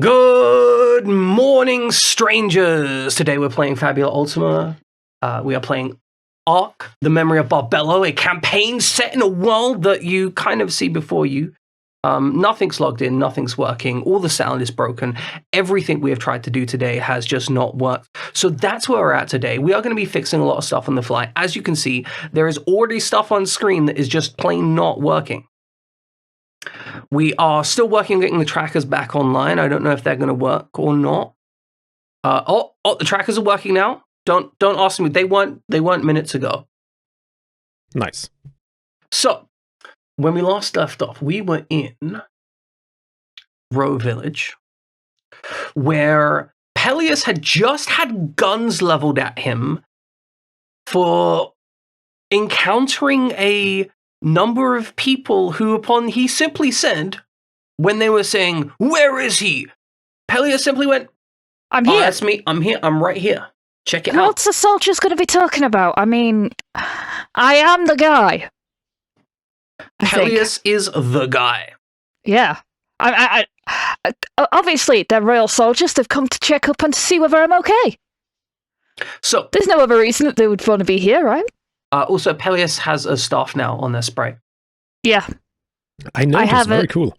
Good morning, strangers! Today we're playing Fabula Ultima. We are playing Ark, The Memory of Barbelo, a campaign set in a world that you kind of see before you. Nothing's logged in, nothing's working, all the sound is broken. Everything we have tried to do today has just not worked. So that's where we're at today. We are going to be fixing a lot of stuff on the fly. As you can see, there is already stuff on screen that is just plain not working. We are still working on getting the trackers back online. I don't know if they're going to work or not. The trackers are working now. Don't ask me. They weren't minutes ago. Nice. So, when we last left off, we were in Row Village, where Peleus had just had guns leveled at him for encountering a number of people who, upon he simply said, when they were saying, "Where is he?" Peleus simply went, "I'm here. That's me. I'm here. I'm right here. Check it out." What's the soldiers going to be talking about? I mean, I am the guy. Peleus is the guy. Yeah. I obviously, they're royal soldiers. They've come to check up and to see whether I'm okay. So there's no other reason that they would want to be here, right? Also, Peleus has a staff now on their sprite. Yeah. I know, it's very cool.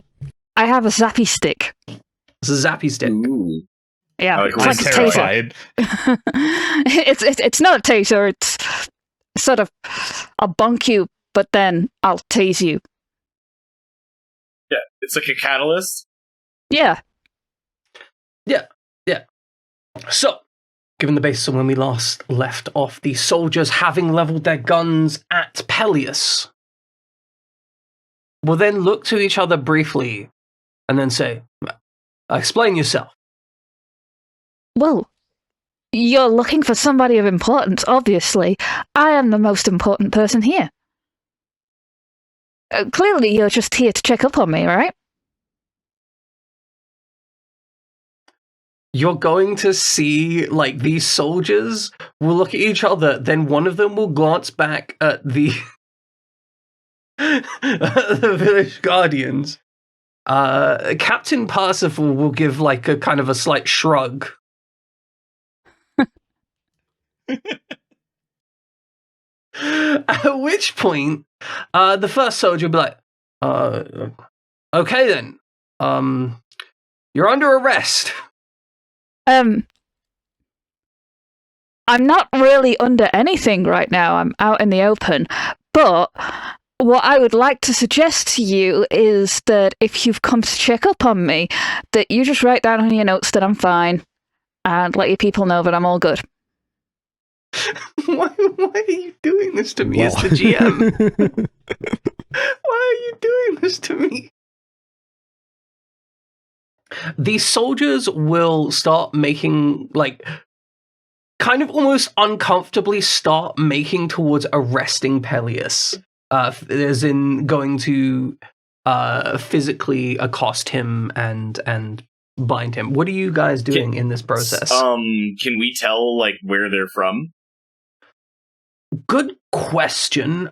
I have a zappy stick. It's a zappy stick. Ooh. Yeah, it's like a taser. It's not a taser, it's sort of, I'll bonk you, but then I'll tase you. Yeah, it's like a catalyst. Yeah. Yeah. So, given the basis of when we last left off, the soldiers having leveled their guns at Peleus will then look to each other briefly and then say, "Explain yourself." Well, you're looking for somebody of importance, obviously. I am the most important person here. Clearly, you're just here to check up on me, right? You're going to see, like, these soldiers will look at each other, then one of them will glance back at the the village guardians. Captain Parsifal will give, like, a kind of a slight shrug. At which point, the first soldier will be like, "Okay then, you're under arrest." I'm not really under anything right now. I'm out in the open. But what I would like to suggest to you is that if you've come to check up on me, that you just write down on your notes that I'm fine and let your people know that I'm all good. Why are you doing this to me as the GM? Why are you doing this to me? These soldiers will start making, like, kind of almost uncomfortably start making towards arresting Peleus. As in going to physically accost him and bind him. What are you guys doing in this process? Can we tell, like, where they're from? Good question.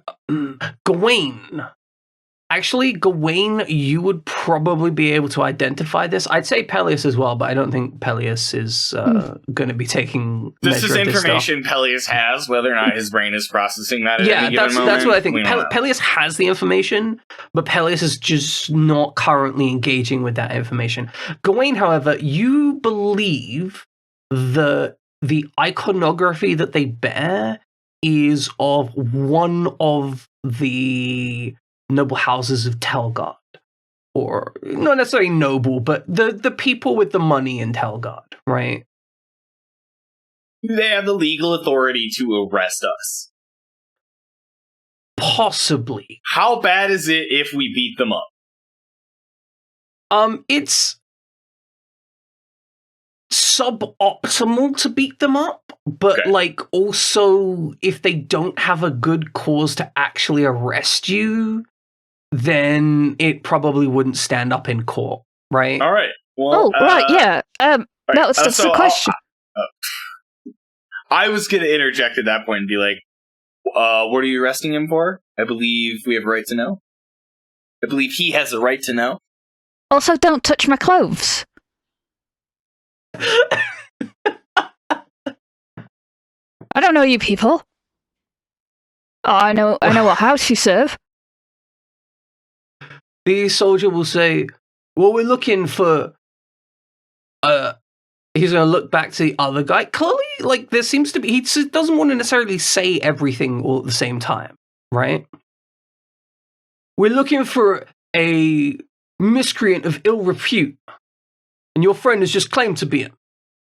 Gawain. Actually, Gawain, you would probably be able to identify this. I'd say Peleus as well, but I don't think Peleus is going to be taking this measure is of information this stuff. Peleus has, whether or not his brain is processing that at any given that's moment. what I think. Peleus has the information, but Peleus is just not currently engaging with that information. Gawain, however, you believe the iconography that they bear is of one of the noble houses of Telgard, or not necessarily noble, but the people with the money in Telgard, right? They have the legal authority to arrest us. Possibly. How bad is it if we beat them up? It's suboptimal to beat them up, but okay. Like, also, if they don't have a good cause to actually arrest you, then it probably wouldn't stand up in court, right? All right. Well, right, yeah. Right. That's the question. I was going to interject at that point and be like, what are you arresting him for? I believe we have a right to know. I believe he has a right to know. Also, don't touch my clothes. I don't know you people. Oh, I know what house you serve. The soldier will say, well, we're looking for... he's going to look back to the other guy. Clearly, like, there seems to be... He doesn't want to necessarily say everything all at the same time, right? We're looking for a miscreant of ill repute. And your friend has just claimed to be him.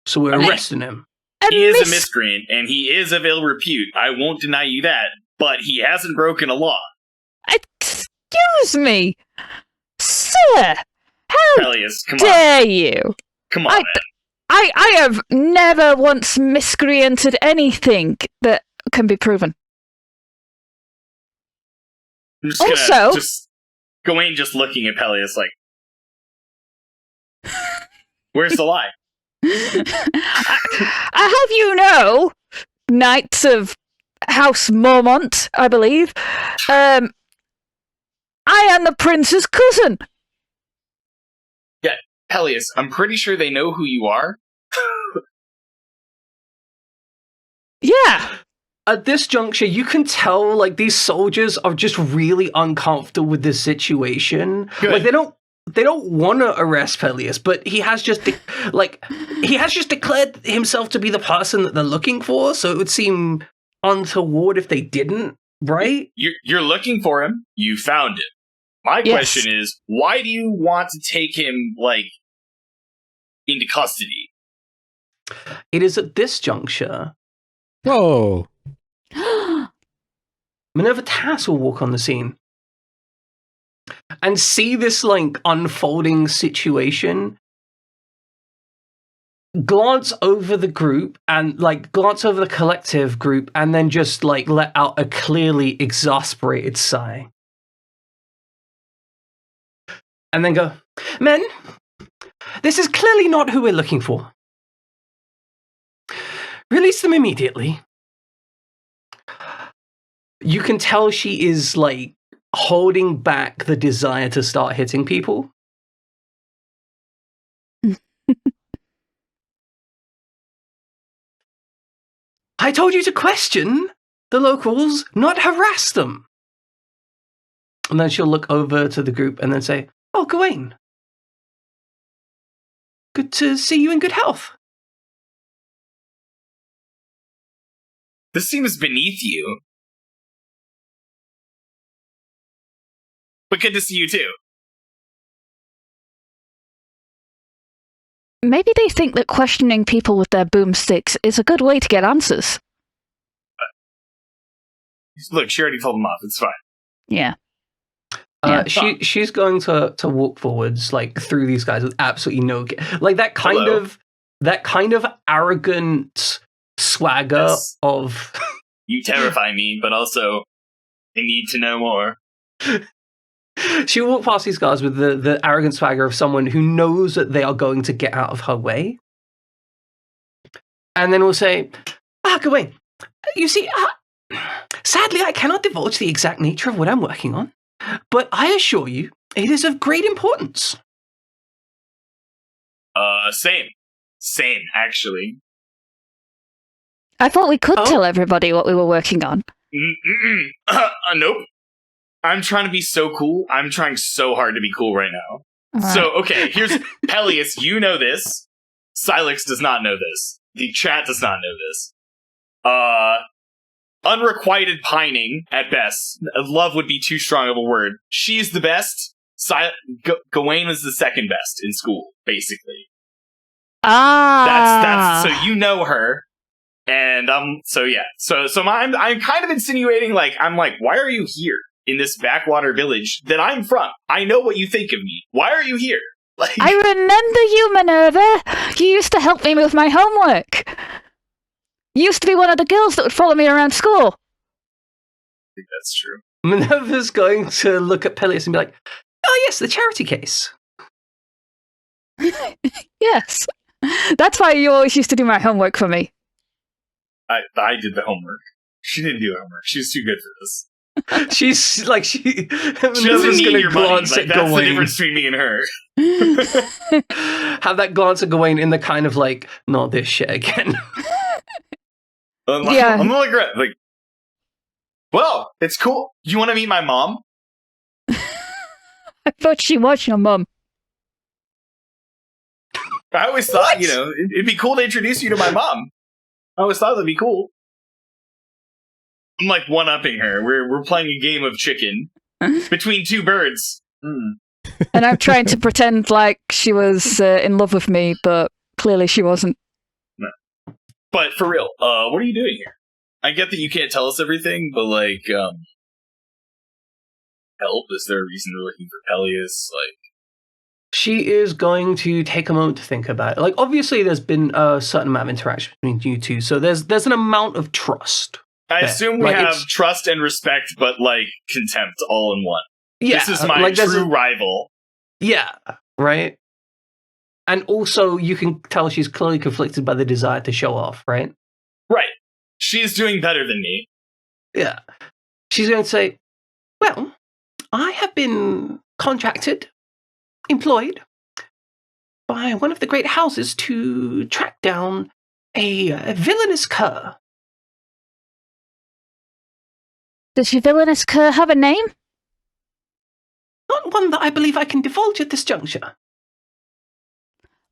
So we're arresting him. He is a miscreant, and he is of ill repute. I won't deny you that. But he hasn't broken a law. Excuse me, sir. How Peleus, come dare on. you? Come on, man. I have never once miscreanted anything that can be proven. I'm just also, Gawain just looking at Peleus like, where's the lie? I have you know, Knights of House Mormont, I believe. I am the prince's cousin. Yeah, Peleus, I'm pretty sure they know who you are. Yeah. At this juncture, you can tell, like, these soldiers are just really uncomfortable with this situation. Good. Like, they don't want to arrest Peleus, but he has just declared himself to be the person that they're looking for. So it would seem untoward if they didn't, right? You're looking for him. You found him. My question is, why do you want to take him, like, into custody? It is at this juncture. Whoa. Minerva Tass will walk on the scene and see this, like, unfolding situation, glance over the group and, like, glance over the collective group and then just, like, let out a clearly exasperated sigh. And then go, men, this is clearly not who we're looking for. Release them immediately. You can tell she is, like, holding back the desire to start hitting people. I told you to question the locals, not harass them. And then she'll look over to the group and then say, oh, Gawain. Good to see you in good health. This seems beneath you. But good to see you too. Maybe they think that questioning people with their boomsticks is a good way to get answers. Look, she already told them off. It's fine. Yeah. She's going to walk forwards, like, through these guys with absolutely no, like, that kind of arrogant swagger of. You terrify me, but also I need to know more. She'll walk past these guys with the arrogant swagger of someone who knows that they are going to get out of her way. And then we'll say, Gawain, you see, sadly, I cannot divulge the exact nature of what I'm working on, but I assure you, it is of great importance. Same, actually. I thought we could tell everybody what we were working on. Nope. I'm trying to be so cool. I'm trying so hard to be cool right now. Right. So, okay, here's Peleus. You know this. Silex does not know this. The chat does not know this. Unrequited pining, at best. Love would be too strong of a word. She's the best. Gawain is the second best in school, basically. That's so you know her. And I'm kind of insinuating, like, why are you here in this backwater village that I'm from? I know what you think of me. Why are you here? Like, I remember you, Minerva. You used to help me with my homework. You used to be one of the girls that would follow me around school. I think that's true. Minerva's going to look at Peleus and be like, oh yes, the charity case. Yes. That's why you always used to do my homework for me. I did the homework. She didn't do homework. She was too good for this. She's like She doesn't need your money. Like, that's the difference between me and her. Have that glance at Gawain in the kind of like, not this shit again. I'm like, well, it's cool. You want to meet my mom? I thought she was your mum. I always thought, it'd be cool to introduce you to my mom. I always thought that'd be cool. I'm like one-upping her. We're playing a game of chicken between two birds. And I'm trying to pretend like she was in love with me, but clearly she wasn't. No. But for real, what are you doing here? I get that you can't tell us everything, but like, help? Is there a reason you're looking for Peleus? Like, she is going to take a moment to think about it. Like, obviously, there's been a certain amount of interaction between you two, so there's an amount of trust. I assume we have trust and respect, but like contempt all in one. Yeah, this is my true rival. Yeah, right. And also, you can tell she's clearly conflicted by the desire to show off, right? Right. She's doing better than me. Yeah. She's going to say, well, I have been employed by one of the great houses to track down a villainous cur. Does your villainous cur have a name? Not one that I believe I can divulge at this juncture.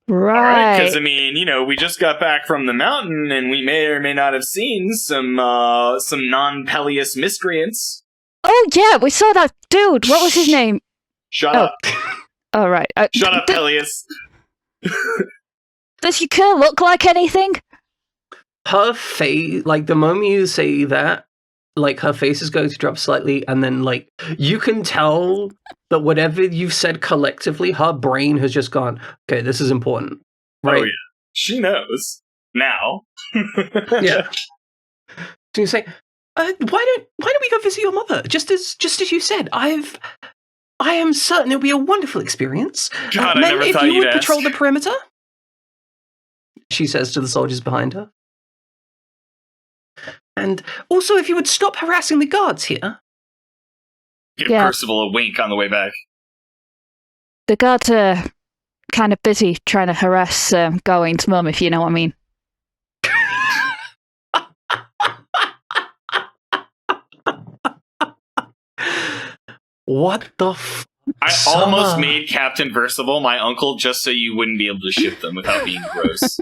Right. Because, we just got back from the mountain, and we may or may not have seen some non-Peleus miscreants. Oh, yeah, we saw that dude. What was his name? Shut up. Oh, right. Shut up, Peleus. Does your cur look like anything? Her face, like, the moment you say that, like, her face is going to drop slightly, and then, like, you can tell that whatever you've said collectively, her brain has just gone, okay, this is important. Right? Oh, yeah. She knows. Now. Yeah. So you say, why don't we go visit your mother? Just as you said, I am certain it'll be a wonderful experience. God, Men, I never if thought you you'd would patrol ask. the perimeter, she says to the soldiers behind her. And also, if you would stop harassing the guards here. Give Percival a wink on the way back. The guards are kind of busy trying to harass Gawain's mum, if you know what I mean. What the f... I almost made Captain Versible my uncle just so you wouldn't be able to ship them without being gross.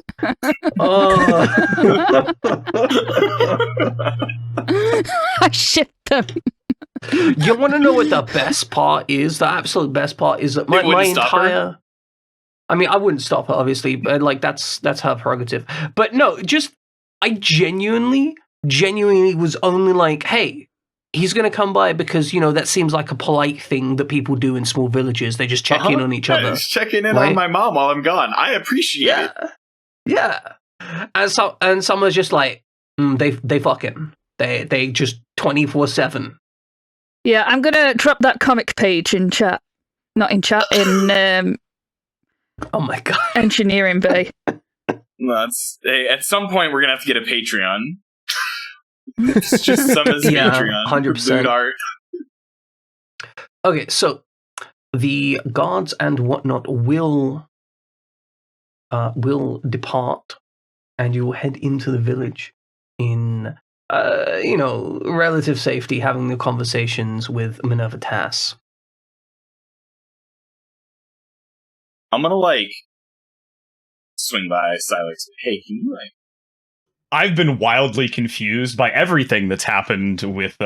I shipped them. You want to know what the best part is? The absolute best part is that my entire... I mean, I wouldn't stop her, obviously, but like that's her prerogative. But no, I genuinely was only like, hey, he's going to come by because, that seems like a polite thing that people do in small villages. They just check in on each other. Just checking in on my mom while I'm gone. I appreciate it. Yeah. And someone's just like, they fucking. They just 24/7. Yeah, I'm going to drop that comic page in chat. Not in chat, in oh my god. Engineering Bay. At some point we're going to have to get a Patreon. It's just some of his Patreon. 100%. Art. Okay, so the guards and whatnot will depart, and you will head into the village in, relative safety, having the conversations with Minerva Tass. I'm gonna swing by Silex. Hey, can you I've been wildly confused by everything that's happened with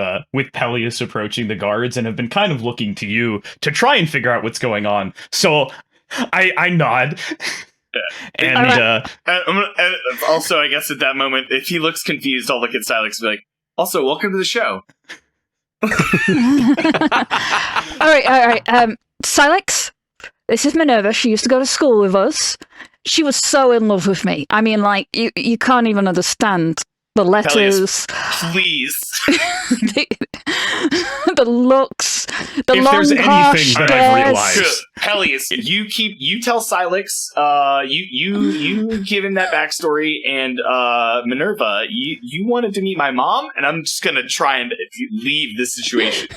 Peleus approaching the guards, and have been kind of looking to you to try and figure out what's going on. So I nod. And also, I guess at that moment, if he looks confused, I'll look at Silex and be like, also, welcome to the show. All right. Silex, this is Minerva. She used to go to school with us. She was so in love with me. I mean, you can't even understand the letters. Peleus, please. The looks, the if long there's harsh anything that I've stares. realized, Peleus, you tell Silex, you give him that backstory, and Minerva, you wanted to meet my mom, and I'm just gonna try and leave this situation.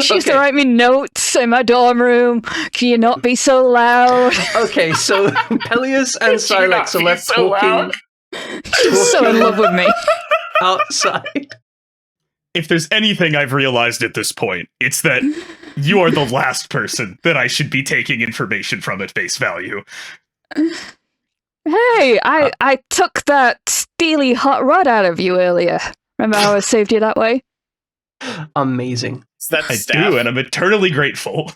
She used to write me notes in my dorm room. Can you not be so loud? Okay, so Peleus and Silex are left talking. She's so in love with me. Outside. if there's anything I've realized at this point, it's that you are the last person that I should be taking information from at face value. Hey, I took that steely hot rod out of you earlier. Remember how I saved you that way? Amazing. Is that the I staff? do, and I'm eternally grateful.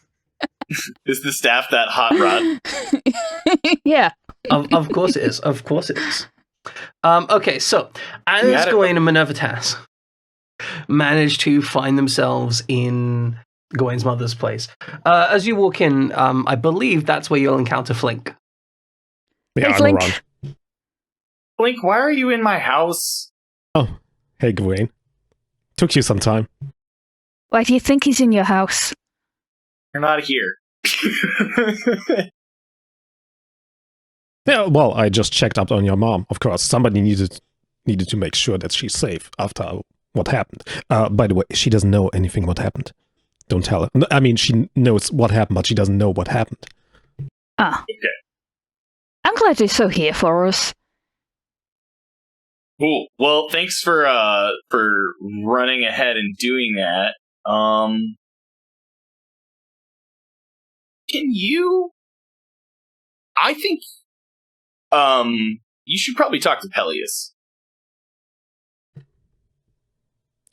Is the staff that hot rod? Yeah. Of course it is. Of course it is. Okay, so as Gawain and Minerva manage to find themselves in Gawain's mother's place, as you walk in, I believe that's where you'll encounter Flink. Yeah, Hey, I'm Flink. around. Blink, why are you in my house? Oh, hey, Gawain. Took you some time. Why do you think he's in your house? You're not here. Yeah, well, I just checked up on your mom. Of course, somebody needed to make sure that she's safe after what happened. By the way, she doesn't know anything what happened. Don't tell her. I mean, she knows what happened, but she doesn't know what happened. Ah. Okay. I'm glad you're so here for us. Cool. Well, thanks for running ahead and doing that. Can you? I think you should probably talk to Peleus.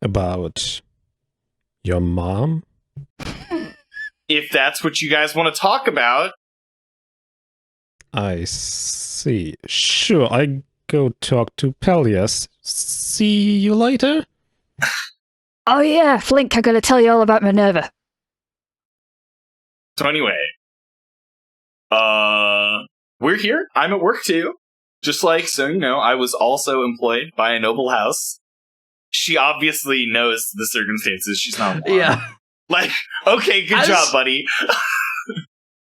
About your mom? If that's what you guys want to talk about. I see. Sure, I go talk to Peleus. See you later? Oh yeah, Flink, I gotta tell you all about Minerva. So anyway, we're here. I'm at work too. Just like, so you know, I was also employed by a noble house. She obviously knows the circumstances. She's not blind. Yeah. Like, okay, good job, buddy.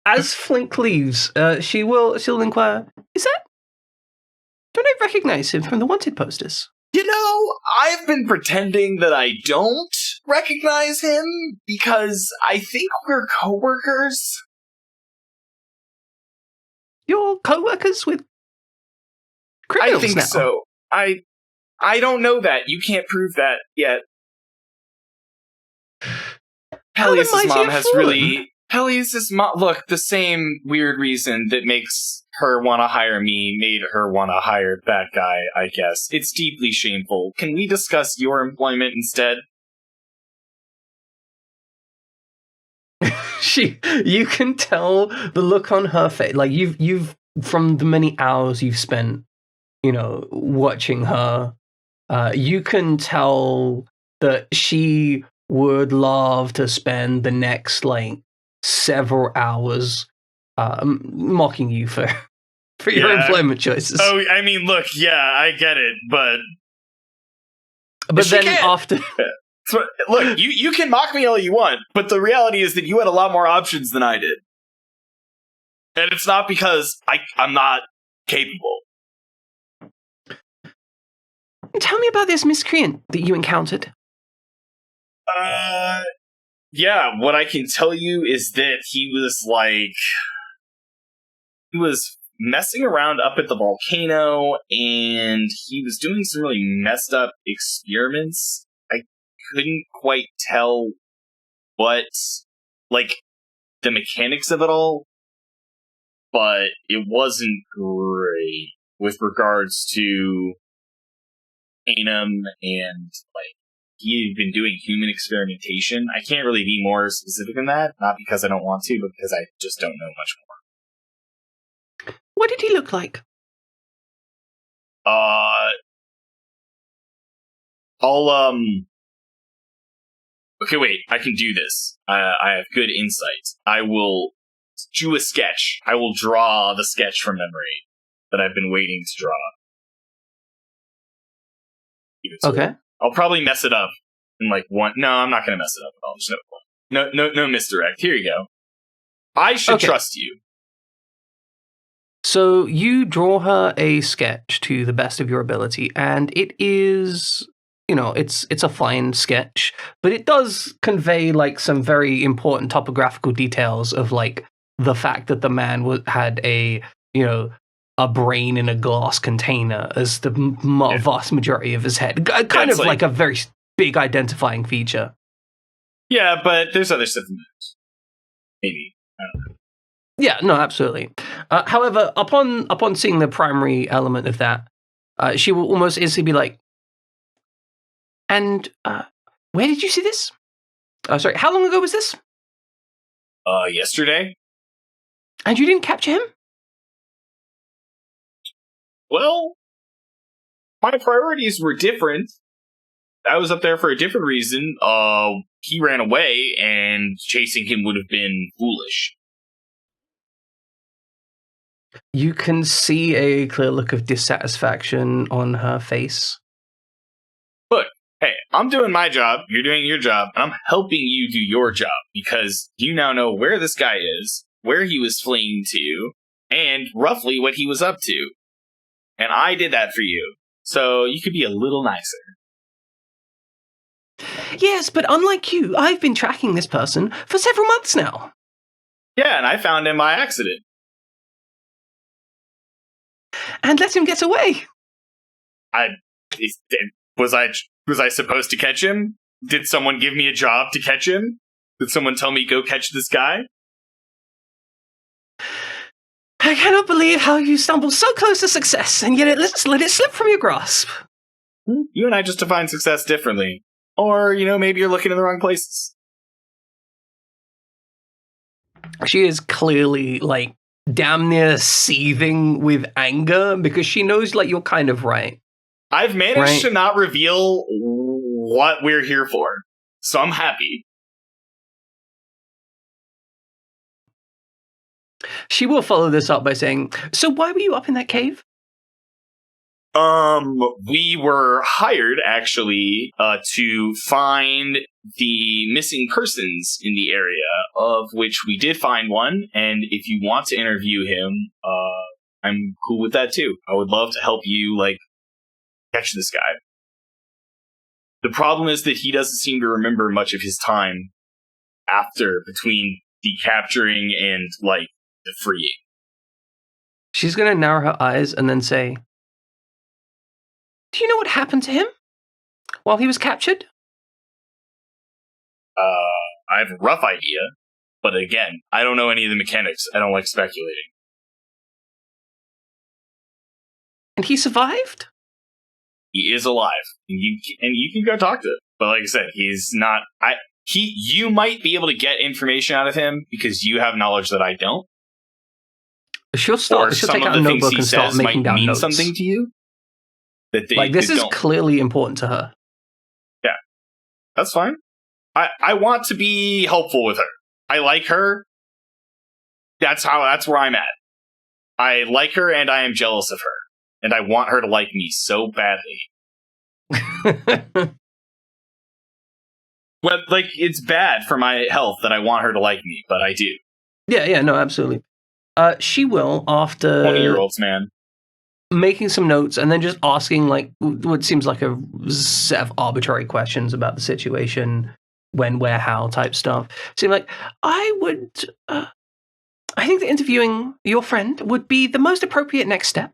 As Flink leaves, she'll inquire, don't I recognize him from the wanted posters? You know, I've been pretending that I don't recognize him because I think we're coworkers. You're co-workers with criminals I think now. so. I don't know that. You can't prove that yet. Peleus' mom has really... Peleus' mom... Look, the same weird reason that makes her want to hire me made her want to hire that guy, I guess. It's deeply shameful. Can we discuss your employment instead? You can tell the look on her face. Like, you've from the many hours you've spent, watching her, you can tell that she would love to spend the next, several hours mocking you for your employment choices. Oh, I mean, look, yeah, I get it, but then after... So, look, you can mock me all you want, but the reality is that you had a lot more options than I did. And it's not because I'm not capable. Tell me about this miscreant that you encountered. Yeah, what I can tell you is that he was messing around up at the volcano, and he was doing some really messed up experiments. I couldn't quite tell what, the mechanics of it all, but it wasn't great with regards to Anum and, he had been doing human experimentation. I can't really be more specific than that, not because I don't want to, but because I just don't know much more. What did he look like? Okay, wait, I can do this. I have good insight. I will do a sketch. I will draw the sketch from memory that I've been waiting to draw. Okay. I'll probably mess it up in like one. No, I'm not going to mess it up at all. There's no misdirect. Here you go. I should trust you. So you draw her a sketch to the best of your ability, and it is, it's a fine sketch, but it does convey like some very important topographical details of like the fact that the man had a brain in a glass container as the vast majority of his head. Kind of like a very big identifying feature. Yeah, but there's other stuff in there. Maybe. I don't know. Yeah, no, absolutely. However, upon seeing the primary element of that, she will almost instantly be like, and where did you see this? Sorry, how long ago was this? Yesterday. And you didn't capture him? Well, my priorities were different. I was up there for a different reason. He ran away, and chasing him would have been foolish. You can see a clear look of dissatisfaction on her face. Look, hey, I'm doing my job, you're doing your job, and I'm helping you do your job, because you now know where this guy is, where he was fleeing to, and roughly what he was up to. And I did that for you, so you could be a little nicer. Yes, but unlike you, I've been tracking this person for several months now. Yeah, and I found him by accident. And let him get away. Was I supposed to catch him? Did someone give me a job to catch him? Did someone tell me go catch this guy? I cannot believe how you stumbled so close to success, and yet let it slip from your grasp. You and I just define success differently. Or, maybe you're looking in the wrong places. She is clearly, like, damn near seething with anger because she knows, like, you're kind of right. I've managed to not reveal what we're here for, so I'm happy. She will follow this up by saying, so why were you up in that cave? We were hired, actually, to find the missing persons in the area, of which we did find one, and if you want to interview him, I'm cool with that too. I would love to help you, catch this guy. The problem is that he doesn't seem to remember much of his time between the capturing and, the freeing. She's gonna narrow her eyes and then say, do you know what happened to him while he was captured? I have a rough idea, but again, I don't know any of the mechanics. I don't like speculating. And he survived? He is alive, and you can go talk to him. But like I said, he's not. You might be able to get information out of him because you have knowledge that I don't. She'll take out a notebook and start making down notes. Something to you. This is clearly important to her. Yeah, that's fine. I want to be helpful with her. I like her. That's where I'm at. I like her and I am jealous of her. And I want her to like me so badly. Well, it's bad for my health that I want her to like me, but I do. Yeah, no, absolutely. She will, after 20-year-olds, man. Making some notes and then just asking what seems like a set of arbitrary questions about the situation, when, where, how type stuff. Seem like I think that interviewing your friend would be the most appropriate next step.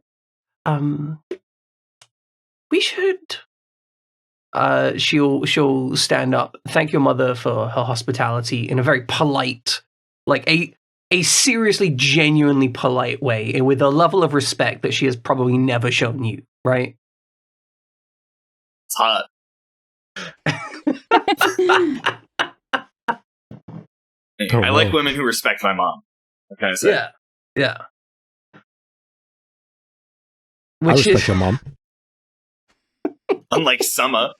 We should. She'll stand up, thank your mother for her hospitality in a very polite, a seriously, genuinely polite way, and with a level of respect that she has probably never shown you, right? It's hot. I like women who respect my mom. What can I say? Yeah. I respect your mom. Unlike Summer.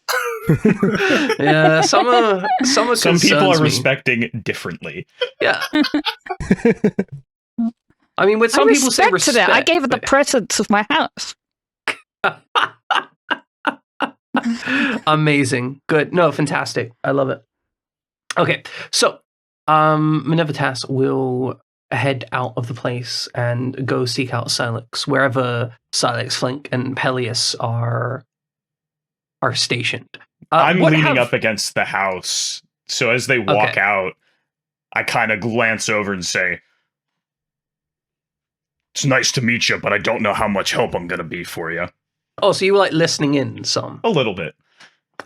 Yeah, Summer. Some people are me. respecting differently. Yeah. I mean, when some people say respect, I gave her the presence of my house. Amazing. Good. No, fantastic. I love it. Okay, so Minerva will head out of the place and go seek out Silex, wherever Silex, Flink, and Peleus are stationed. I'm leaning up against the house, so as they walk out, I kind of glance over and say, "It's nice to meet you, but I don't know how much help I'm going to be for you." Oh, so you were like listening in some? A little bit.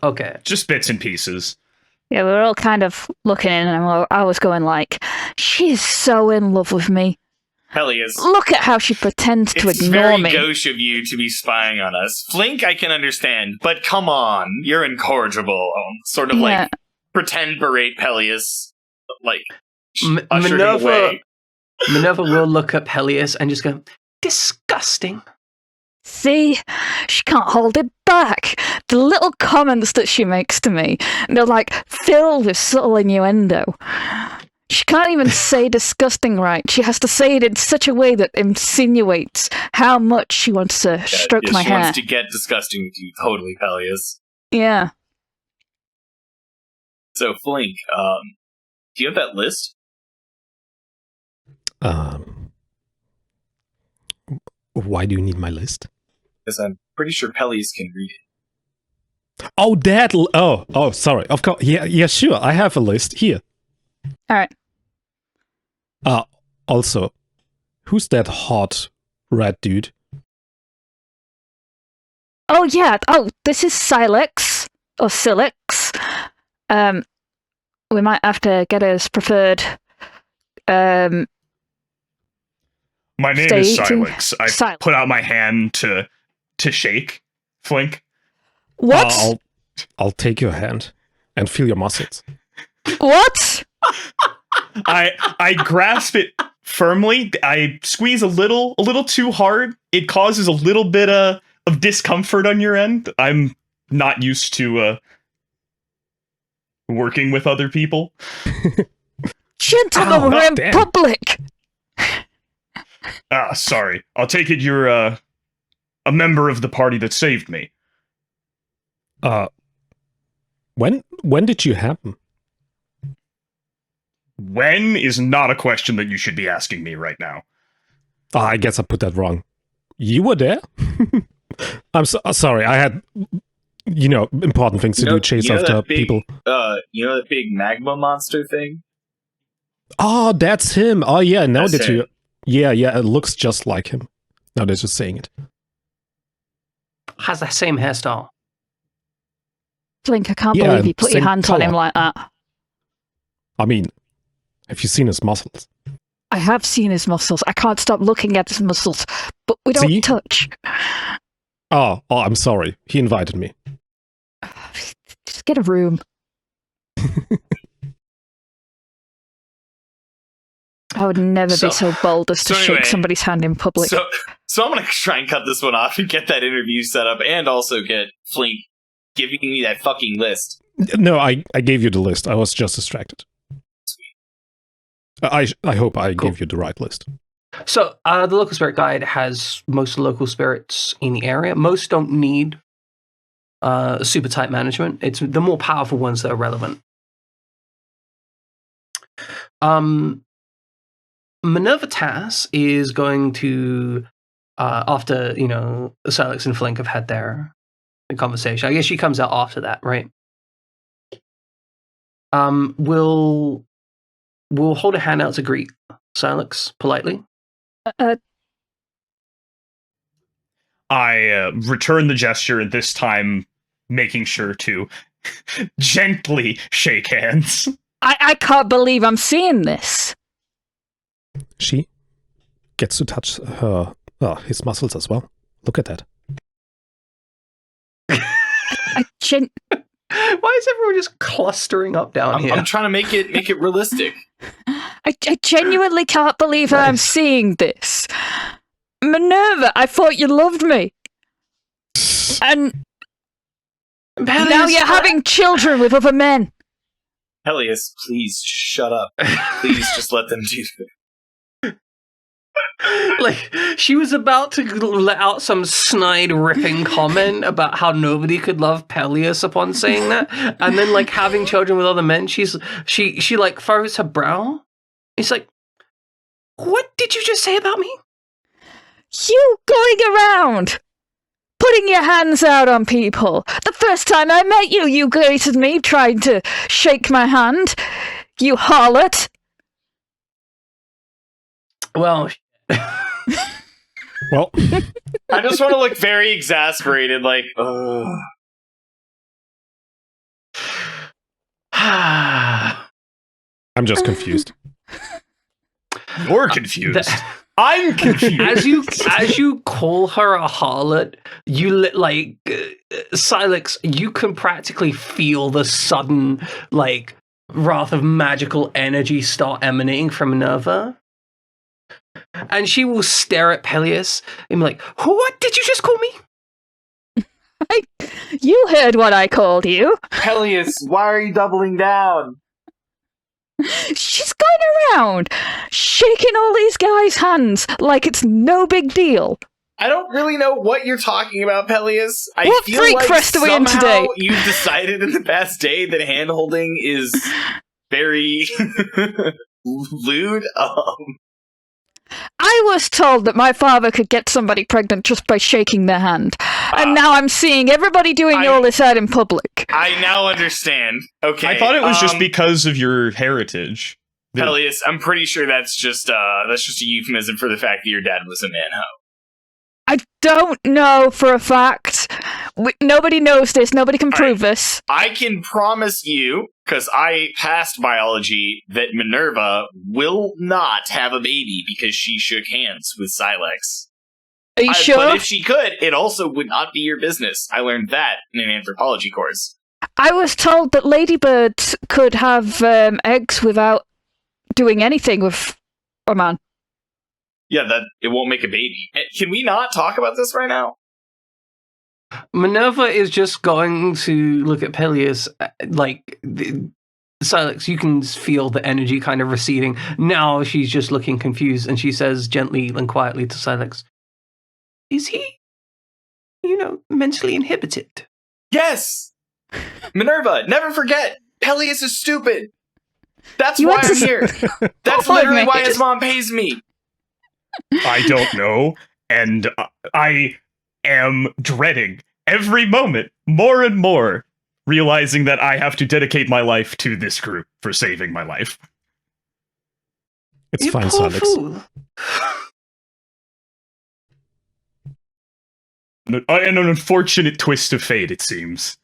Okay. Just bits and pieces. Yeah, we were all kind of looking in, and I was going like, she's so in love with me. Peleus. Look at how she pretends to It's ignore very me. gauche of you to be spying on us. Flink, I can understand, but come on, you're incorrigible. Sort of like pretend berate Peleus, like usher him away. Minerva will look at Peleus and just go, disgusting. See, she can't hold it back. The little comments that she makes to me, they're like filled with subtle innuendo. She can't even say disgusting right. She has to say it in such a way that insinuates how much she wants to stroke my she hair. wants to get disgusting with you, totally, Peleus. Yeah. So, Flink, do you have that list? Why do you need my list? Because I'm pretty sure Peleus can read it. Oh, that. Oh, sorry. Of course. Yeah, sure. I have a list here. All right. Also, who's that hot red dude? Oh, yeah. Oh, this is Silex, or Silex. We might have to get his preferred, My name is state. Silex. I Silex. put out my hand to shake Flink. What? I'll take your hand and feel your muscles. What? I grasp it firmly. I squeeze a little too hard. It causes a little bit of discomfort on your end. I'm not used to working with other people. Gentlemen, we're in damn. public. Sorry. I'll take it you're a member of the party that saved me. When did you happen? When is not a question that you should be asking me right now. I guess I put that wrong. You were there? I'm sorry. I had, important things to do. Chase after people. You know that big magma monster thing? Oh, that's him. Oh, yeah. Now That's that you... him. Yeah. It looks just like him. Now that you're saying it. Has that same hairstyle. Flink, I can't Yeah, believe you put your same hands on him colour. like that. I mean, have you seen his muscles? I have seen his muscles. I can't stop looking at his muscles, but we don't See? touch. Oh, I'm sorry. He invited me. Just get a room. I would never be so bold as to anyway, shake somebody's hand in public. So I'm going to try and cut this one off and get that interview set up and also get Flink giving me that fucking list. No, I gave you the list. I was just distracted. I hope I gave you the right list. So the local spirit guide has most local spirits in the area. Most don't need super tight management. It's the more powerful ones that are relevant. Minerva is going to, after, Silex and Flink have had their conversation, I guess she comes out after that, right? We'll hold a hand out to greet Silex politely. I return the gesture, and this time making sure to gently shake hands. I can't believe I'm seeing this. She gets to touch his muscles as well. Look at that. Why is everyone just clustering up down here? I'm trying to make it realistic. I genuinely can't believe I'm seeing this. Minerva, I thought you loved me. And now you're having children with other men. Peleus, please shut up. Please just let them do it. Like, she was about to let out some snide ripping comment about how nobody could love Peleus upon saying that, and then like having children with other men, she like furrows her brow. It's like, what did you just say about me? You going around putting your hands out on people. The first time I met you, you greeted me trying to shake my hand. You harlot. Well, Well, I just want to look very exasperated, like, ugh. I'm just confused. You're confused. I'm confused. as you call her a harlot, Silex, you can practically feel the sudden like wrath of magical energy start emanating from Minerva. And she will stare at Peleus and be like, what did you just call me? You heard what I called you. Peleus, why are you doubling down? She's going around shaking all these guys' hands like it's no big deal. I don't really know what you're talking about, Peleus. I What feel freak like fest are we in somehow today? you've decided in the past day that hand-holding is very lewd. I was told that my father could get somebody pregnant just by shaking their hand. And now I'm seeing everybody doing all this out in public. I now understand. Okay. I thought it was just because of your heritage. Peleus, I'm pretty sure that's just a euphemism for the fact that your dad was a man-ho. I don't know for a fact. Nobody knows this. Nobody can prove this. I can promise you, because I passed biology, that Minerva will not have a baby because she shook hands with Silex. Are you sure? But if she could, it also would not be your business. I learned that in an anthropology course. I was told that ladybirds could have eggs without doing anything with a man. Yeah, that it won't make a baby. Can we not talk about this right now? Minerva is just going to look at Peleus Silex, you can feel the energy kind of receding. Now she's just looking confused, and she says gently and quietly to Silex, is he, mentally inhibited? Yes! Minerva, never forget, Peleus is stupid. That's You why want I'm to here. That's Oh, literally man. why his mom pays me. I don't know, and I am dreading every moment more and more, realizing that I have to dedicate my life to this group for saving my life. It's You fine, poor Silex. fool. An unfortunate twist of fate, it seems.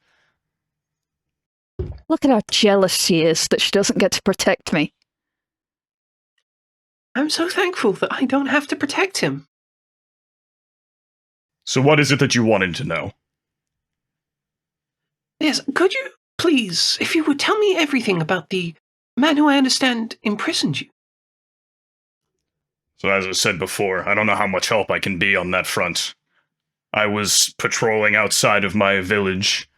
Look at how jealous she is that she doesn't get to protect me. I'm so thankful that I don't have to protect him. So what is it that you wanted to know? Yes, could you please, if you would tell me everything about the man who I understand imprisoned you? So as I said before, I don't know how much help I can be on that front. I was patrolling outside of my village,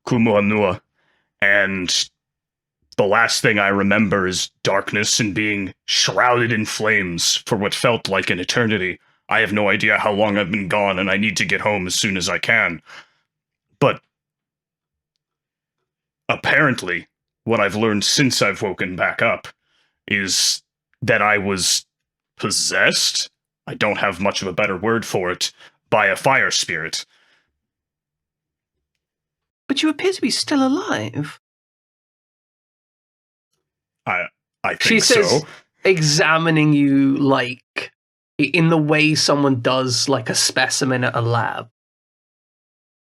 Kumuanua, and the last thing I remember is darkness and being shrouded in flames for what felt like an eternity. I have no idea how long I've been gone, and I need to get home as soon as I can. But apparently, what I've learned since I've woken back up is that I was possessed? I don't have much of a better word for it, by a fire spirit. But you appear to be still alive. I think She says, so. examining you like in the way someone does like a specimen at a lab.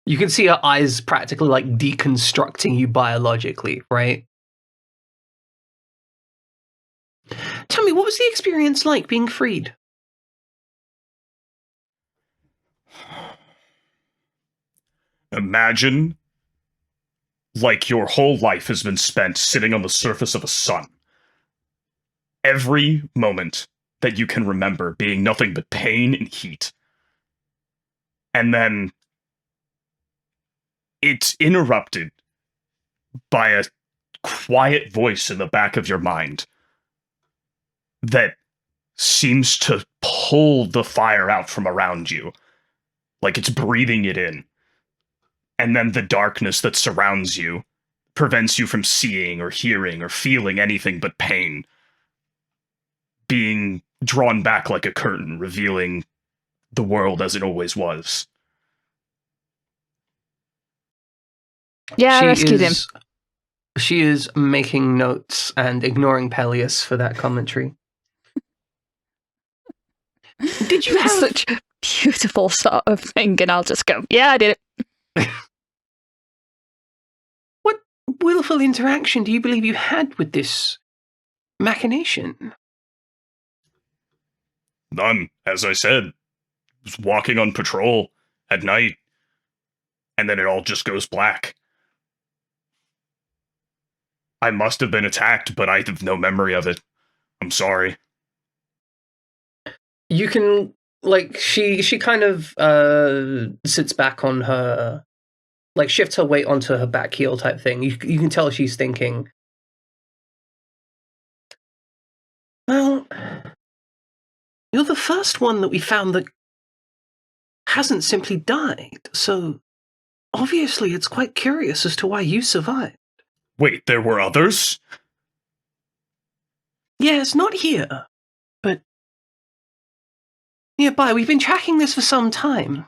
You can see her eyes practically like deconstructing you biologically, right? Tell me, what was the experience like being freed? Imagine like your whole life has been spent sitting on the surface of a sun. Every moment that you can remember being nothing but pain and heat. And then it's interrupted by a quiet voice in the back of your mind that seems to pull the fire out from around you, like it's breathing it in. And then the darkness that surrounds you prevents you from seeing or hearing or feeling anything but pain, being drawn back like a curtain, revealing the world as it always was. Yeah, I rescued him. She is making notes and ignoring Peleus for that commentary. Did you have such a beautiful sort of thing? And I'll just go, yeah, I did it. What willful interaction do you believe you had with this machination? None, as I said. Was walking on patrol at night, and then it all just goes black. I must have been attacked, but I have no memory of it. I'm sorry. You can, like, she kind of sits back on her, like, shifts her weight onto her back heel type thing. You can tell she's thinking, well, you're the first one that we found that hasn't simply died, so obviously it's quite curious as to why you survived. Wait, there were others? Yes, not here, but nearby. We've been tracking this for some time.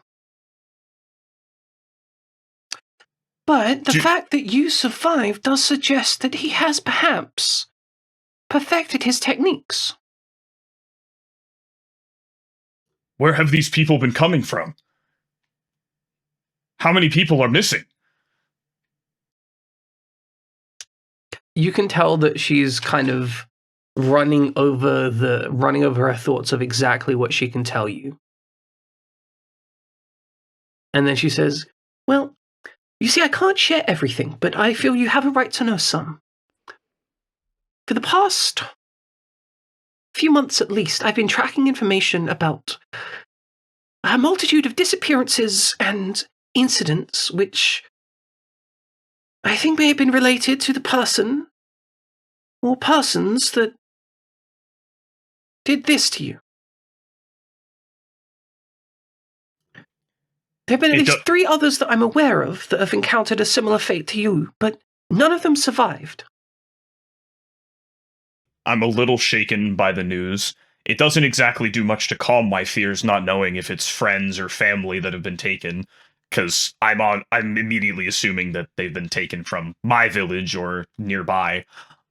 But the fact that you survived does suggest that he has perhaps perfected his techniques. Where have these people been coming from? How many people are missing? You can tell that she's kind of running over her thoughts of exactly what she can tell you. And then she says, well, you see, I can't share everything, but I feel you have a right to know some. For the past few months at least, I've been tracking information about a multitude of disappearances and incidents which I think may have been related to the person or persons that did this to you. There have been at least 3 others that I'm aware of that have encountered a similar fate to you, but none of them survived. I'm a little shaken by the news. It doesn't exactly do much to calm my fears not knowing if it's friends or family that have been taken, because I'm immediately assuming that they've been taken from my village or nearby.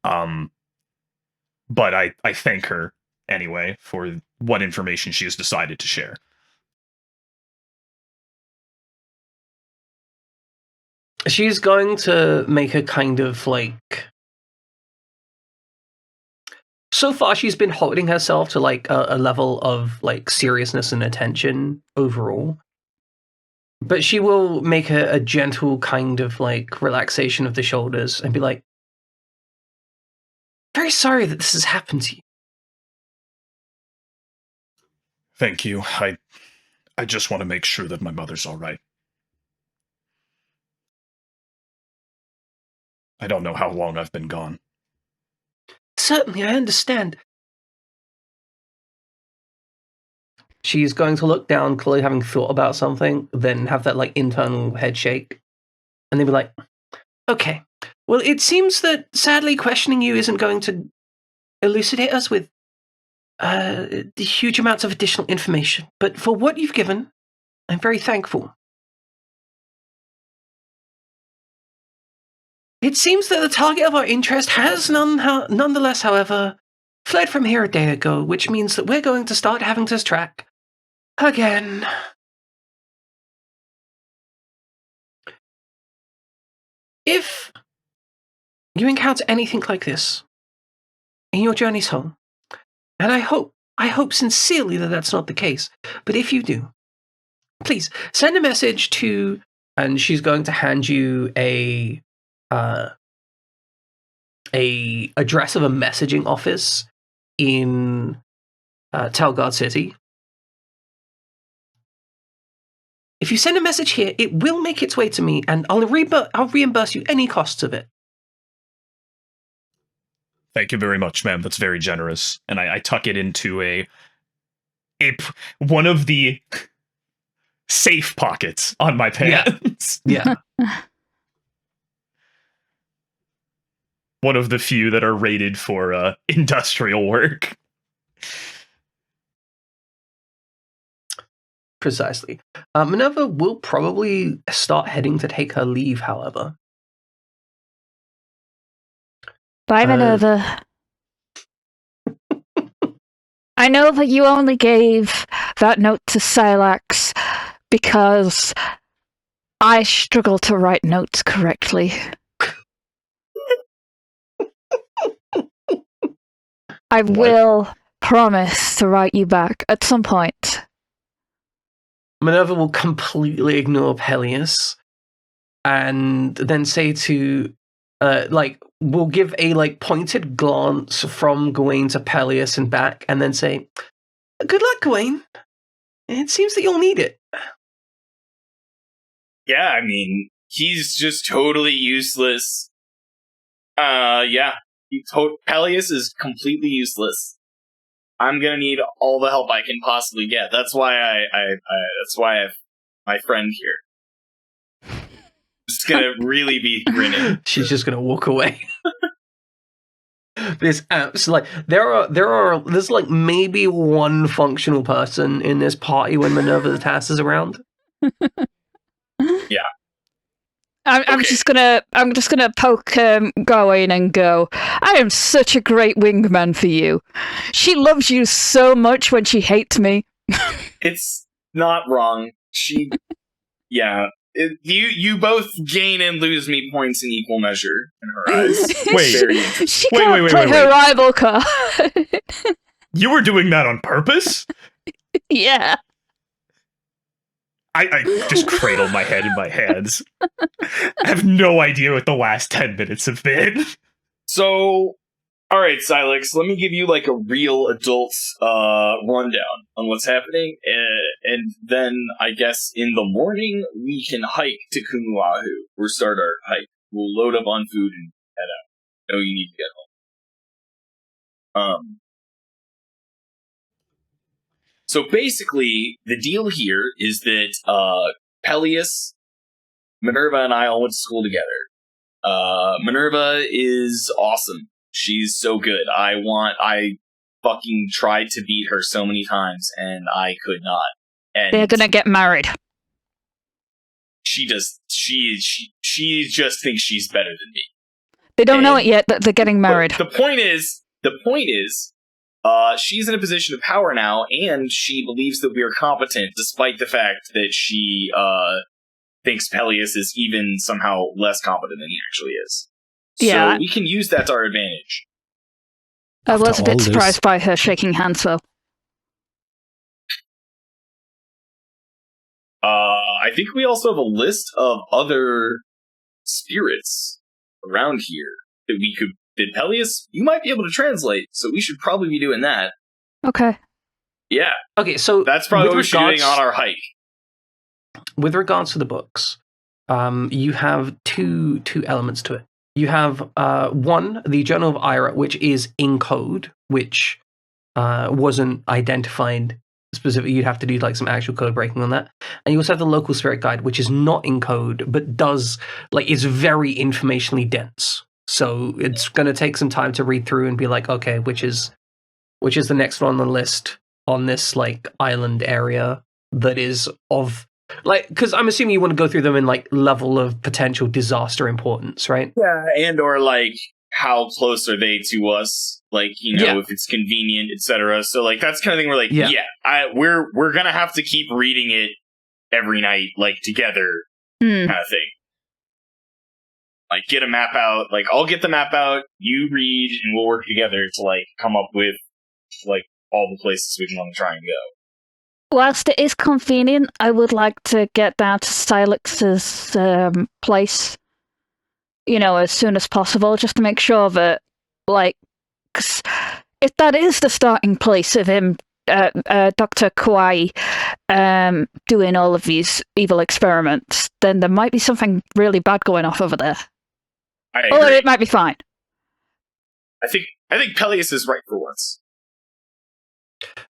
But I thank her anyway for what information she has decided to share. She's going to make a kind of like... So far, she's been holding herself to like a level of like seriousness and attention overall. But she will make a gentle kind of like relaxation of the shoulders and be like, very sorry that this has happened to you. Thank you. I just want to make sure that my mother's all right. I don't know how long I've been gone. Certainly, I understand. She's going to look down, clearly having thought about something, then have that like internal head shake, and then be like, okay, well, it seems that sadly questioning you isn't going to elucidate us with the huge amounts of additional information, but for what you've given, I'm very thankful. It seems that the target of our interest has nonetheless, however, fled from here a day ago, which means that we're going to start having to track again. If you encounter anything like this in your journeys home, and I hope sincerely that that's not the case, but if you do, please send a message to, and she's going to hand you a address of a messaging office in Telgard City. If you send a message here, it will make its way to me, and I'll reimburse you any costs of it. Thank you very much, ma'am. That's very generous. And I tuck it into one of the safe pockets on my pants. Yeah. One of the few that are rated for industrial work. Precisely. Minerva will probably start heading to take her leave, however. Bye, Minerva. I know that you only gave that note to Silax because I struggle to write notes correctly. I will promise to write you back at some point. Minerva will completely ignore Peleus and then say to, will give a pointed glance from Gawain to Peleus and back, and then say, "Good luck, Gawain. It seems that you'll need it." Yeah, I mean, he's just totally useless. Peleus is completely useless. I'm gonna need all the help I can possibly get. That's why I have my friend here. Just gonna really be grinning. She's just gonna walk away. There's there's maybe one functional person in this party when Minerva the Tass is around. Yeah. I'm just gonna poke Gawain and go, I am such a great wingman for you. She loves you so much when she hates me. It's not wrong. You both gain and lose me points in equal measure in her eyes. Wait. She can't play her rival card. You were doing that on purpose? Yeah. I just cradled my head in my hands. I have no idea what the last 10 minutes have been. So, alright, Silex, let me give you a real adult rundown on what's happening, and then I guess in the morning we can hike to Kunuahu, or start our hike. We'll load up on food and head out. No, you need to get home. So basically, the deal here is that Peleus, Minerva, and I all went to school together. Minerva is awesome. She's so good. I fucking tried to beat her so many times, and I could not. And they're gonna get married. She just thinks she's better than me. They don't know it yet that they're getting married. The point is, she's in a position of power now, and she believes that we are competent, despite the fact that she thinks Peleus is even somehow less competent than he actually is. Yeah. So we can use that to our advantage. I was After a bit all surprised by her shaking hands, though. I think we also have a list of other spirits around here that we could... That Peleus, you might be able to translate, so we should probably be doing that. Okay. Yeah. Okay, so That's probably what we should be doing on our hike. With regards to the books, you have two elements to it. You have one, the Journal of Ira, which is in code, which wasn't identified specifically. You'd have to do some actual code breaking on that. And you also have the local spirit guide, which is not in code, but does is very informationally dense. So it's going to take some time to read through and be okay, which is the next one on the list on this island area that is of because I'm assuming you want to go through them in level of potential disaster importance, right? Yeah, and or how close are they to us? If it's convenient, etc. So that's kind of thing we're we're gonna have to keep reading it every night, together, kind of thing. Get a map out. I'll get the map out, you read, and we'll work together to come up with all the places we want to try and go. Whilst it is convenient, I would like to get down to Stylix's place, as soon as possible, just to make sure that, 'cause if that is the starting place of him, Dr. Kauai, doing all of these evil experiments, then there might be something really bad going off over there. I agree. Or it might be fine. I think Peleus is right for once.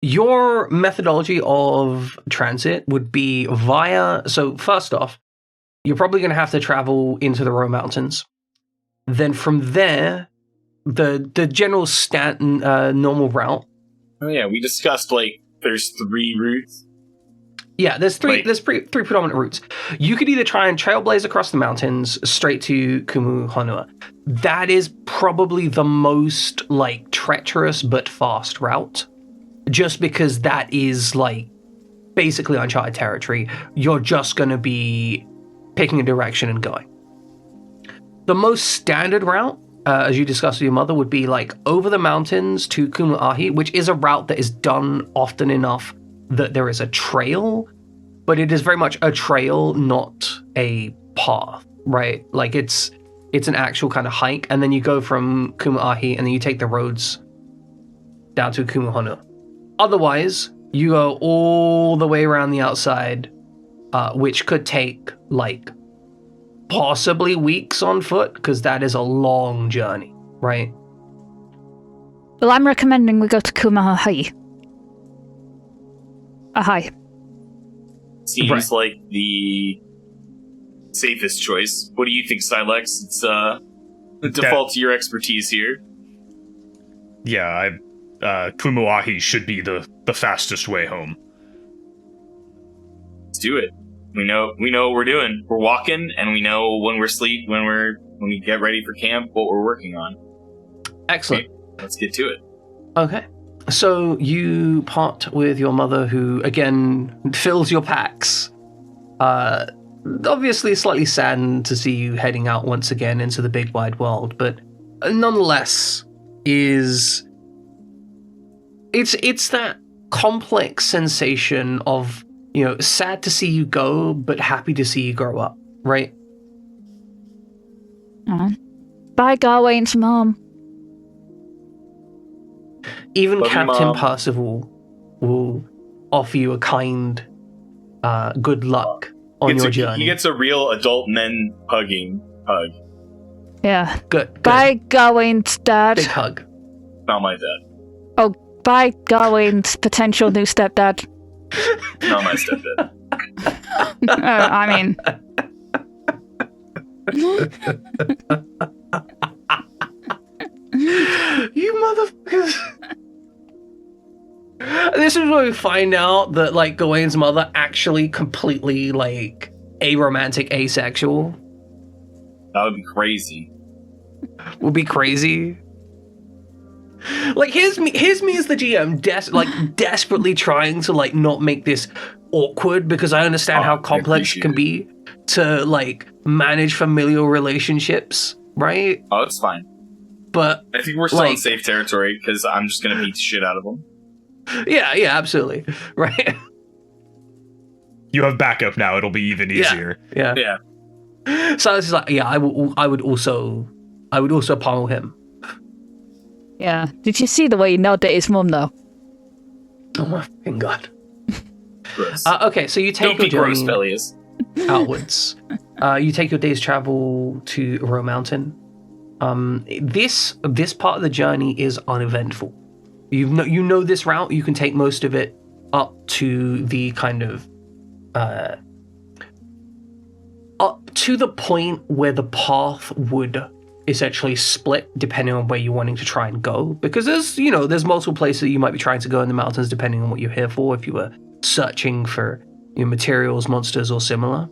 Your methodology of transit would be via... So first off, you're probably going to have to travel into the Row Mountains. Then from there, the general normal route. Oh yeah, we discussed, there's 3 routes. Yeah, there's three predominant routes. You could either try and trailblaze across the mountains straight to Kumu Honua. That is probably the most, treacherous but fast route. Just because that is, basically uncharted territory. You're just going to be picking a direction and going. The most standard route, as you discussed with your mother, would be, over the mountains to Kumu Ahi, which is a route that is done often enough that there is a trail, but it is very much a trail, not a path, right? It's an actual kind of hike, and then you go from Kumu Ahi, and then you take the roads down to Kumu Honua. Otherwise, you go all the way around the outside, which could take, possibly weeks on foot, because that is a long journey, right? Well, I'm recommending we go to Kumahahi. Ahai. Seems like the safest choice. What do you think, Silex? It's default to your expertise here. Yeah, Kumuahi should be the fastest way home. Let's do it. We know what we're doing. We're walking, and we know when we're asleep, when we get ready for camp, what we're working on. Excellent. Okay, let's get to it. Okay. So you part with your mother, who, again, fills your packs. Obviously slightly saddened to see you heading out once again into the big wide world, but nonetheless it's that complex sensation of, sad to see you go, but happy to see you grow up, right? Bye, Garwain's mom. Even Love you, Captain Mom. Percival will offer you a kind, good luck on your journey. He gets a real adult men hugging hug. Yeah. Good. Bye, Garwain's dad. Big hug. Not my dad. Oh, bye, Garwain's potential new stepdad. Not my stepdad. I mean... You motherfuckers. This is where we find out that, Gawain's mother actually completely, aromantic, asexual. That would be crazy. Would be crazy. Here's me as the GM, desperately trying to, not make this awkward, because I understand how complex it can be to, manage familial relationships, right? Oh, it's fine. But I think we're still in safe territory, because I'm just going to beat the shit out of them. Yeah, absolutely. Right? You have backup now, it'll be even easier. Yeah. So it's I would also pummel him. Yeah. Did you see the way he nodded at his mum, though? Oh my fucking god. Gross. Okay, so you take Don't be your gross, journey Peleus. outwards. You take your day's travel to Row Mountain. This part of the journey is uneventful. You know this route. You can take most of it up to the kind of up to the point where the path would essentially split depending on where you're wanting to try and go, because there's multiple places that you might be trying to go in the mountains depending on what you're here for, if you were searching for materials, monsters, or similar.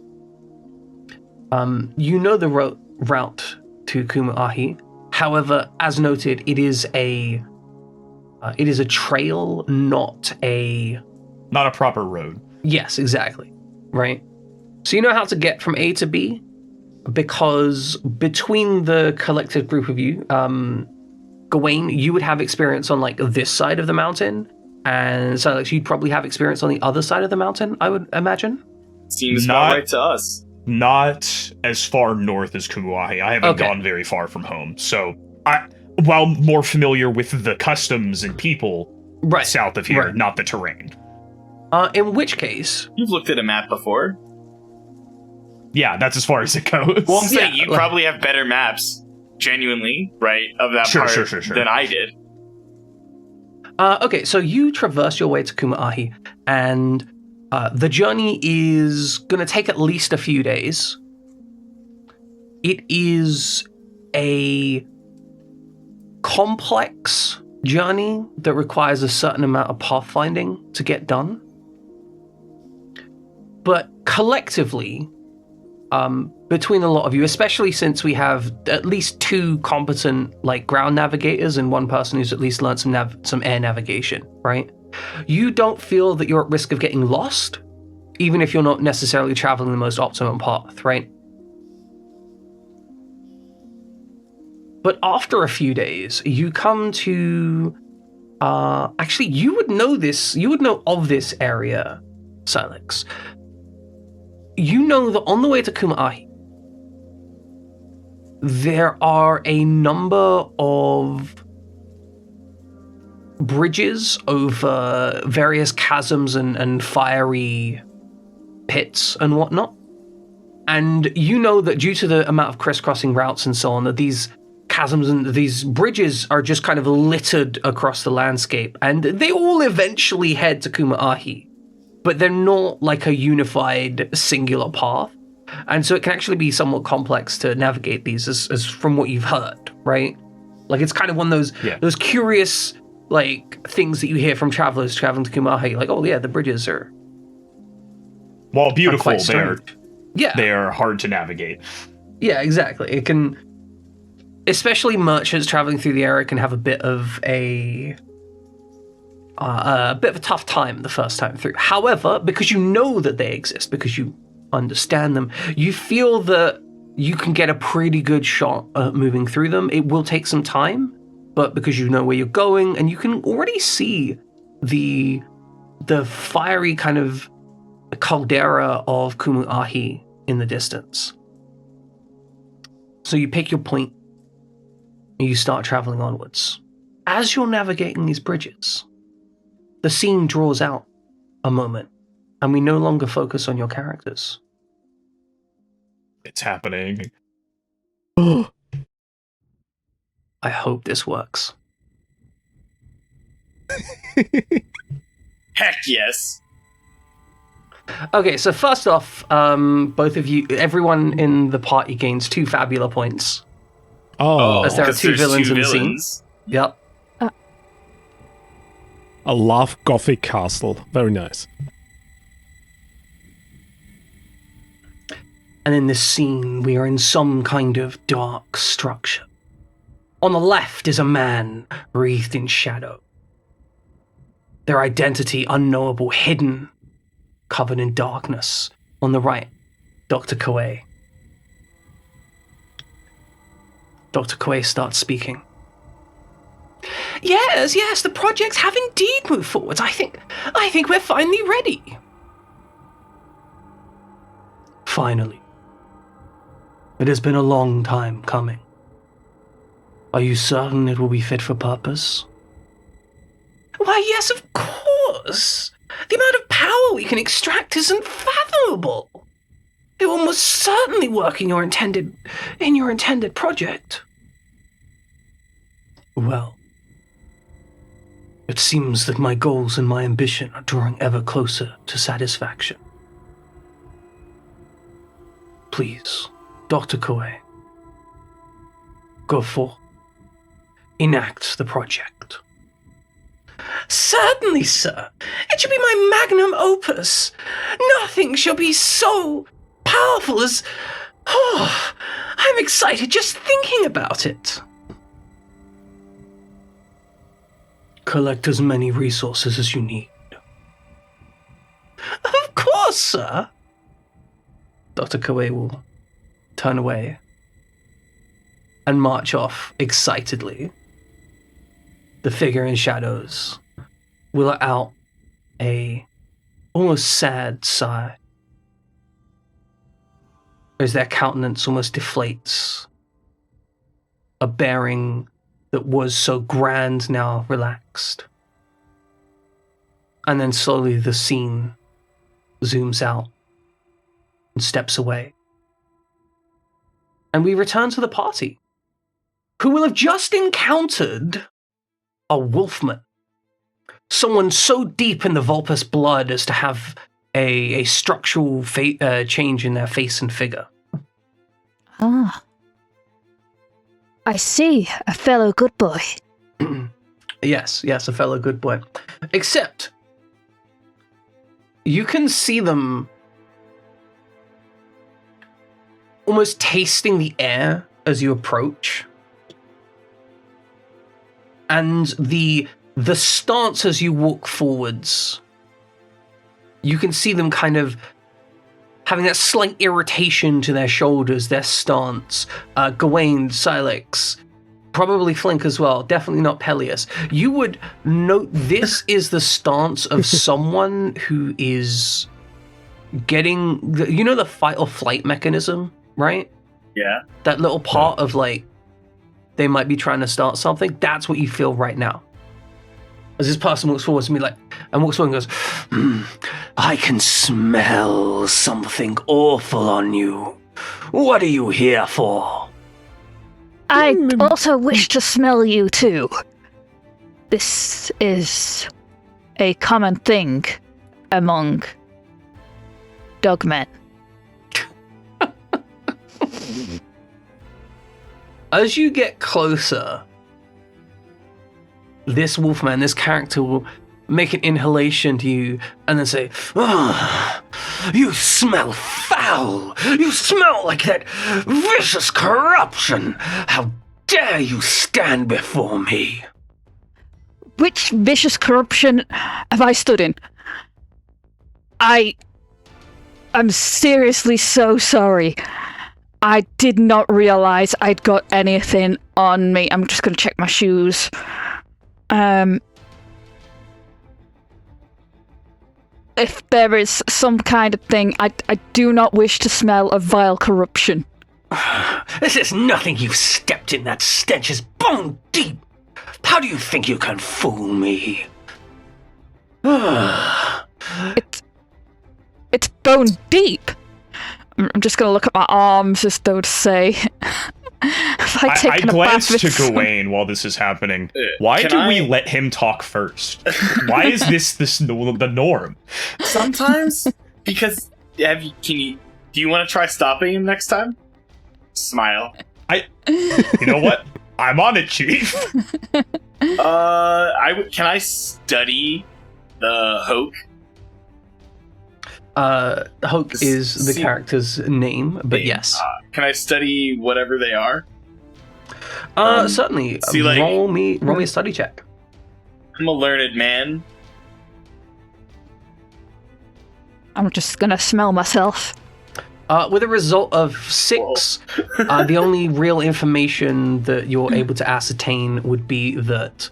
The route to Kumu Ahi. However, as noted, it is a trail, not a proper road. Yes, exactly. Right. So you know how to get from A to B, because between the collective group of you, Gawain, you would have experience on this side of the mountain, and Silex, you'd probably have experience on the other side of the mountain, I would imagine. Seems about right to us. Not as far north as Kumuahi. I haven't gone very far from home, so while more familiar with the customs and people south of here, not the terrain. In which case, you've looked at a map before. Yeah, that's as far as it goes. Well, I'm saying you probably have better maps. genuinely, right, of that Sure, part sure. than I did. Okay, so you traverse your way to Kuma'ahi, and the journey is going to take at least a few days. It is a complex journey that requires a certain amount of pathfinding to get done. But collectively, between a lot of you, especially since we have at least 2 competent ground navigators and 1 person who's at least learned some air navigation, right? You don't feel that you're at risk of getting lost, even if you're not necessarily traveling the most optimum path, right? But after a few days, you come to... actually, you would know of this area, Silex. You know that on the way to Kuma'ahi, there are a number of bridges over various chasms and fiery pits and whatnot. And you know that due to the amount of crisscrossing routes and so on, that these chasms and these bridges are just kind of littered across the landscape, and they all eventually head to Kuma'ahi, but they're not like a unified singular path. And so it can actually be somewhat complex to navigate these as from what you've heard, right? Like it's kind of one of those curious things that you hear from travelers traveling to Kuma'ahi, like, oh yeah, the bridges are While beautiful, strange. they are hard to navigate. Yeah, exactly. It can, especially merchants traveling through the area, can have a bit of a tough time the first time through. However, because you know that they exist, because you understand them, you feel that you can get a pretty good shot at moving through them. It will take some time, but because you know where you're going, and you can already see the fiery kind of caldera of Kuma'ahi in the distance. So you pick your point, and you start traveling onwards. As you're navigating these bridges, the scene draws out a moment, and we no longer focus on your characters. It's happening. I hope this works. Heck yes. Okay, so first off, both of you, everyone in the party gains 2 Fabula points. Oh, As there are 'cause two there's villains two in the scene. villains. Yep. I love Gothic castle. Very nice. And in this scene, we are in some kind of dark structure. On the left is a man wreathed in shadow. Their identity unknowable, hidden, covered in darkness. On the right, Dr. Koei. Dr. Koei starts speaking. Yes, the projects have indeed moved forwards. I think we're finally ready. Finally. It has been a long time coming. Are you certain it will be fit for purpose? Why, yes, of course. The amount of power we can extract is unfathomable. It will most certainly work in your intended project. Well, it seems that my goals and my ambition are drawing ever closer to satisfaction. Please, Dr. Koei, go forth. Enact the project. Certainly, sir. It shall be my magnum opus. Nothing shall be so powerful as... Oh, I'm excited just thinking about it. Collect as many resources as you need. Of course, sir. Dr. Koei will turn away and march off excitedly. The figure in shadows will let out a almost sad sigh as their countenance almost deflates. A bearing that was so grand now relaxed. And then slowly the scene zooms out and steps away. And we return to the party. who will have just encountered a wolfman. Someone so deep in the Vulpus blood as to have a structural change in their face and figure. Ah. I see. A fellow good boy. Yes, a fellow good boy. Except, you can see them almost tasting the air as you approach. And the stance as you walk forwards, you can see them kind of having that slight irritation to their shoulders, their stance. Gawain, Silex, probably Flink as well, definitely not Peleus. You would note this is the stance of someone who is getting, the fight or flight mechanism, right? Yeah. That little part of like, they might be trying to start something. That's what you feel right now. As this person walks forward to me and walks forward and goes, I can smell something awful on you. What are you here for? I also wish to smell you too. This is a common thing among dogmen. As you get closer, this wolfman, this character will make an inhalation to you and then say, you smell foul. You smell like that vicious corruption. How dare you stand before me? Which vicious corruption have I stood in? I'm seriously so sorry. I did not realize I'd got anything on me. I'm just going to check my shoes. If there is some kind of thing, I do not wish to smell of vile corruption. This is nothing. You've stepped in. That stench is bone deep. How do you think you can fool me? It's bone deep. I'm just gonna look at my arms as though to say. I glance to Gawain while this is happening. Why do we let him talk first? Why is this the norm? Sometimes because do you want to try stopping him next time? Smile. You know what? I'm on it, Chief. Can I study the Hoke? Hoke is the character's name, but yes. Can I study whatever they are? Certainly. See, roll me a study check. I'm a learned man. I'm just gonna smell myself. With a result of 6, the only real information that you're able to ascertain would be that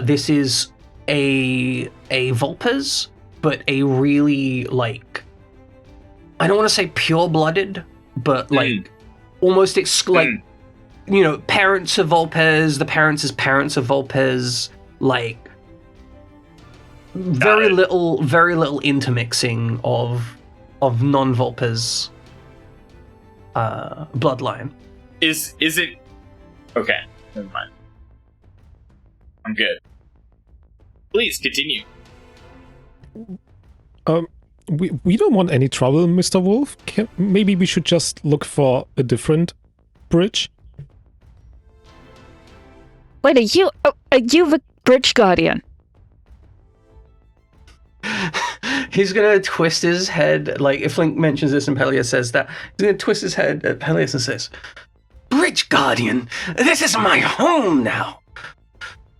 this is a Vulpes, but a really, like, I don't want to say pure-blooded, but, like, almost, parents of Vulpes, the parents of Vulpes, like, very little intermixing of non-Vulpes bloodline. Is it... Okay, never mind. I'm good. Please, continue. We don't want any trouble, Mr. Wolf. Maybe we should just look for a different bridge. Wait, are you the bridge guardian? He's gonna twist his head, like if Link mentions this and Peleus says that, he's gonna twist his head at Peleus and says, Bridge Guardian, this is my home now.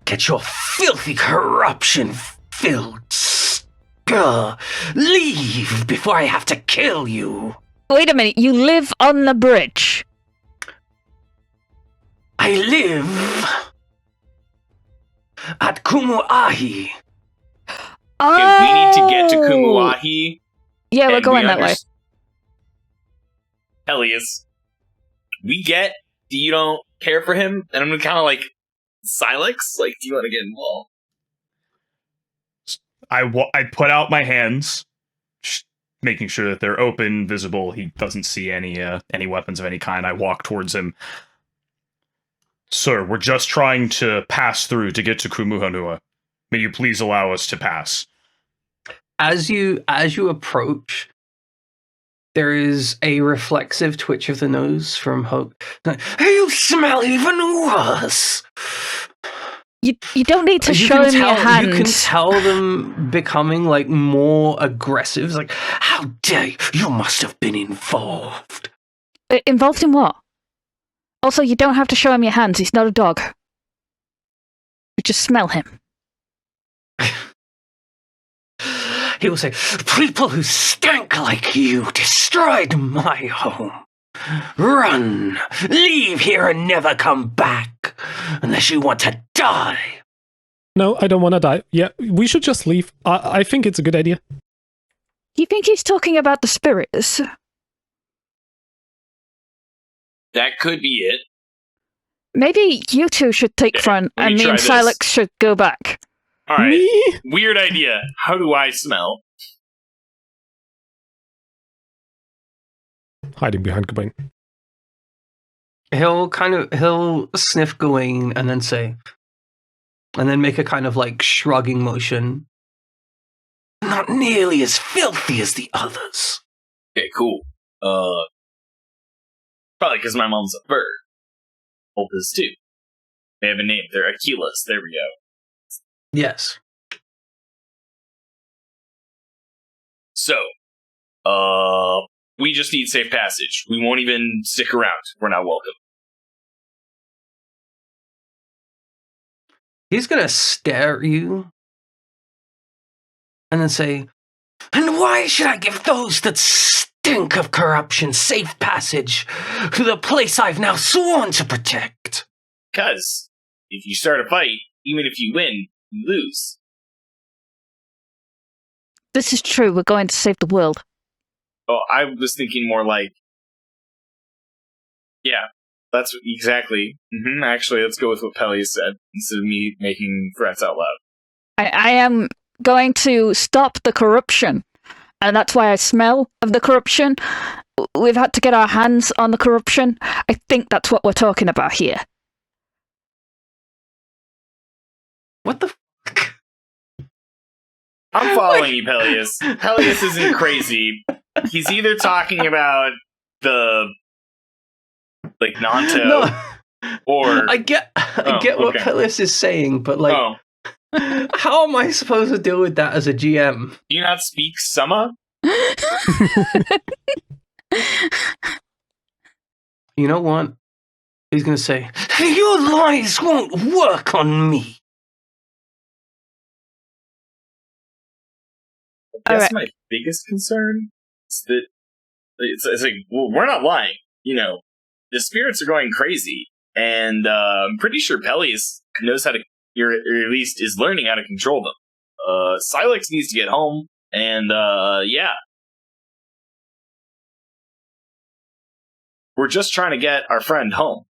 Get your filthy corruption-filled scur. Leave before I have to kill you. Wait a minute, you live on the bridge? I live at Kumuahi. Oh! Okay, we need to get to Kumuahi. Yeah, we're going that way. Peleus, we get you don't care for him, and I'm kind of like, Silex? Like, do you want to get involved? I put out my hands, making sure that they're open, visible. He doesn't see any weapons of any kind. I walk towards him. Sir, we're just trying to pass through to get to Kumuhanua. May you please allow us to pass? As you approach, there is a reflexive twitch of the nose from Hope. You smell even worse. You don't need to show him your hands. You can tell them becoming like more aggressive. It's like, how dare you? You must have been involved. Involved in what? Also, you don't have to show him your hands. He's not a dog. You just smell him. He will say, people who stank like you destroyed my home. Run! Leave here and never come back, unless you want to die. No, I don't want to die. Yeah, we should just leave. I think it's a good idea. You think he's talking about the spirits? That could be it. Maybe you two should take front, let me and me try and this. Silex should go back. All right. Me? Weird idea. How do I smell? Hiding behind Gawain. He'll sniff Gawain and then say, and then make a kind of like shrugging motion. Not nearly as filthy as the others. Okay, cool. Probably because my mom's a bird. Hope is too. They have a name. They're Aquilas. There we go. Yes. So, we just need safe passage. We won't even stick around. We're not welcome. He's gonna stare at you and then say, and why should I give those that stink of corruption safe passage to the place I've now sworn to protect? Because if you start a fight, even if you win, you lose. This is true. We're going to save the world. Oh, I was thinking more like, yeah, that's exactly. Actually, let's go with what Pelly said instead of me making threats out loud. I am going to stop the corruption, and that's why I smell of the corruption. We've had to get our hands on the corruption. I think that's what we're talking about here. What the fuck? I'm following you, Peleus. Peleus isn't crazy. He's either talking about the like Nanto, No, or I get what okay. Peleus is saying, but like, how am I supposed to deal with that as a GM? do you not speak Sama? You know what? He's gonna say, your lies won't work on me. That's Alright. my biggest concern. Is that it's like, well, we're not lying. You know, the spirits are going crazy, and I'm pretty sure Peleus knows how to, or at least is learning how to control them. Silex needs to get home, and yeah. We're just trying to get our friend home.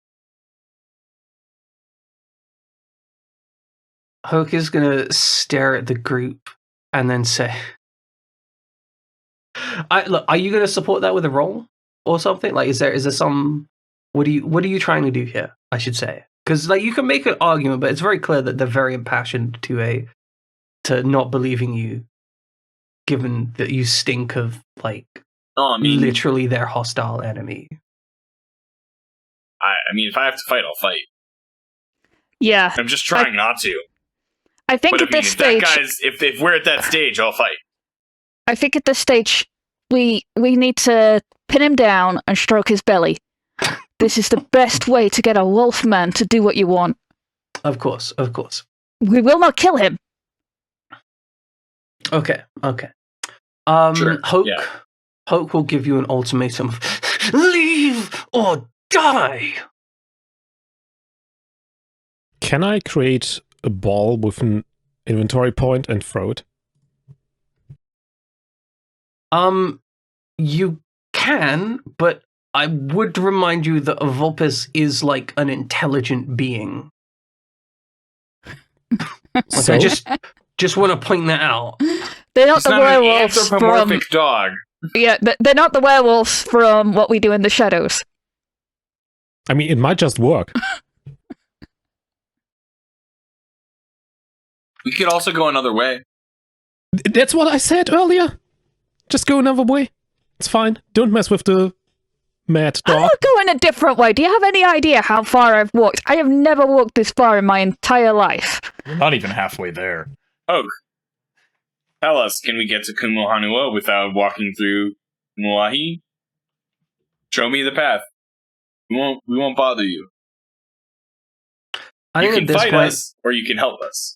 Hoke is gonna stare at the group and then say, look, are you gonna support that with a roll or something? Like, is there some? What are you trying to do here? I should say, because like you can make an argument, but it's very clear that they're very impassioned to not believing you, given that you stink of like literally their hostile enemy. I mean, if I have to fight, I'll fight. Yeah. I'm just trying not to. I think But at this stage, if we're at that stage, I'll fight. I think at this stage, we need to pin him down and stroke his belly. This is the best way to get a wolf man to do what you want. Of course. We will not kill him. Okay. Sure, Hoke will give you an ultimatum of leave or die. Can I create a ball with an inventory point and throw it? You can, but I would remind you that a Vulpes is like an intelligent being. Like, So? I just want to point that out. They're not It's the not an werewolves from... anthropomorphic dog. Yeah, they're not the werewolves from What We Do in the Shadows. I mean, it might just work. We could also go another way. That's what I said earlier. Just go another way. It's fine. Don't mess with the mad I'm dog. not going a different way. Do you have any idea how far I've walked? I have never walked this far in my entire life. We're not even halfway there. Oh, tell us, can we get to Kumohanua without walking through Muahi? Show me the path. We won't bother you. I You think can at this fight point, us, or you can help us.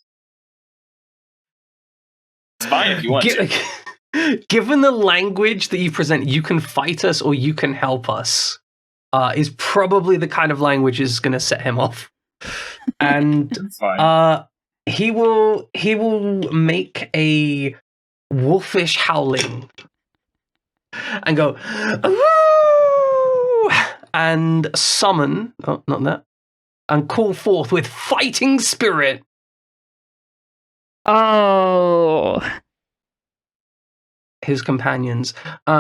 It's fine if you want to. Given the language that you present, you can fight us or you can help us, is probably the kind of language is going to set him off. And It's fine. he will make a wolfish howling and go, "Ooh!" and summon, oh, not that, and call forth with fighting spirit. Oh. His companions.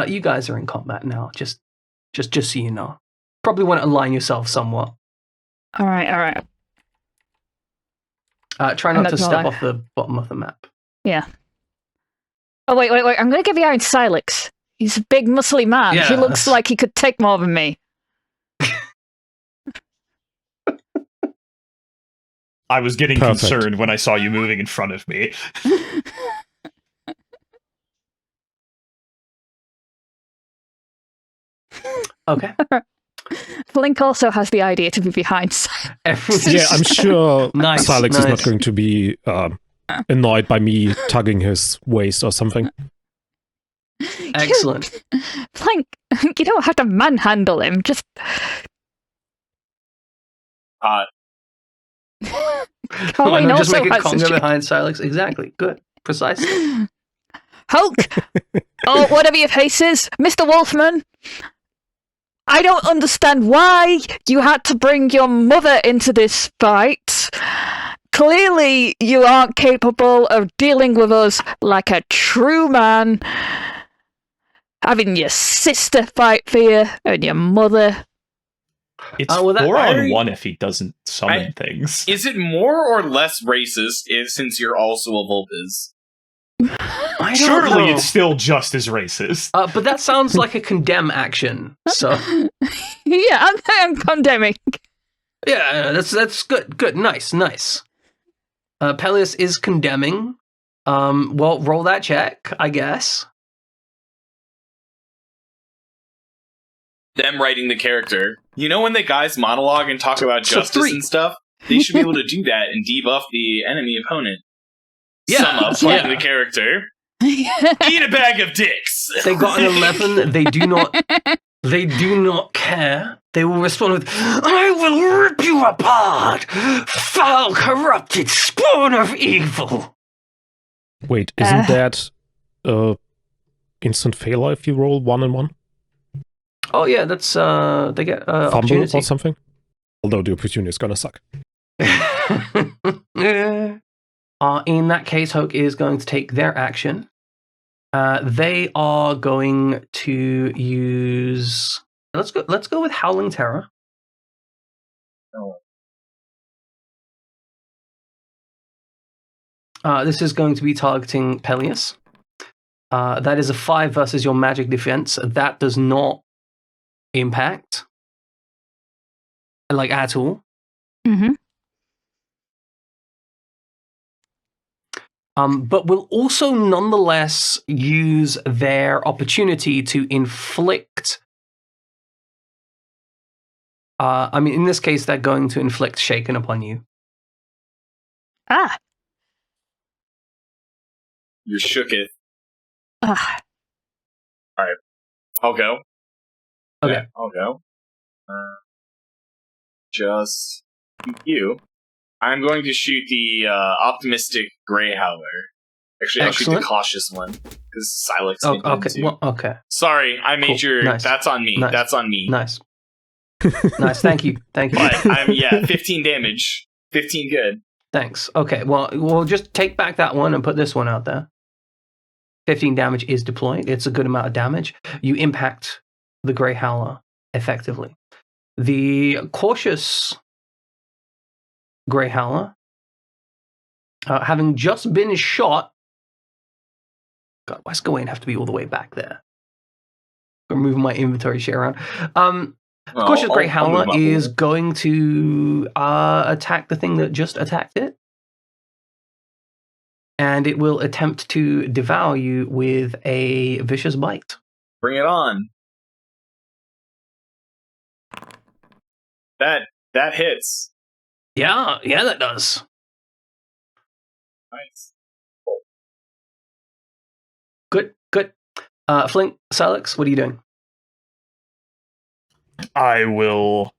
You guys are in combat now, just so you know. Probably want to align yourself somewhat. All right. Try not to step off the bottom of the map. Yeah. Oh, wait. I'm going to give you Iron Silex. He's a big, muscly man. Yeah, He looks that's- like he could take more than me. I was getting Perfect. concerned when I saw you moving in front of me. Okay. Flink also has the idea to be behind Silex. Yeah, I'm sure Nice, Silex is nice. not going to be annoyed by me tugging his waist or something. Excellent. Flink, you don't have to manhandle him. Just Colleen Why not just also make a has conga this behind Silex? Exactly. Good. Precisely. Hulk! Oh, whatever your face is, Mr. Wolfman! I don't understand why you had to bring your mother into this fight. Clearly, you aren't capable of dealing with us like a true man. Having your sister fight for you and your mother. It's well, that- 4-on-1 if he doesn't summon things. Is it more or less racist since you're also a Vulpes? I don't Surely know. it's still just as racist. But that sounds like a condemn action. So Yeah, I'm condemning. yeah, that's good. Good. Nice. Peleus is condemning. Well, roll that check, I guess. Them writing the character. You know when the guys monologue and talk about So justice 3. and stuff? They should be able to do that and debuff the enemy opponent. Yeah, Sum up playing yeah. the character. Eat a bag of dicks! They got an 11. They do not. They do not care. They will respond with, "I will rip you apart, foul, corrupted spawn of evil." Wait, isn't that instant failure if you roll 1-on-1? Oh yeah, that's they get Fumble opportunity. or something? Although the opportunity is gonna suck. In that case, Hoke is going to take their action. They are going to use. Let's go with Howling Terror. This is going to be targeting Peleus. That is a 5 versus your magic defense. That does not impact, like, at all. Mm-hmm. But will also nonetheless use their opportunity to inflict. In this case, they're going to inflict shaken upon you. Ah. You're shooketh. Ah. I'll go. Okay. Yeah, I'll go. Just you. I'm going to shoot the optimistic Grey Howler. Actually, I'll shoot Excellent. the cautious one because Silex. Oh, did one okay. too. Well, okay. Sorry, I made Cool. your. Nice. That's on me. Nice. That's on me. Nice. Nice. Thank you. Thank you. But I'm 15 damage. 15 good. Thanks. Okay. Well, we'll just take back that one and put this one out there. 15 damage is deployed. It's a good amount of damage. You impact the Grey Howler effectively. The cautious Grey Howler having just been shot. God, why's Gawain have to be all the way back there? I'm moving my inventory shit around. Cautious Grey Howler is going to attack the thing that just attacked it. And it will attempt to devour you with a vicious bite. Bring it on. That hits. Yeah, that does. Nice. Good. Flink, Silex, what are you doing? I will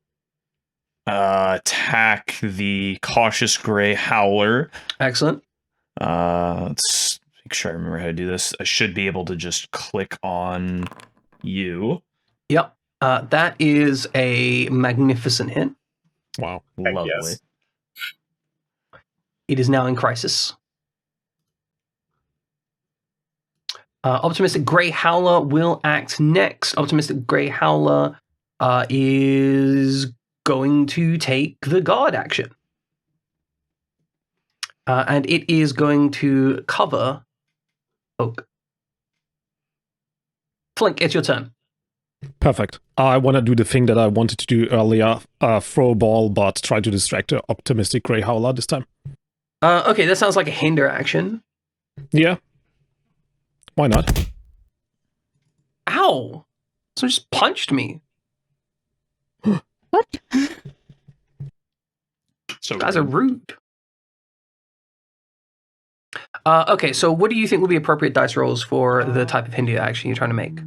attack the Cautious Grey Howler. Excellent. Let's make sure I remember how to do this. I should be able to just click on you. Yep. That is a magnificent hit. Wow. Lovely. Yes. It is now in crisis. Optimistic Grey Howler will act next. Optimistic Grey Howler is going to take the guard action. And it is going to cover Oak. Flink, it's your turn. Perfect. I want to do the thing that I wanted to do earlier, throw a ball, but try to distract the optimistic Grey Howler this time. Okay, that sounds like a hinder action. Yeah. Why not? Ow! Someone just punched me. What? So Guys are rude. Okay, so what do you think will be appropriate dice rolls for the type of hinder action you're trying to make?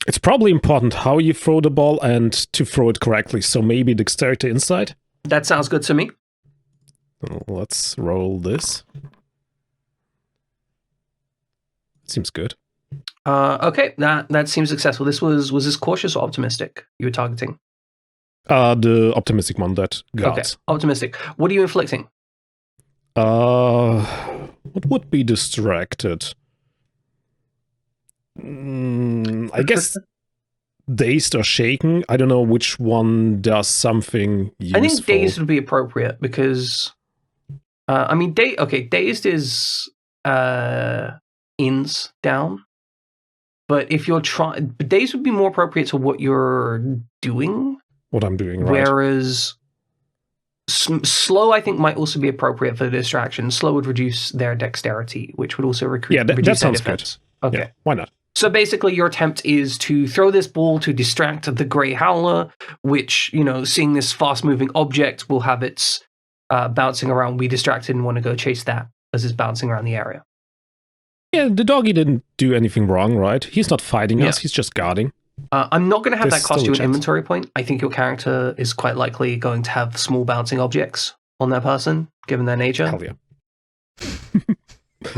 It's probably important how you throw the ball and to throw it correctly, so maybe dexterity inside. That sounds good to me. Let's roll this. Seems good. Okay, that seems successful. Was this cautious or optimistic you were targeting? The optimistic one that guards. Okay, optimistic. What are you inflicting? What would be distracted? I guess dazed or shaken. I don't know which one does something useful. I think dazed would be appropriate because, dazed is ins down, but if you're trying, dazed would be more appropriate to what you're doing. What I'm doing, right? Whereas slow, I think, might also be appropriate for the distraction. Slow would reduce their dexterity, which would also reduce that sounds their good. defense. Okay. Yeah, why not? So basically, your attempt is to throw this ball to distract the Grey Howler, which, seeing this fast-moving object will have its bouncing around, be distracted and want to go chase that as it's bouncing around the area. Yeah, the doggy didn't do anything wrong, right? He's not fighting us, he's just guarding. I'm not going to have There's that cost still you a an chance. inventory point. I think your character is quite likely going to have small bouncing objects on their person, given their nature. Hell yeah.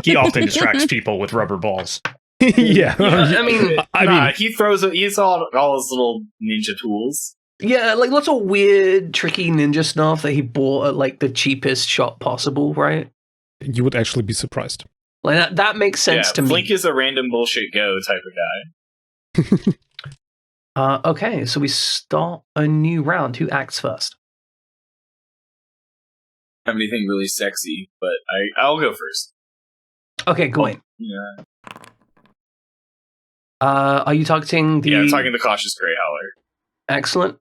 He often distracts people with rubber balls. Yeah. I mean, he's all his little ninja tools. yeah, like lots of weird, tricky ninja stuff that he bought at like the cheapest shop possible, right? You would actually be surprised. Like that makes sense to Flink me. is a random bullshit go type of guy. Okay, so we start a new round. Who acts first? Have anything really sexy, but I'll go first. Okay, go in. Yeah. Are you targeting the... Yeah, I'm talking the Cautious Grey Howler. Excellent.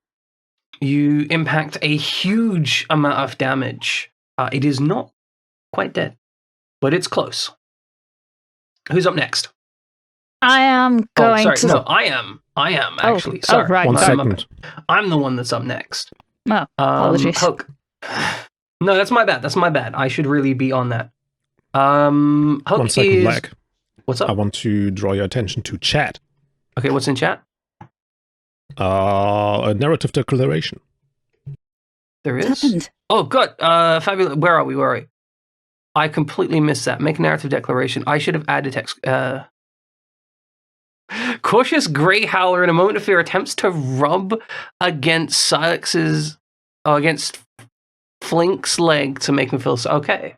You impact a huge amount of damage. It is not quite dead, but it's close. Who's up next? I am going to. No, I am actually. Sorry. right. One sorry. second. I'm the one that's up next. Oh, apologies. Hook. No, that's my bad. I should really be on that. Hook 1 second is... lag. What's up? I want to draw your attention to chat. Okay, what's in chat? A narrative declaration. There What is? happened? Oh, good. Fabulous. Where are we? I completely missed that. Make a narrative declaration. I should have added text. Cautious Grey Howler in a moment of fear attempts to rub against against Flink's leg to make him feel so. Okay.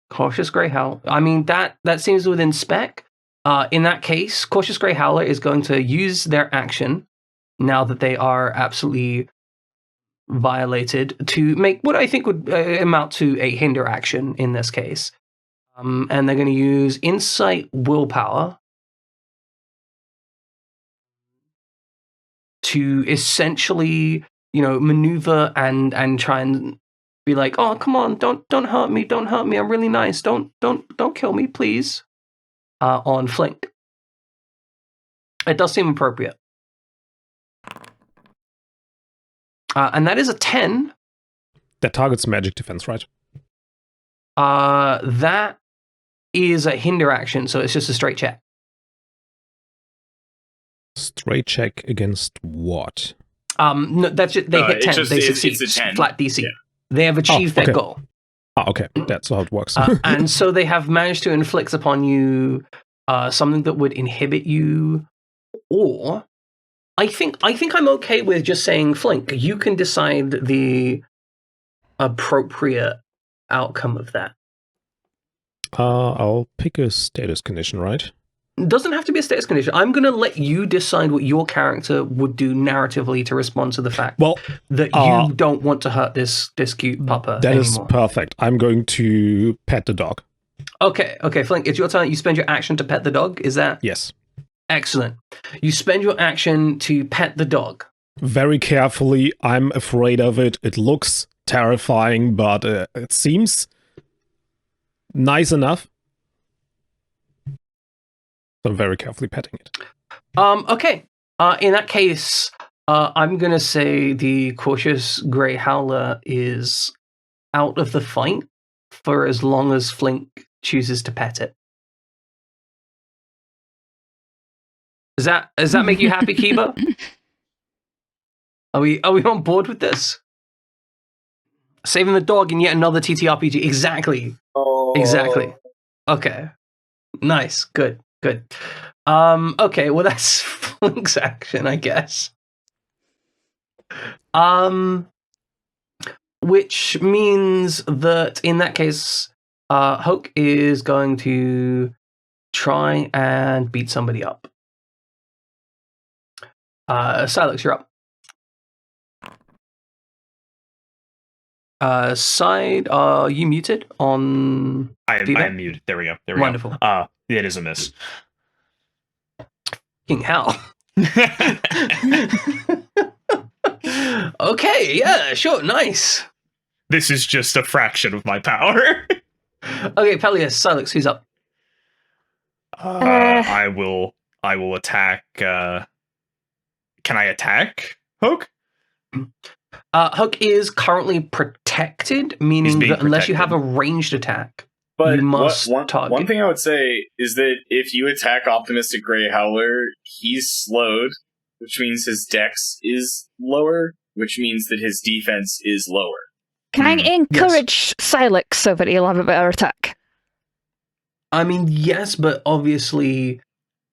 Cautious Grey Howler. I mean, that seems within spec. In that case, Cautious Grey Howler is going to use their action now that they are absolutely violated to make what I think would amount to a hinder action in this case. And they're going to use insight willpower to essentially, maneuver and try and be like, oh, come on, don't hurt me, I'm really nice, don't kill me, please. On Flink. It does seem appropriate. And that is a 10. That targets magic defense, right? That is a hinder action, so it's just a straight check. Straight check against what? No, that's just, they hit 10. They succeed. It's a 10. Flat DC. Yeah. They have achieved their goal. Okay. That's how it works. And so they have managed to inflict upon you something that would inhibit you, or I think I'm okay with just saying, Flink, you can decide the appropriate outcome of that. I'll pick a status condition, right? It doesn't have to be a status condition. I'm going to let you decide what your character would do narratively to respond to the fact that you don't want to hurt this cute pupper That anymore. is perfect. I'm going to pet the dog. Okay, Flink, it's your turn. You spend your action to pet the dog. Is that? Yes. Excellent. You spend your action to pet the dog. Very carefully. I'm afraid of it. It looks terrifying, but it seems nice enough. So I'm very carefully petting it. Okay. In that case, I'm going to say the cautious grey howler is out of the fight for as long as Flink chooses to pet it. Does that make you happy, Kiba? Are we on board with this? Saving the dog in yet another TTRPG. Exactly. Oh. Exactly. Okay. Nice. Good. Okay, well that's Flink's action, I guess. Which means that in that case, Hoke is going to try and beat somebody up. Silex, you're up. Side, are you muted on? I am muted. There we go. Wonderful. It is a miss. Fucking hell. Okay, yeah, sure, nice. This is just a fraction of my power. Okay, Peleus, Silex, who's up? I will attack. Can I attack Hoke? Hook is currently protected, meaning that unless you have a ranged attack, but you must one target. thing I would say is that if you attack Optimistic Grey Howler, he's slowed, which means his dex is lower, which means that his defense is lower. Can I encourage Silex so that he'll have a better attack? I mean, yes, but obviously,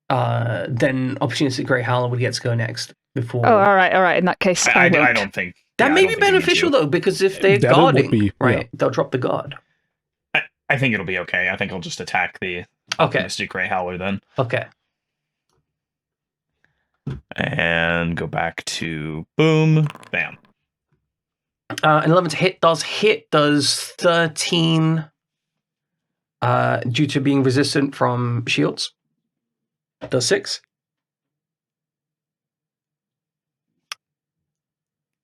then Opportunistic Grey Howler would get to go next before. Oh, all right. In that case, I don't think that may I be don't think you need beneficial to. though, because if they're That guarding, would be, right, they'll drop the guard. I think it'll be okay. I think I'll just attack the Optimistic Grey Howler then. Okay. And go back to boom, bam. An 11 to hit does 13 due to being resistant from shields. Does 6.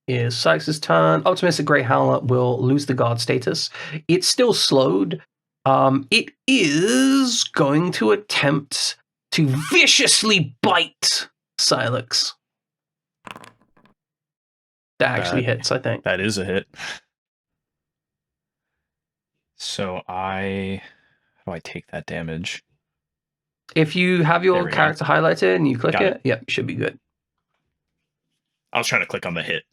Is Sykes' turn. Optimistic Grey Howler will lose the guard status. It's still slowed. It is going to attempt to viciously bite Silex. That actually hits, I think. That is a hit. So how do I take that damage? If you have There your we go. character highlighted and you click Got it, yep, you should be good. I was trying to click on the hit.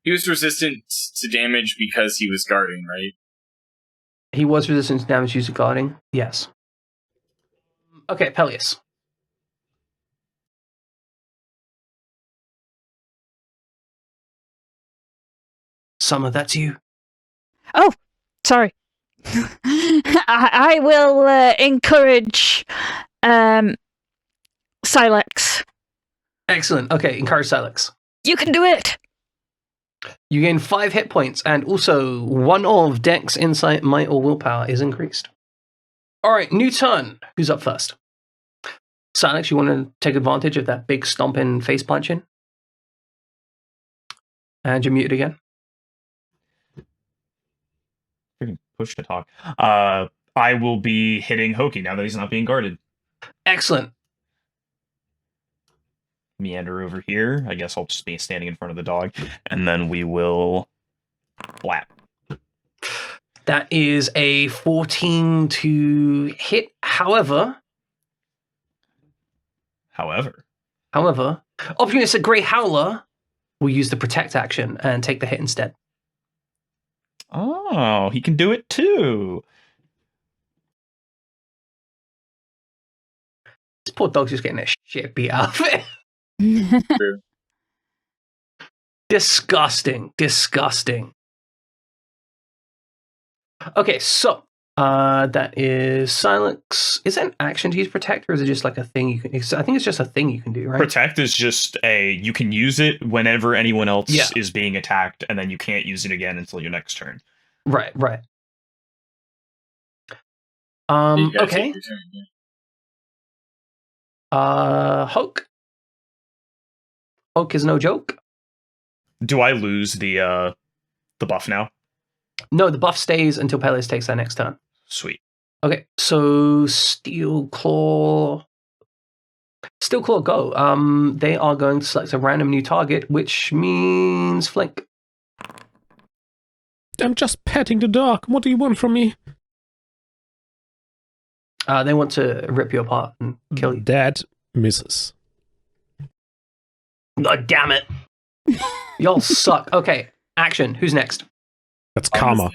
He was resistant to damage because he was guarding, right? He was resistant to damage used to guarding. Yes. Okay, Peleus. Summer, that's you. Oh, sorry. I will encourage Silex. Excellent. Okay, encourage Silex. You can do it! You gain 5 hit points, and also 1 of Dex, Insight, Might, or Willpower is increased. All right, new turn. Who's up first? Silex, you want to take advantage of that big stomping face punching? And you're muted again. Freaking push to talk. I will be hitting Hoki now that he's not being guarded. Excellent. Meander over here. I guess I'll just be standing in front of the dog. And then we will flap. That is a 14 to hit. However, opportunistic Grey Howler will use the protect action and take the hit instead. Oh, he can do it too. This poor dog's just getting a shit beat out of it. Disgusting. Okay, so that is Silence. Is it an action to use protect, or is it just like a thing you can? I think it's just a thing you can do, right? Protect is just you can use it whenever anyone else is being attacked, and then you can't use it again until your next turn. Right. Okay. Hulk. Hulk is no joke. Do I lose the buff now? No, the buff stays until Peleus takes their next turn. Sweet. Okay, so Steel Claw go. They are going to select a random new target, which means flank. I'm just petting the dog. What do you want from me? They want to rip you apart and kill you. That misses. God damn it. Y'all suck. Okay, action. Who's next? That's karma.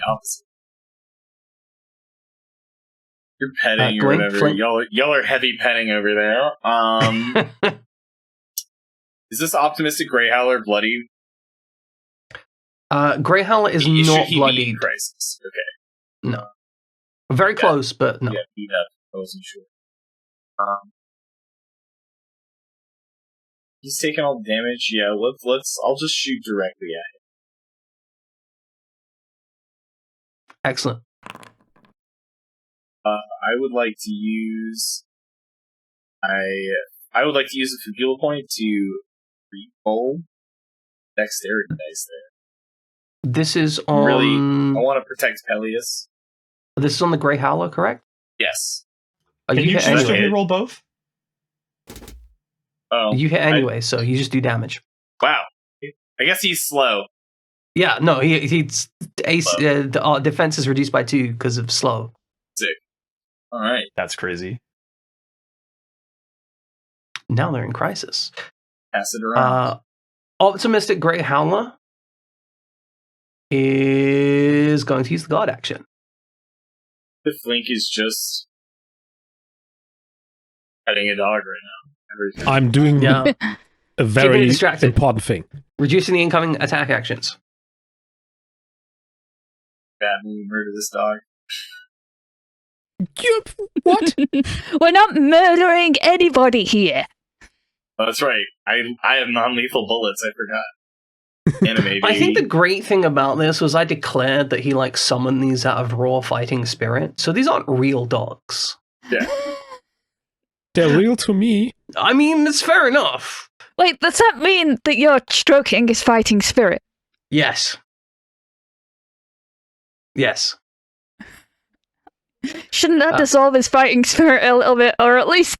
You're petting or Gwen, whatever. Flint. Y'all are heavy petting over there. Is this optimistic Grey Howler bloody? Grey Howler is Should not he be in bloodied. crisis? Okay. No. Very close, but no. Yeah, beat up. I wasn't sure. He's taking all the damage. Yeah, let's. I'll just shoot directly at him. Excellent. I would like to use. I would like to use a Fabula point to re-roll dexterity dice there. This is on. Really, I want to protect Peleus. This is on the Grey Howler, correct? Yes. Can you hit choose to anyway. reroll both? Oh, You hit anyway, so you just do damage. wow. I guess he's slow. Yeah, no, he's ace. The defense is reduced by 2 because of slow. All right. That's crazy. Now they're in crisis. Pass it around. Optimistic Grey Howler is going to use the guard action. The Flink is just petting a dog right now. I'm doing Yeah, a very distracted. important thing. reducing the incoming attack actions. Bad when we murder this dog. What? We're not murdering anybody here. Oh, that's right. I have non-lethal bullets. I forgot. Anime baby. I think the great thing about this was I declared that he summoned these out of raw fighting spirit. So these aren't real dogs. Yeah. They're real to me. I mean, it's fair enough. Wait, does that mean that you're stroking his fighting spirit? Yes. Yes. Shouldn't that dissolve his fighting spirit a little bit, or at least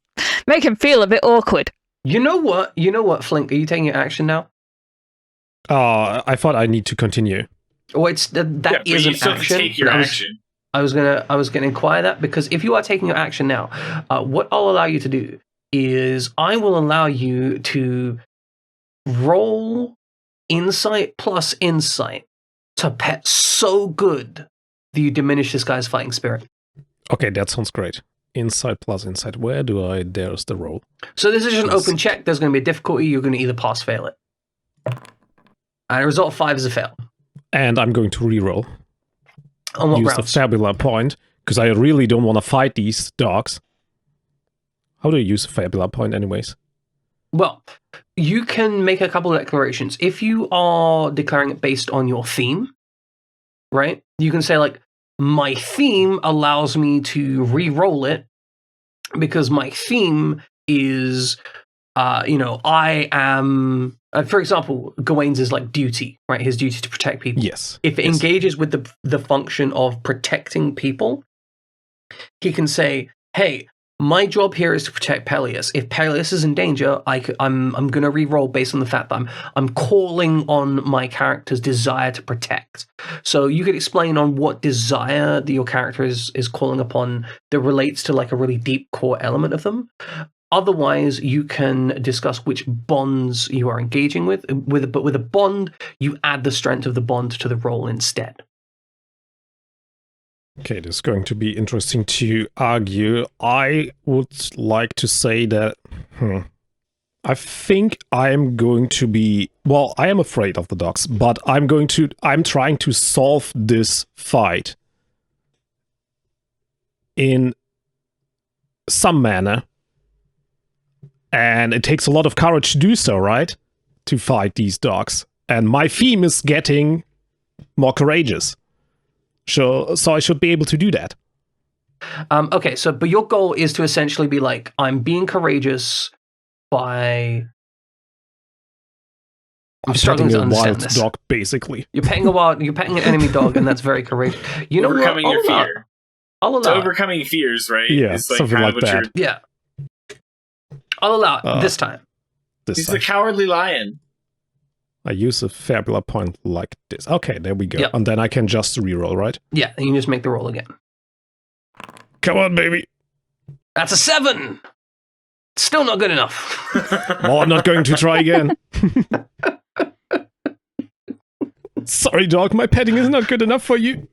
make him feel a bit awkward? You know what, Flink? Are you taking your action now? I thought I need to continue. Oh, it's that Yeah, but is you an still have to action. take your but action. I was gonna inquire that because if you are taking your action now, what I'll allow you to do is I will allow you to roll insight plus insight to pet so good that you diminish this guy's fighting spirit. Okay, that sounds great. Insight plus insight. Where do I? There's the roll. So this is just an Yes. open check. There's going to be a difficulty. You're going to either pass, fail it. And a result of 5 is a fail. And I'm going to re-roll. On what Use grounds? the Fabula point, because I really don't want to fight these dogs. How do you use a Fabula point anyways? Well, you can make a couple of declarations. If you are declaring it based on your theme, right? You can say, like, my theme allows me to re-roll it because my theme is, I am, for example, Gawain's is like duty, right? His duty to protect people. Yes. If it engages with the function of protecting people, he can say, hey, my job here is to protect Peleus. If Peleus is in danger, I'm going to re-roll based on the fact that I'm calling on my character's desire to protect. So you could explain on what desire that your character is calling upon that relates to like a really deep core element of them. Otherwise, you can discuss which bonds you are engaging with. But with a bond, you add the strength of the bond to the roll instead. Okay, this is going to be interesting to argue. I would like to say that I think I'm going to be, well, I am afraid of the dogs, but I'm trying to solve this fight in some manner. And it takes a lot of courage to do so, right? To fight these dogs. And my theme is getting more courageous. So I should be able to do that. Okay, but your goal is to essentially be like, I'm being courageous by... I'm struggling to understand wild this. dog, basically. You're petting an enemy dog, and that's very courageous. You know, overcoming your fear. I'll allow It's overcoming fears, right? Yeah, it's like something kind of like what that. Yeah. I'll allow it this time. He's the cowardly lion. I use a Fabula point like this. Okay, there we go. Yep. And then I can just reroll, right? Yeah, and you just make the roll again. Come on, baby. That's a 7! Still not good enough. Well, I'm not going to try again. Sorry, dog. My petting is not good enough for you.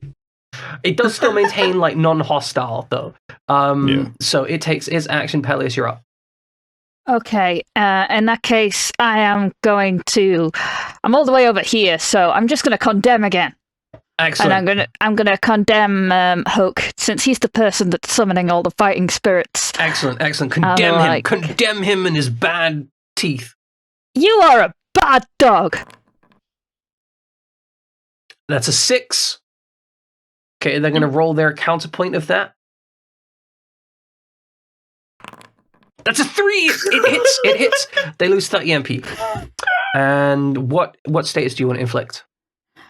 It does still maintain, like, non-hostile, though. So it takes its action. Peleus, you're up. Okay, in that case, I'm all the way over here, so I'm just going to condemn again. Excellent. And I'm gonna condemn Hook, since he's the person that's summoning all the fighting spirits. Excellent. Condemn him. Condemn him and his bad teeth. You are a bad dog. That's a 6. Okay, they're going to roll their counterpoint of that. That's a 3! It hits. They lose 30 MP. And what status do you want to inflict?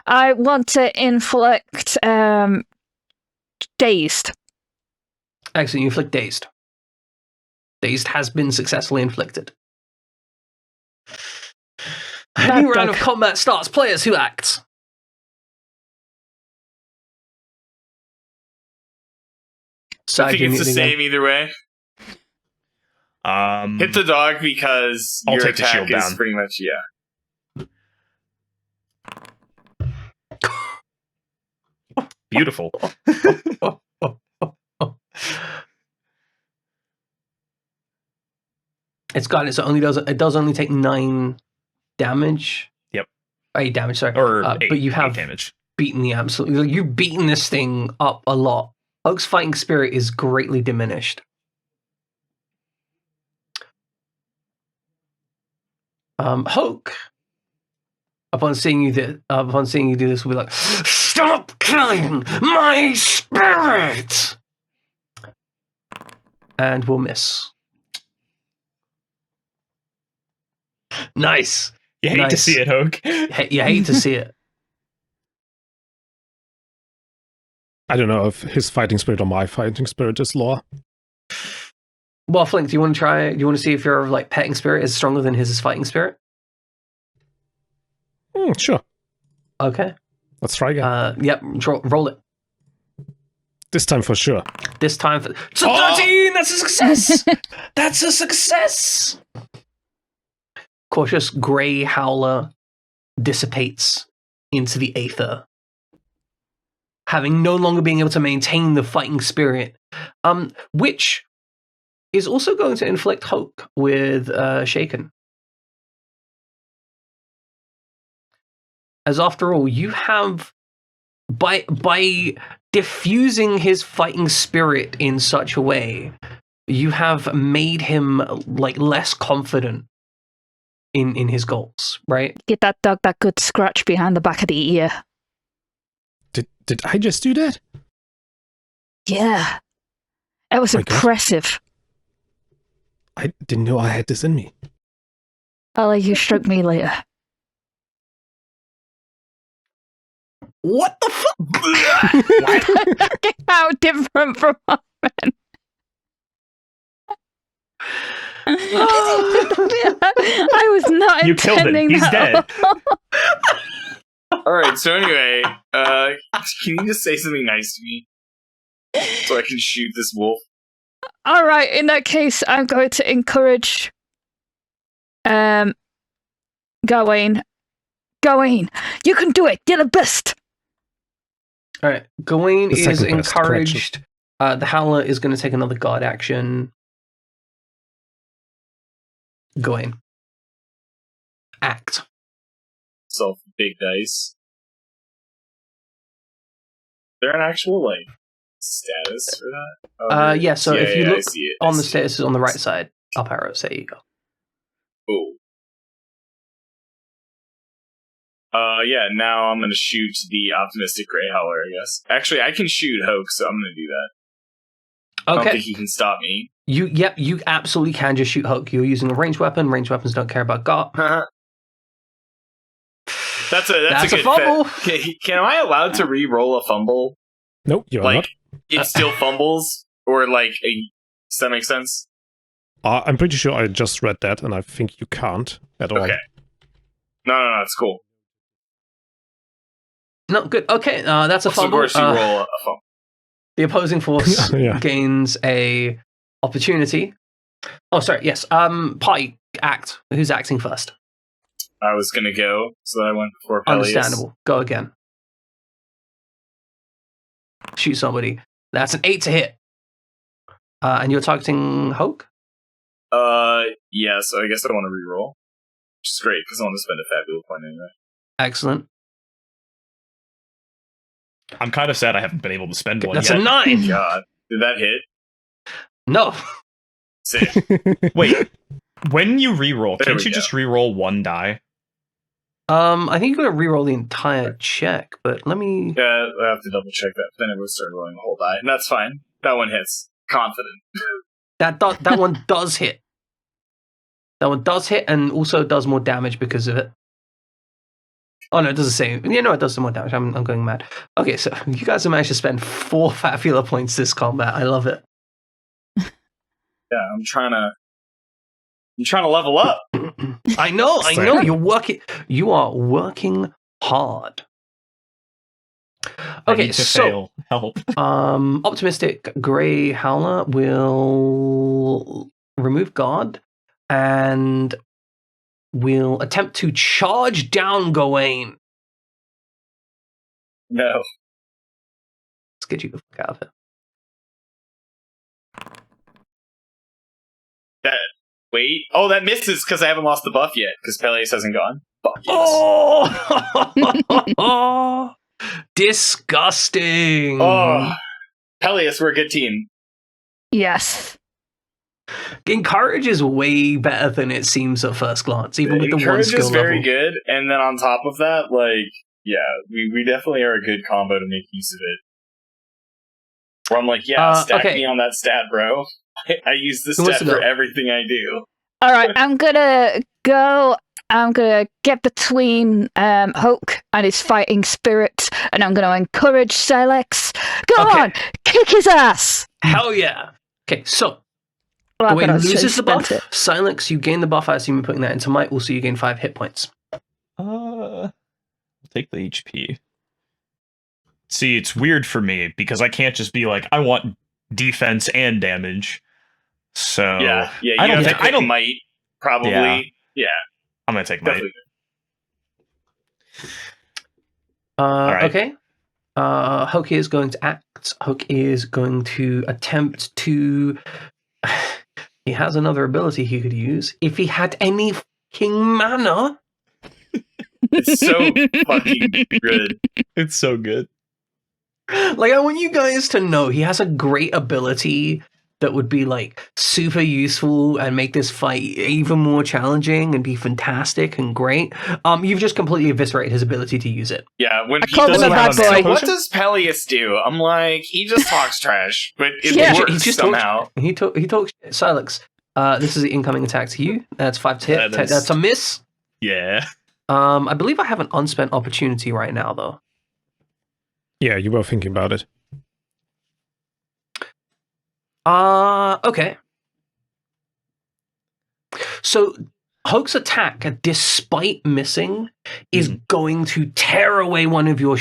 I want to inflict dazed. Excellent, you inflict dazed. Dazed has been successfully inflicted. A new round of combat starts. Players, who acts? I think it's the same either way. Hit the dog because I'll your take the attack shield is down. pretty much, Beautiful. It's got it. So it does only take 9 damage. Yep. 8 damage. Sorry. Or but you have damage. beaten the absolute. You've beaten this thing up a lot. Oak's fighting spirit is greatly diminished. Hoke, upon seeing you do this, will be like, "Stop killing my spirit!" And we'll miss. Nice. You hate to see it, Hoke. You hate to see it. I don't know if his fighting spirit or my fighting spirit is law. Well, Flink, do you want to try? Do you want to see if your like petting spirit is stronger than his fighting spirit? Sure. Okay. Let's try again. Yep. Roll it. This time for sure. This time for 13. That's a success. That's a success. Cautious grey howler dissipates into the aether, having no longer being able to maintain the fighting spirit, which is also going to inflict Hoke with Shaken. As after all, you have, by diffusing his fighting spirit in such a way, you have made him like less confident in his goals, right? Get that dog that good scratch behind the back of the ear. Did I just do that? Yeah. It was My God. impressive. I didn't know I had this in me. I'll let you stroke me later. What the fuck? How different from mine. I was not You killed him. intending He's that. All right. So anyway, can you just say something nice to me so I can shoot this wolf? All right, in that case, I'm going to encourage Gawain. Gawain, you can do it. You're the best. All right, Gawain The is second best, encouraged. The Howler is going to take another guard action. Gawain. Act. So big dice. Is there an actual like status for that? Oh, there it Yeah, is. so if you I look see it. I on the see it. statuses on the right side, up arrows, there you go. Oh. Yeah, now I'm gonna shoot the optimistic Grey Howler, I guess. Actually, I can shoot Hoke, so I'm gonna do that. I don't Okay. think he can stop me. You absolutely can just shoot Hulk. You're using a ranged weapon. Ranged weapons don't care about guard. That's a good fumble. Can I allowed to re-roll a fumble? Nope, you're Like not. it still fumbles, or like does that make sense? I'm pretty sure I just read that, and I think you can't at all. Okay. No, it's cool. No, good. Okay, that's a So of fumble. course you roll a fumble. The opposing force Yeah. gains a opportunity. Oh, sorry. Yes. Party act. Who's acting first? I was gonna go, so I went before Peleus. Understandable. Go again. Shoot somebody. That's an 8 to hit. And you're targeting Hulk? Yeah, so I guess I want to reroll. Which is great, because I want to spend a Fabula point anyway. Excellent. I'm kind of sad I haven't been able to spend one That's yet. a 9. God. Did that hit? No. Sick. Wait, when you reroll, There can't we you go. just reroll one die? I think you got to reroll the entire check, but let me. Yeah, I have to double check that. Then I would start rolling the whole die. And that's fine. That one hits. Confident. That one does hit. That one does hit and also does more damage because of it. Oh no, it does the same. Yeah, no, it does some more damage. I'm going mad. Okay, so you guys have managed to spend 4 Fabula points this combat. I love it. Yeah, I'm trying to level up. I know. Same. You are working hard. I Okay, need to so fail. Help. optimistic Grey Howler will remove guard and will attempt to charge down Gawain. No. Let's get you the fuck out of it. Wait. Oh, that misses because I haven't lost the buff yet, because Peleus hasn't gone. Fuck yes. Oh, disgusting. Oh. Peleus, we're a good team. Yes. Encourage is way better than it seems at first glance, even with the one Encourage skill is very level. good, and then on top of that, like, yeah, we definitely are a good combo to make use of it. Where I'm like, yeah, stack okay. me on that stat, bro. I use this Who wants stat to for go? everything I do. All right, I'm gonna go. I'm gonna get between Hulk and his fighting spirit, and I'm gonna encourage Silex. Go Okay. on, kick his ass. Hell yeah. Okay, so Well, I'm Gawain gonna loses the spend buff. it. Silence, you gain the buff. I assume you're putting that into might. Also, you gain 5 hit points. I'll take the HP. See, it's weird for me because I can't just be like, I want defense and damage. So Yeah, you I don't have think to pick I don't. might, probably. Yeah. Yeah, I'm gonna take might. definitely. right. Okay. Hulk is going to act. Hulk is going to attempt to. He has another ability he could use if he had any fucking mana. It's so fucking good. It's so good. Like, I want you guys to know he has a great ability that would be like super useful and make this fight even more challenging and be fantastic and great, you've just completely eviscerated his ability to use it. Yeah, when I he called does him a bad so boy. what does Peleus do? I'm like, he just talks trash, but it Yeah. works He just somehow. He talks shit. Silex. This is the incoming attack to you. That's 5 to hit. That is- That's a miss. Yeah. I believe I have an unspent opportunity right now, though. Yeah, you were thinking about it. Okay. So Hoax's attack, despite missing, is going to tear away one of your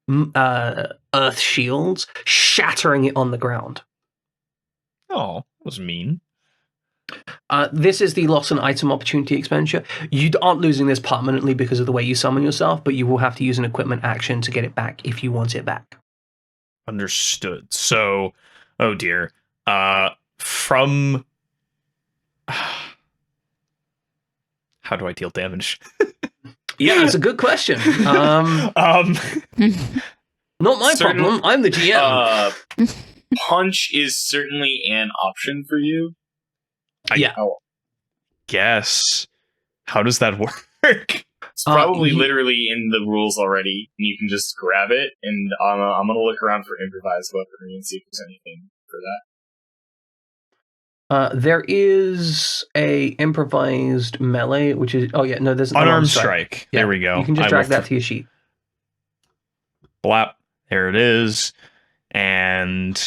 earth shields, shattering it on the ground. Oh, that was mean. This is the loss an item opportunity expenditure. You aren't losing this permanently because of the way you summon yourself, but you will have to use an equipment action to get it back if you want it back. Understood. So, oh dear. From how do I deal damage? Yeah, it's a good question. Not my problem. I'm the GM. Punch is certainly an option for you. Yeah. Guess. How does that work? It's probably literally in the rules already. And you can just grab it, and I'm going to look around for improvised weaponry and see if there's anything for that. There is a improvised melee, which is there's an Unarmed strike. Yeah, There we go. You can just I drag will that to your sheet. Blap. There it is. And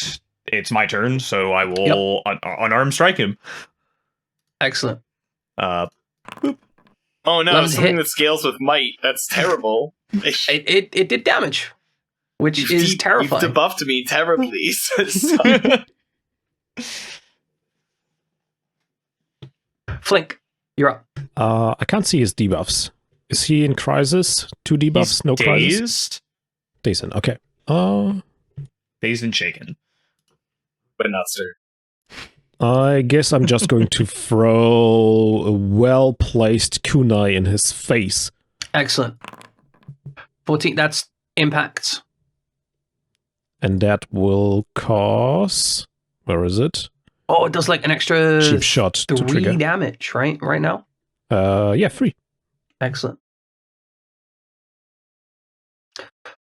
it's my turn, so I will unarmed strike him. Excellent. Oh no, Let him something hit. that scales with might. That's terrible. It did damage, which is terrifying. You've debuffed me terribly. Flink, you're up. I can't see his debuffs. Is he in crisis? 2 debuffs? He's No crisis? dazed. Decent. Okay. Dazed and shaken. But not sir. I guess I'm just going to throw a well-placed kunai in his face. Excellent. 14, that's impact. And that will cause... Where is it? Oh, it does like an extra Cheap shot to 3 trigger. damage, right now? Yeah, 3. Excellent.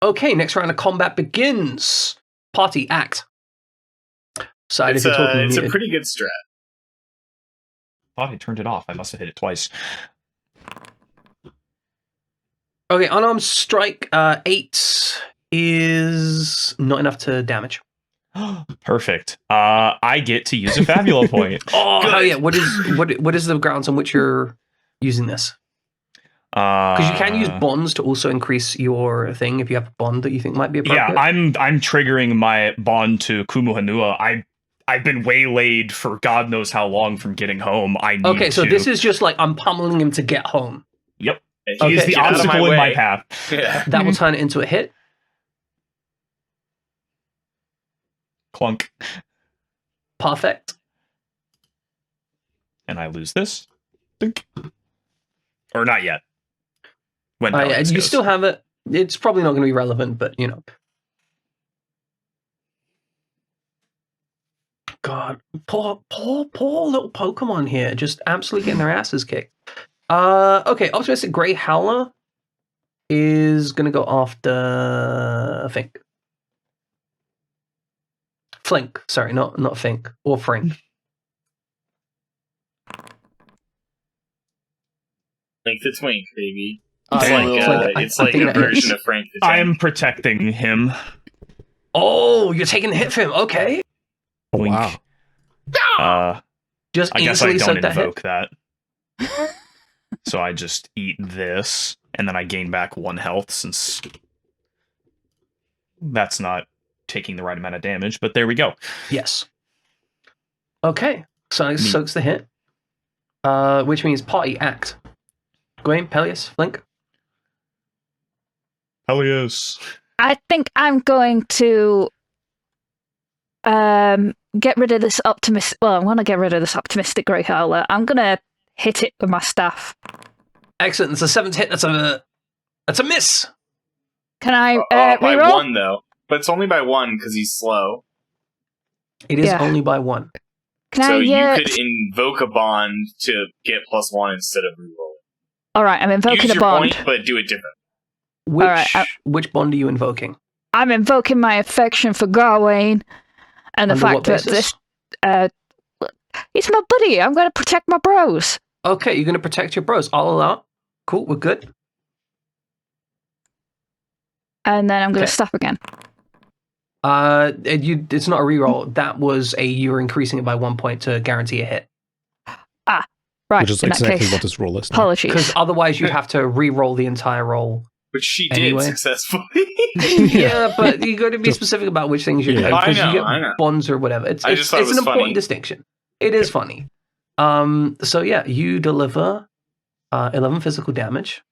Okay, next round of combat begins. Party, act. Side, It's if you're talking a muted. pretty good strat. Thought I turned it off. I must have hit it twice. Okay, unarmed strike 8 is not enough to damage. Perfect. I get to use a Fabula point. Oh, Good. hell yeah. What is the grounds on which you're using this? Because you can use bonds to also increase your thing if you have a bond that you think might be appropriate. Yeah, I'm triggering my bond to Kumuhanua. I've been waylaid for God knows how long from getting home. I need Okay, so to... this is just like I'm pummeling him to get home. Yep. Okay. He is the Get out of obstacle in my way. path. Yeah. That will turn it into a hit. Clunk. Perfect. And I lose this. Dink. Or not yet. When Yeah, Pelias you goes. still have it. It's probably not going to be relevant, but you know. God, poor little Pokemon here, just absolutely getting their asses kicked. Okay, optimistic Grey Howler is gonna go after Flink. Sorry, not Fink or Frink. Link the Twink, baby. I It's like think a that hits. version of Frank the I Tank. am protecting him. Oh, you're taking the hit for him. Okay, Oh, Wink. wow. just I guess I instantly don't soak that hit. invoke that. So I just eat this, and then I gain back 1 health, since that's not taking the right amount of damage, but there we go. Yes. Okay, so it Neat. soaks the hit, which means party act. Gwen, Peleus, Flink. Pelias. I think I'm going to get rid of this optimistic. Well, I want to get rid of this optimistic Grey Howler. I'm going to hit it with my staff. Excellent. It's a 7th hit. That's a miss. Can I By reroll? 1 though, but it's only by 1 because he's slow. It is Yeah. only by 1. Can So I? you could invoke a bond to get +1 instead of reroll. All right, I'm invoking Use a your bond. point, but do it different. Which bond are you invoking? I'm invoking my affection for Garwain, and the Under fact what that basis? he's my buddy. I'm going to protect my bros. Okay, you're going to protect your bros. I'll allow. Cool, we're good. And then I'm going to Okay. stop again. It's not a reroll. That was you were increasing it by 1 point to guarantee a hit. Right, Which is in that exactly case, what this roll is now. apologies. Because otherwise you'd have to re-roll the entire roll. Which she Anyway. did successfully. Yeah, but you got to be specific about which things you're Yeah. doing. I Because know, you get I know. bonds or whatever. It's I just thought it an was important funny. distinction. It is funny. So yeah, you deliver 11 physical damage.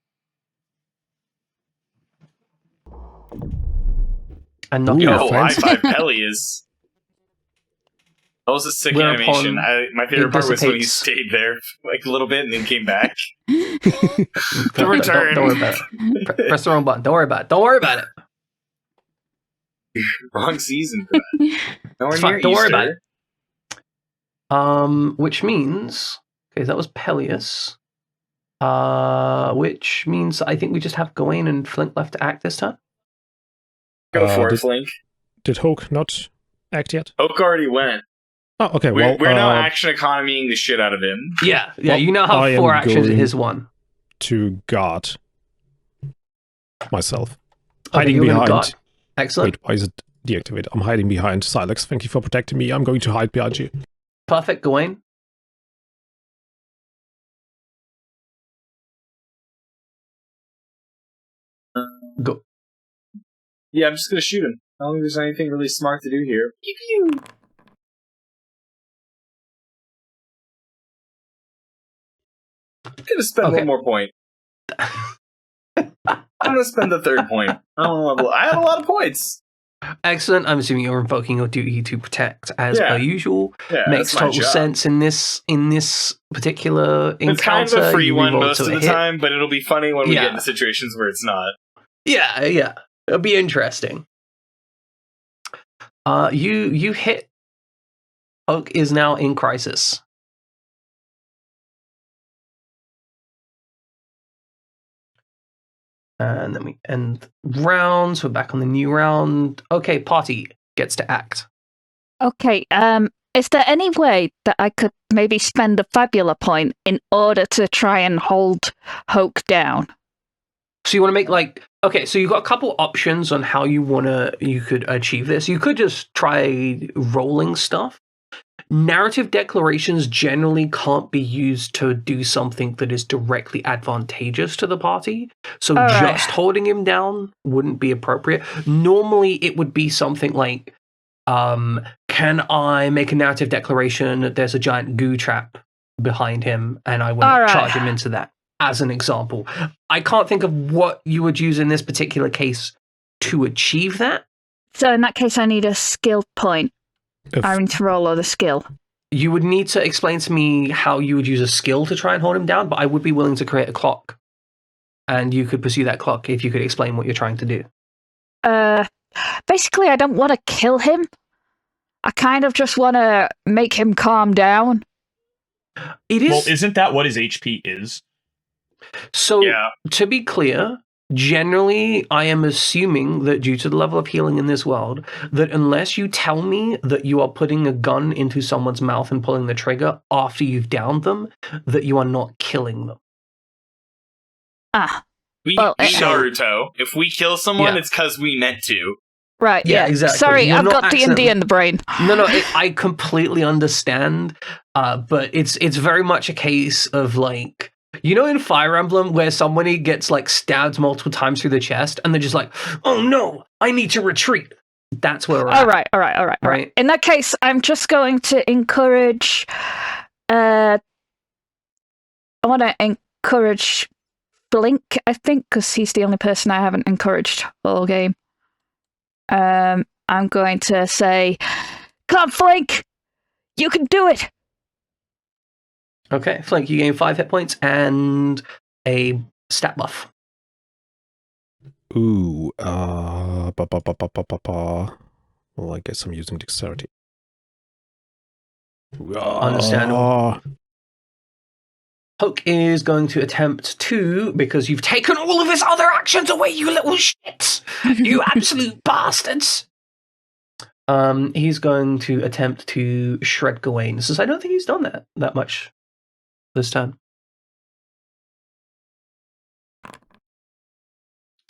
And knock Ooh, you Yo, out. yeah. high fancy. five Pelly is. That was a sick Whereupon animation. My favorite it part was when he dissipates. stayed there like a little bit and then came back. Don't return. worry about it. Press the wrong button. Don't worry about it. Don't worry about it. Wrong season for that. Nowhere It's fine. near Don't worry Easter. about it. Which means, okay, that was Peleus. Which means I think we just have Gawain and Flint left to act this time. Go for it, did, Flink. did Hoke not act yet? Oak already went. Oh, okay. We're Well, now action economying the shit out of him. Yeah. Well, You now I have am 4 actions. going- His 1. to guard myself. Okay, Hiding you're gonna behind. guard. Excellent. Wait, why is it deactivated? I'm hiding behind Silex. Thank you for protecting me. I'm going to hide behind you. Perfect, Gawain. Go. Yeah, I'm just gonna shoot him. I don't think there's anything really smart to do here. Pew pew. I'm gonna spend Okay. one more point. I'm gonna spend the 3rd point. I have a lot of points. Excellent. I'm assuming you're invoking your duty to protect as Yeah. per usual. Yeah, Makes that's my total job. sense in this particular encounter. It's kind of a free You one reroll most to of a the hit. time, but it'll be funny when we Yeah. get into situations where it's not. Yeah. It'll be interesting. You hit. Oak is now in crisis. And then we end rounds. We're back on the new round. Okay, party gets to act. Okay, is there any way that I could maybe spend a Fabula point in order to try and hold Hoke down? So you want to make okay, so you've got a couple options on how you could achieve this. You could just try rolling stuff. Narrative declarations generally can't be used to do something that is directly advantageous to the party. So All right. just holding him down wouldn't be appropriate. Normally it would be something like, can I make a narrative declaration that there's a giant goo trap behind him and I want All to right. charge him into that, as an example. I can't think of what you would use in this particular case to achieve that. So in that case, I need a skill point. If- I need to roll or the skill. You would need to explain to me how you would use a skill to try and hold him down, but I would be willing to create a clock. And you could pursue that clock if you could explain what you're trying to do. Basically, I don't want to kill him. I kind of just want to make him calm down. It is. Well, isn't that what his HP is? So, Yeah. to be clear, generally, I am assuming that due to the level of healing in this world, that unless you tell me that you are putting a gun into someone's mouth and pulling the trigger after you've downed them, that you are not killing them. Ah, We Well, Naruto. If we kill someone, Yeah. it's because we meant to. right. Yeah, Yeah, exactly. Sorry, You're I've not got D&D in the brain. No, I completely understand, but it's very much a case of like, you know, in Fire Emblem where somebody gets like stabbed multiple times through the chest and they're just like, oh no, I need to retreat. That's where we're at. All right. Right. In that case, I'm just going to encourage. I want to encourage Blink, I think, because he's the only person I haven't encouraged all game. I'm going to say, "Come on, Flink, you can do it." Okay, Flink, you gain 5 hit points and a stat buff. Ooh, Well, I guess I'm using dexterity. Understandable. Hoke is going to attempt to, because you've taken all of his other actions away, you little shits! You absolute bastards! He's going to attempt to shred Gawain. Since I don't think he's done that much this time.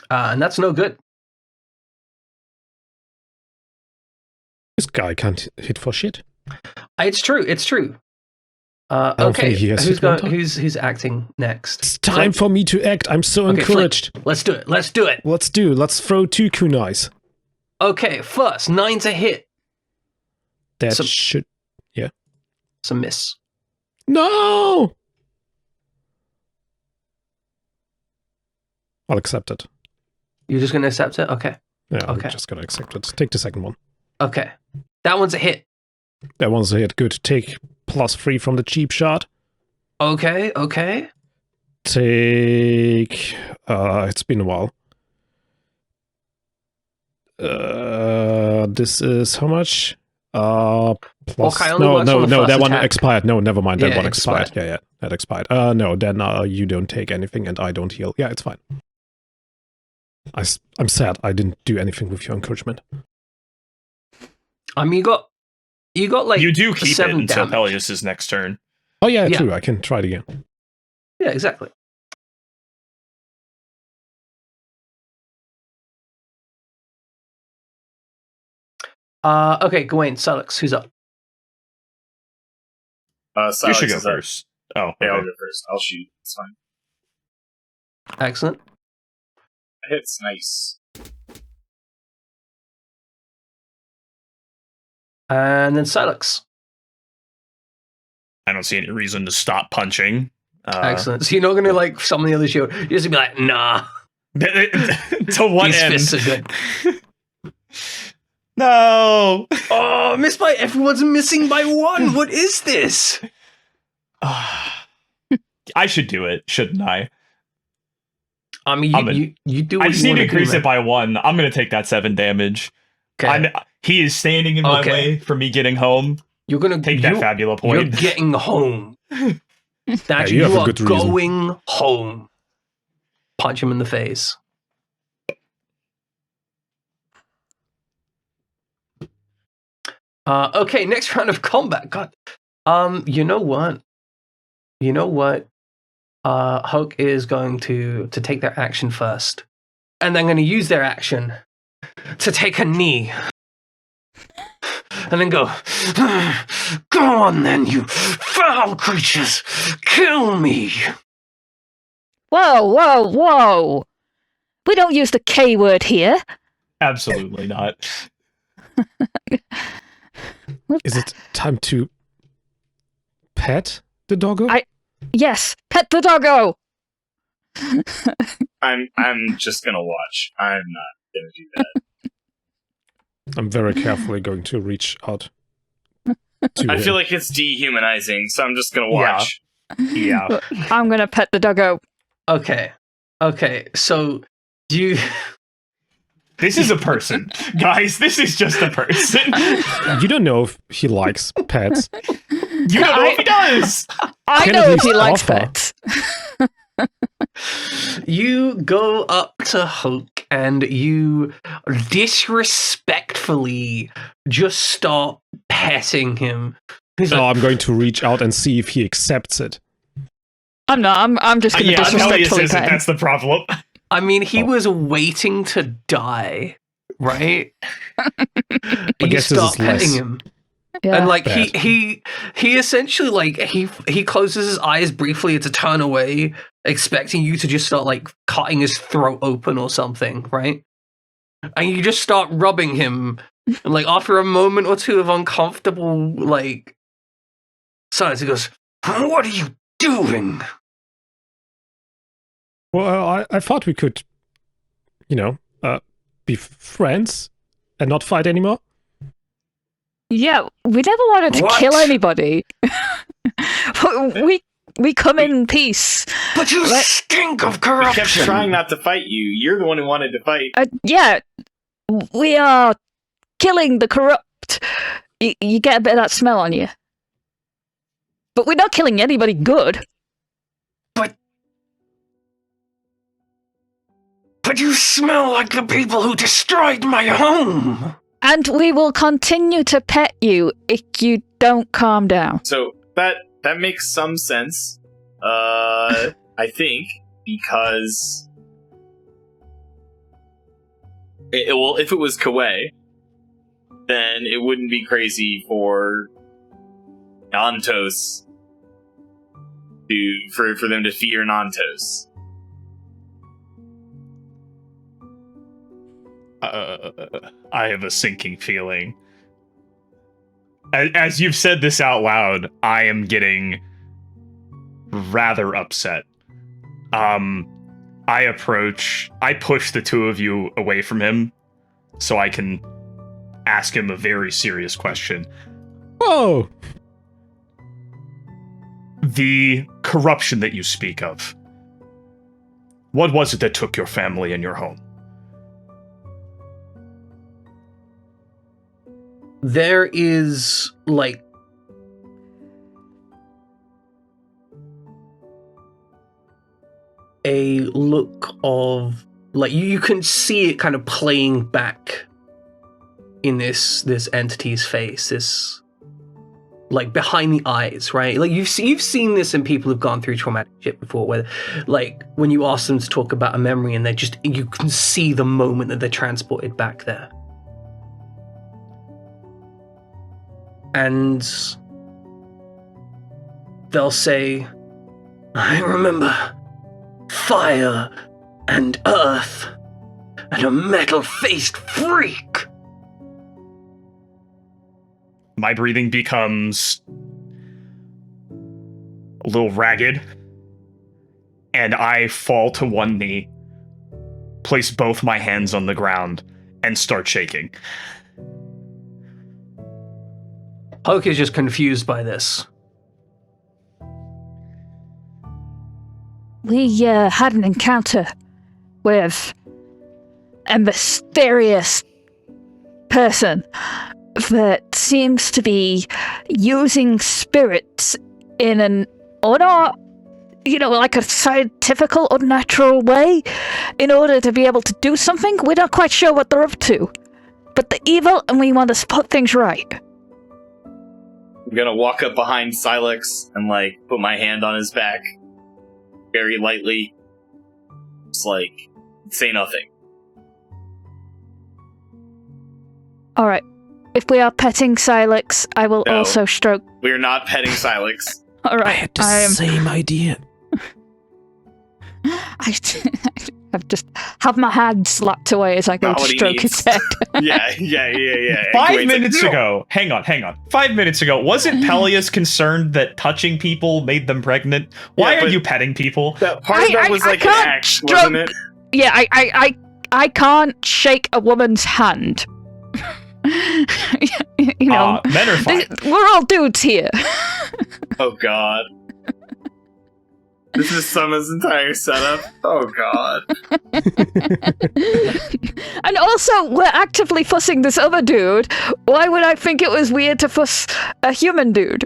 And that's no good. This guy can't hit for shit. It's true. don't Okay, think he has who's hit one time. who's acting next? It's time for me to act. I'm so Okay, encouraged. Let's do it. Let's throw 2 kunais. Okay, first, 9's a hit. That Some- should... It's a miss. No! I'll accept it. You're just gonna accept it? Okay. Yeah, Okay. I'm just gonna accept it. Take the second one. Okay. That one's a hit. That one's a hit. Good. Take +3 from the cheap shot. Okay. Take... it's been a while. This is how much? Plus... Okay, only works on the no, first that one attack. expired. No, never mind. That Yeah, one it expired. expired. Yeah, that expired. No, then you don't take anything and I don't heal. Yeah, it's fine. I'm sad I didn't do anything with your encouragement. I mean, you got like You do keep it 7 until damage. Peleus' next turn. Oh yeah, Yeah. true. I can try it again. Yeah, exactly. Okay, Gawain, Salix, who's up? You Silex should go is up. first. Oh, Yeah, I'll okay. go first. I'll shoot. It's fine. Excellent. It's nice. And then Salix. I don't see any reason to stop punching. Excellent. So you're not going to like summon the other shield. You're just going to be like, nah. To what These end? fists are good. No! Oh, missed by everyone's missing by 1. What is this? I should do it, shouldn't I? I mean, you do what I you just need want to to do, increase man. it by 1. I'm going to take that 7 damage. Okay. He is standing in my Okay. way for me getting home. You're going to Take that Fabula point. You're getting home. That you you have a are good reason. going home. Punch him in the face. Okay, next round of combat. God. You know what? Hoke is going to take their action first. And then going to use their action to take a knee. And then go on then, you foul creatures! Kill me! Whoa. We don't use the K word here. Absolutely not. Is it time to pet the doggo? Yes, pet the doggo! I'm just gonna watch. I'm not gonna do that. I'm very carefully going to reach out to I him. feel like it's dehumanizing, so I'm just gonna watch. Yeah. I'm gonna pet the doggo. Okay, so you... This is a person. Guys, this is just a person. You don't know if he likes pets. You don't know if he does. I Can know at if he least likes offer. pets. You go up to Hoke and you disrespectfully just start petting him. He's So like, I'm going to reach out and see if he accepts it. I'm not. I'm just gonna Yeah, Peleus disrespectfully isn't. pet him. That's the problem. I mean, he Oh. was waiting to die, right? You guess this start is less petting him. Yeah. And like bad. he essentially like he closes his eyes briefly to turn away, expecting you to just start like cutting his throat open or something, right? And you just start rubbing him, and like after a moment or two of uncomfortable like silence, he goes, "What are you doing?" Well, I thought we could, be friends and not fight anymore. Yeah, we never wanted to What? kill anybody. we come in peace. But you What? stink of We kept corruption. trying not to fight you. You're the one who wanted to fight. Yeah, we are killing the corrupt. You get a bit of that smell on you. But we're not killing anybody good. But you smell like the people who destroyed my home! And we will continue to pet you if you don't calm down. So that makes some sense. I think, because if it was Kawe, then it wouldn't be crazy for Nantos for them to fear Nantos. I have a sinking feeling. As you've said this out loud, I am getting rather upset. I push the two of you away from him so I can ask him a very serious question. Oh! The corruption that you speak of. What was it that took your family and your home? There is, like, a look of, like, you can see it kind of playing back in this entity's face, this, like, behind the eyes, right? Like, you've seen this in people who've gone through traumatic shit before, where, like, when you ask them to talk about a memory and you can see the moment that they're transported back there. And they'll say, I remember fire and earth and a metal-faced freak. My breathing becomes a little ragged, and I fall to one knee, place both my hands on the ground, and start shaking. Hulk is just confused by this. We had an encounter with a mysterious person that seems to be using spirits in an like a scientifical, unnatural way in order to be able to do something. We're not quite sure what they're up to. But they're evil and we want to put things right. I'm gonna walk up behind Silex and, like, put my hand on his back very lightly. Just, like, say nothing. Alright. If we are petting Silex, I will No. also stroke. We're not petting Silex. Alright. I had the same idea. I just have my hand slapped away as I go Not to what he stroke needs. his head. Yeah. 5 minutes ago, hang on. 5 minutes ago, wasn't Peleus concerned that touching people made them pregnant? Why Yeah, are but- you petting people? That part of that was like an can't act, wasn't it? Yeah, I can't shake a woman's hand. You know, Men are fine. we're all dudes here. Oh god. This is Summer's entire setup. Oh god. And also, we're actively fussing this other dude. Why would I think it was weird to fuss a human dude?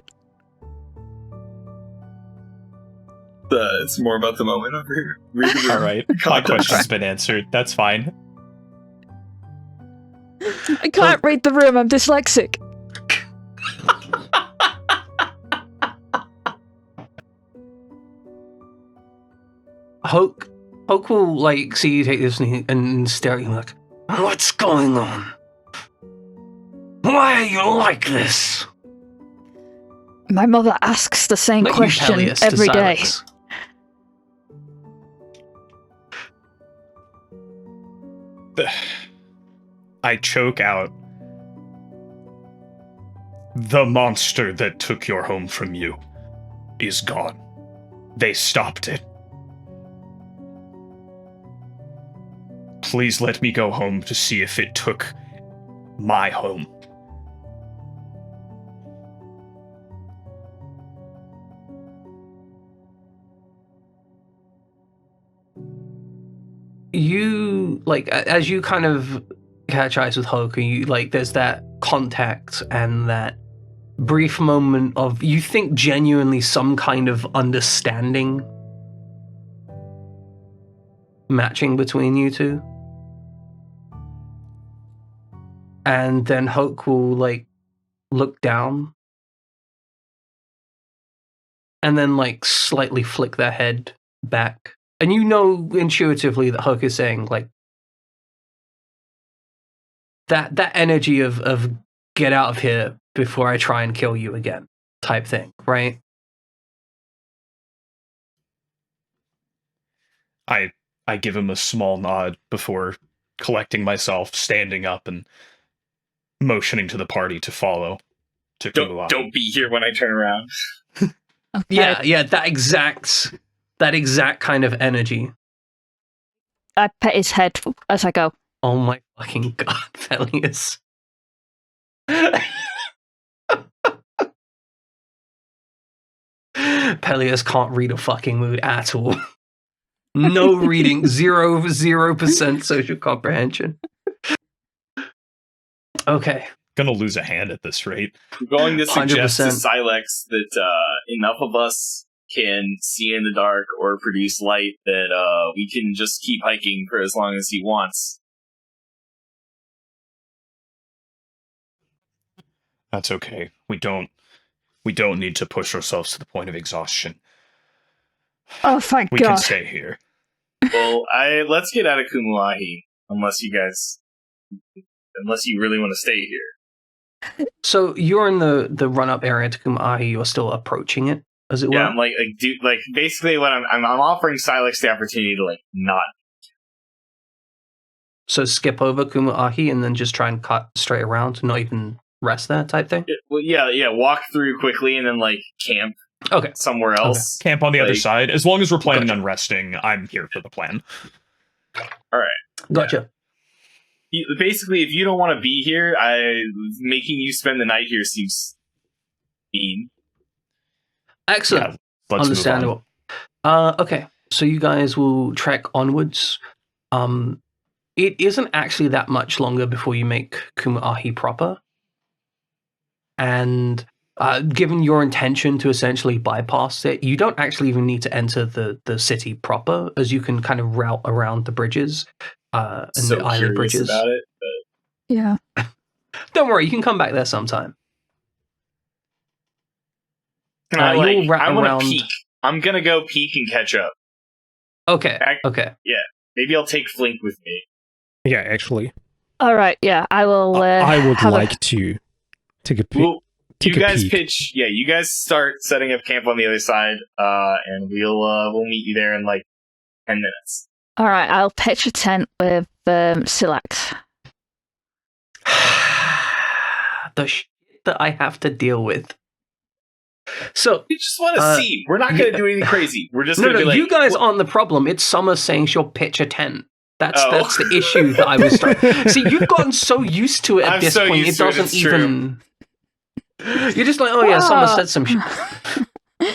It's more about the moment over here. All right, my question's been answered. That's fine. I can't read the room, I'm dyslexic. Hulk will, like, see you take this and stare at you like, what's going on? Why are you like this? My mother asks the same Look, you question Peleus to every day. Silex. I choke out. The monster that took your home from you is gone. They stopped it. Please let me go home to see if it took my home. You, like, as you kind of catch eyes with Hulk, you, like, there's that contact and that brief moment of, you think genuinely some kind of understanding matching between you two. And then Hoke will, like, look down and then, like, slightly flick their head back. And you know intuitively that Hoke is saying, like, that energy of get out of here before I try and kill you again type thing, right? I give him a small nod before collecting myself, standing up and motioning to the party to follow to Kumulahi. Don't be here when I turn around. Okay. Yeah, that exact kind of energy. I pet his head as I go. Oh my fucking god, Villainous. Peleus can't read a fucking mood at all. No reading, 0% social comprehension. Okay. Gonna lose a hand at this rate. I'm going to suggest to 100%. Silex that enough of us can see in the dark or produce light that we can just keep hiking for as long as he wants. That's okay. We don't need to push ourselves to the point of exhaustion. Oh, thank We God. can stay here. Well, let's get out of Kumulahi, unless you really want to stay here. So you're in the run-up area to Kumahi, you're still approaching it, as it were? Yeah, I'm like basically what I'm offering Silex the opportunity to like not. So skip over Kumahi and then just try and cut straight around, not even rest there type thing? Well, yeah, walk through quickly and then like camp Okay. somewhere else. Camp on the other Like- side. As long as we're planning Gotcha. on resting, I'm here for the plan. Gotcha. Basically, if you don't want to be here, making you spend the night here seems mean. Excellent. Yeah, let's Understandable. Okay, so you guys will trek onwards. It isn't actually that much longer before you make Kumaahi proper. And given your intention to essentially bypass it, you don't actually even need to enter the city proper, as you can kind of route around the bridges and So the island curious bridges. about it. Yeah. Don't worry, you can come back there sometime. You'll wrap I want around- to peek. I'm gonna go peek and catch up. Okay, Ac- okay. Maybe I'll take Flink with me. Yeah, actually, All right. Yeah, I will. I would have a- like to take a peek. Well, you Take a guys peek. pitch. Yeah, you guys start setting up camp on the other side, and we'll meet you there in like 10 minutes. All right. I'll pitch a tent with Silax. The shit that I have to deal with. So, We just want to see. We're not gonna do anything crazy. We're just no, gonna be like, you guys well, aren't the problem. It's Summer saying she'll pitch a tent. That's Oh. that's the issue that I was trying. See, you've gotten so used to it at I'm this so point, it used to it, doesn't it's true. even. You're just like, oh yeah, Summer Wow. said some shit.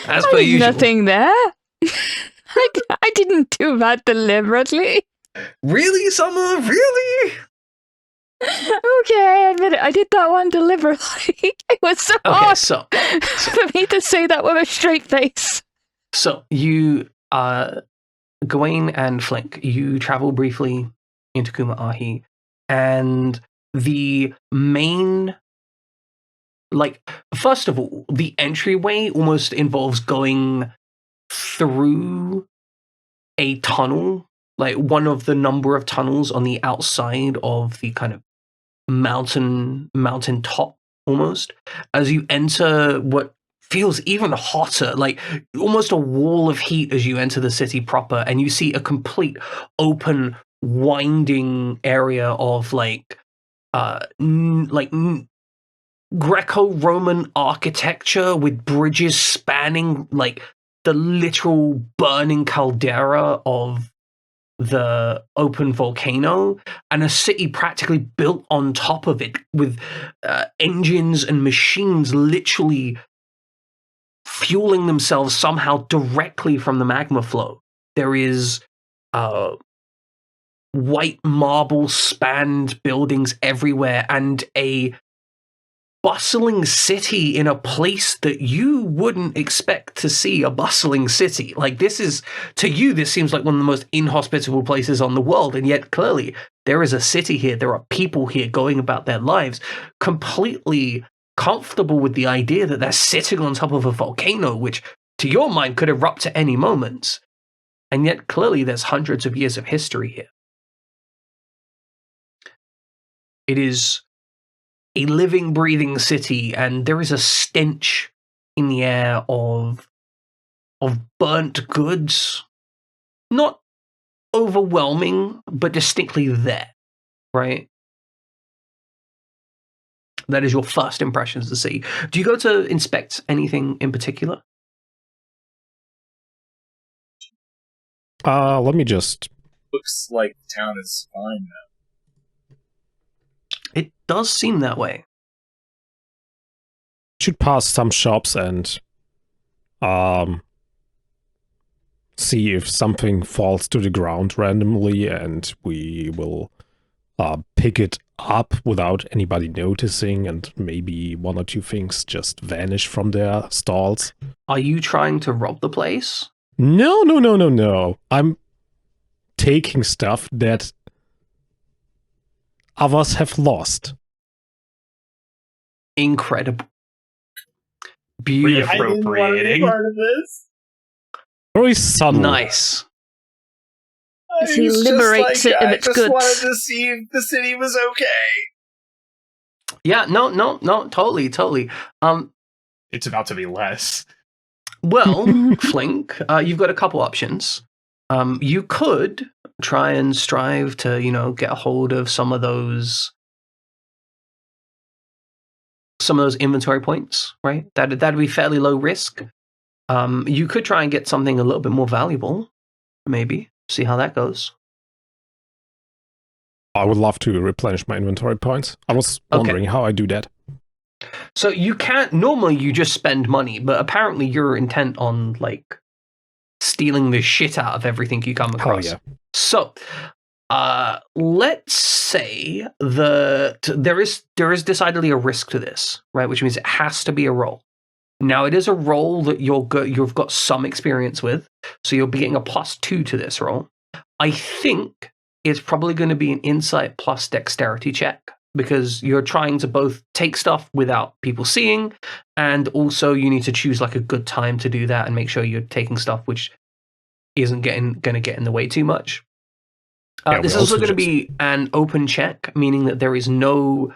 As per There's usual. nothing there. I didn't do that deliberately. Really, Summer? Really? Okay, I admit it. I did that one deliberately. It was so Okay, hard so for me to say that with a straight face. you, Gawain and Flink, you travel briefly into Kumaahi, and the main, like, first of all, the entryway almost involves going through a tunnel, like one of the number of tunnels on the outside of the kind of mountain top almost, as you enter what feels even hotter, like almost a wall of heat as you enter the city proper, and you see a complete open winding area of Greco-Roman architecture with bridges spanning like the literal burning caldera of the open volcano, and a city practically built on top of it with engines and machines literally fueling themselves somehow directly from the magma flow. There is white marble spanned buildings everywhere, and a bustling city in a place that you wouldn't expect to see a bustling city. Like, this is, to you, this seems like one of the most inhospitable places on the world, and yet clearly there is a city here, there are people here going about their lives completely comfortable with the idea that they're sitting on top of a volcano, which to your mind could erupt at any moment. And yet clearly there's hundreds of years of history here. It is a living, breathing city, and there is a stench in the air of burnt goods. Not overwhelming, but distinctly there, right? That is your first impressions to see. Do you go to inspect anything in particular? Let me just... Looks like the town is fine now. It does seem that way. Should pass some shops and see if something falls to the ground randomly, and we will pick it up without anybody noticing, and maybe one or two things just vanish from their stalls. Are you trying to rob the place? No. I'm taking stuff that others have lost. Incredible. Beautiful. Reappropriating. Part of this. Very subtle. Nice. He liberates it of its I just goods. wanted to see if the city was okay. Yeah, no, totally. It's about to be less. Well, Flink, you've got a couple options. You could try and strive to, get a hold of some of those inventory points, right? That'd be fairly low risk. You could try and get something a little bit more valuable, maybe. See how that goes. I would love to replenish my inventory points. I was wondering how I do that. So you can't, normally you just spend money, but apparently you're intent on, stealing the shit out of everything you come across. Yeah. So, let's say that there is decidedly a risk to this, right? Which means it has to be a roll. Now, it is a roll that you've got some experience with, so you'll be getting a +2 to this roll. I think it's probably going to be an insight plus dexterity check, because you're trying to both take stuff without people seeing, and also you need to choose a good time to do that and make sure you're taking stuff which isn't going to get in the way too much. This is also going to be an open check, meaning that there is no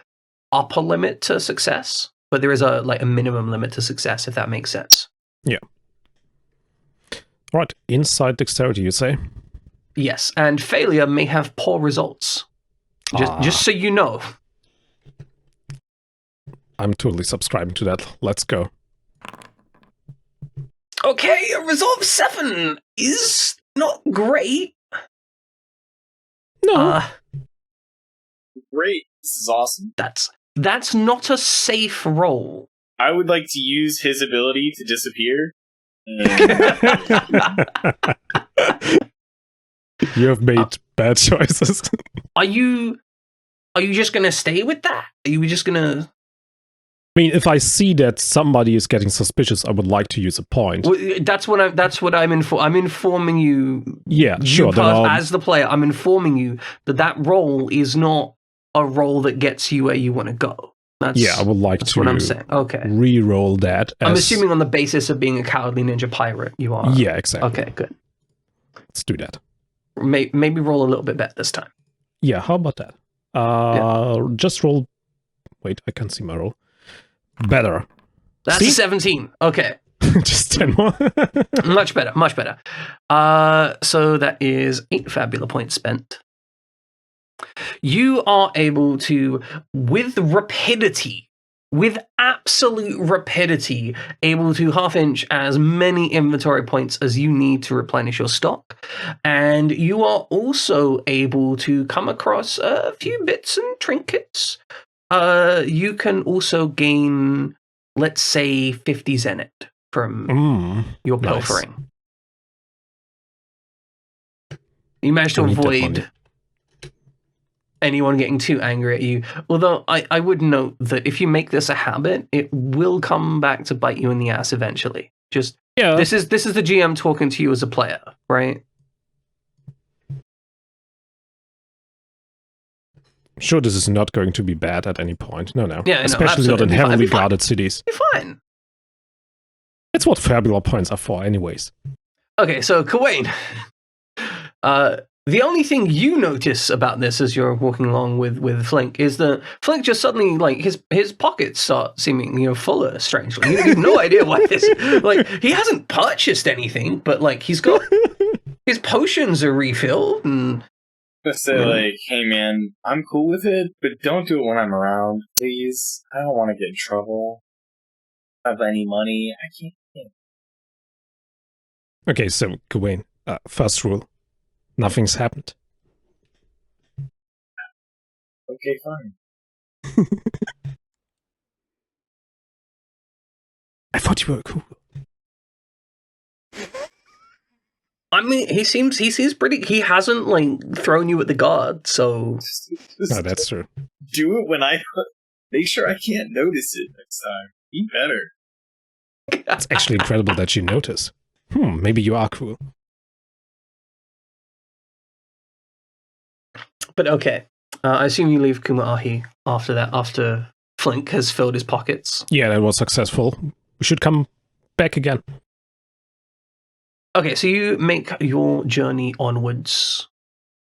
upper limit to success, but there is a minimum limit to success, if that makes sense. Yeah. All right, inside dexterity, you say? Yes, and failure may have poor results. Just so you know. I'm totally subscribing to that. Let's go. Okay, a result of 7 is not great. No. Great. This is awesome. That's not a safe roll. I would like to use his ability to disappear. You have made bad choices. Are you just gonna stay with that? Are you just gonna? I mean, if I see that somebody is getting suspicious, I would like to use a point. Well, that's what I'm I'm informing you. Yeah, sure. As the player, I'm informing you that roll is not a roll that gets you where you want to go. I would like to what I'm saying. Okay. re-roll that. I'm assuming on the basis of being a cowardly ninja pirate, you are. Yeah, exactly. Okay, good. Let's do that. Maybe roll a little bit better this time. Yeah, how about that? Just roll. Wait, I can't see my roll. Better. That's See? a 17. Okay. Just 10 more. Much better. So that is 8 Fabula points spent. You are able to, with absolute rapidity, able to half-inch as many inventory points as you need to replenish your stock. And you are also able to come across a few bits and trinkets. You can also gain, let's say, 50 zenith from your pilfering. Nice. You managed to avoid anyone getting too angry at you. Although I would note that if you make this a habit, it will come back to bite you in the ass eventually. Just this is the GM talking to you as a player, right? I'm sure this is not going to be bad at any point. No. Yeah, especially not in heavily guarded cities. Be fine. That's what Fabula points are for, anyways. Okay, so Kawain, the only thing you notice about this as you're walking along with Flink is that Flink just suddenly, like, his pockets start seeming, fuller, strangely. You have no idea why this, like, he hasn't purchased anything, but, like, he's got, his potions are refilled, and... Just say, like, hey, man, I'm cool with it, but don't do it when I'm around, please. I don't want to get in trouble. I don't have any money. I can't. Okay, so, Gawain, first rule. Nothing's happened. Okay, fine. I thought you were cool. I mean, he seems pretty... He hasn't, like, thrown you at the guard, so... No, that's true. Do it when I... Make sure I can't notice it next time. Be better. It's actually incredible that you notice. Maybe you are cool. But okay. I assume you leave Kumaahi after that, after Flink has filled his pockets. Yeah, that was successful. We should come back again. Okay, so you make your journey onwards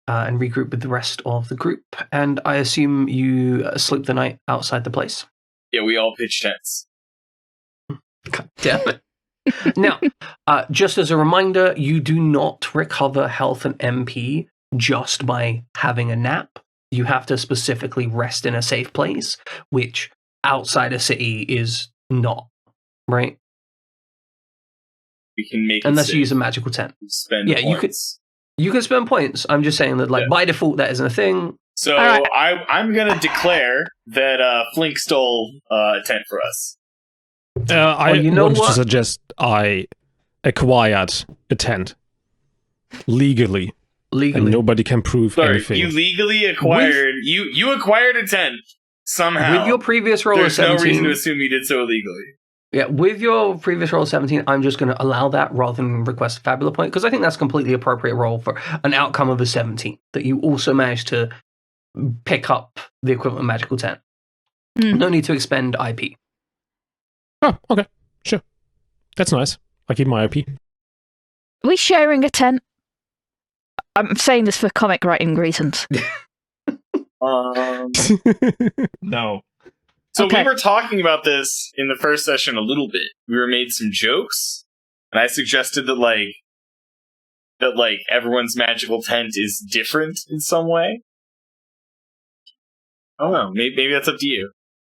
and regroup with the rest of the group, and I assume you sleep the night outside the place. Yeah, we all pitch tents. God damn it. Now, just as a reminder, you do not recover health and MP just by having a nap. You have to specifically rest in a safe place, which outside a city is not, right? We can make unless it you use a magical tent. Spend points. You can spend points. I'm just saying that, like, by default, that isn't a thing. So right. I'm gonna declare that Flink stole a tent for us. I wanted to suggest I acquired a tent legally. And nobody can prove anything. You legally acquired you acquired a tent somehow. With your previous roll There's of 17. no reason to assume you did so illegally. Yeah, with your previous roll of 17, I'm just going to allow that rather than request a Fabula point, because I think that's completely appropriate roll for an outcome of a 17, that you also managed to pick up the equivalent magical tent. No need to expend IP. Oh, okay. Sure. That's nice. I keep my IP. Are we sharing a tent? I'm saying this for comic writing reasons. No. So Okay. we were talking about this in the first session a little bit. We were made some jokes, and I suggested that everyone's magical tent is different in some way. I don't know. Maybe that's up to you.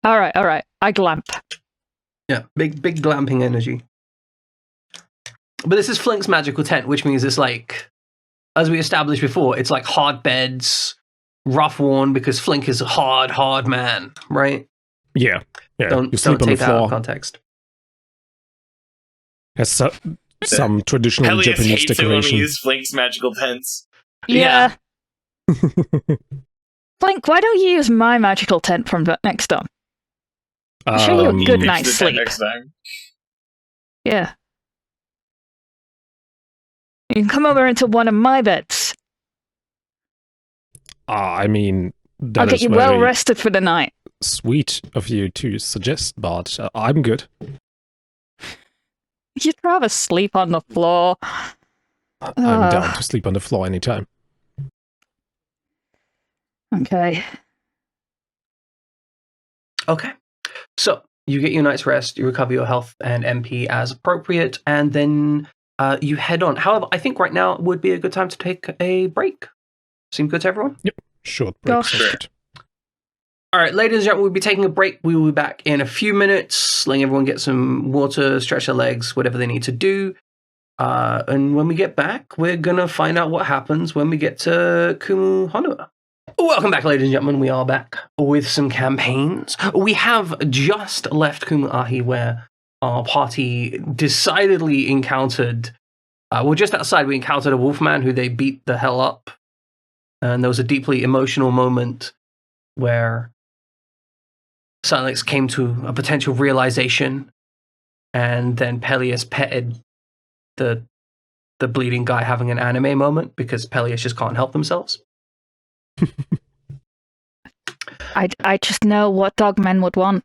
All right. I glamp. Yeah, big glamping energy. But this is Flink's magical tent, which means it's like, as we established before, it's like hard beds, rough worn, because Flink is a hard man, right? Yeah. Don't you sleep on the take that out floor. of context. Has some traditional Pelias Japanese hates it when we decoration. use Flink's magical tents. Yeah. Blink, why don't you use my magical tent from next time? I'll show you a good Pitch night's the tent sleep. next time. Yeah. You can come over into one of my beds. I mean, I'll that get is you very well rested for the night. sweet of you to suggest, but I'm good. You'd rather sleep on the floor. I'm down to sleep on the floor anytime. Okay. Okay. So, you get your night's rest, you recover your health and MP as appropriate, and then you head on. However, I think right now would be a good time to take a break. Seem good to everyone? Yep. Short break. Gosh. sounds good. All right, ladies and gentlemen, we'll be taking a break. We will be back in a few minutes, letting everyone get some water, stretch their legs, whatever they need to do. And when we get back, we're going to find out what happens when we get to Kumu Honua. Welcome back, ladies and gentlemen. We are back with some campaigns. We have just left Kumaahi, where our party decidedly encountered... just outside, we encountered a wolfman who they beat the hell up. And there was a deeply emotional moment where Silex came to a potential realization, and then Peleus petted the bleeding guy having an anime moment because Peleus just can't help themselves. I just know what dogmen would want.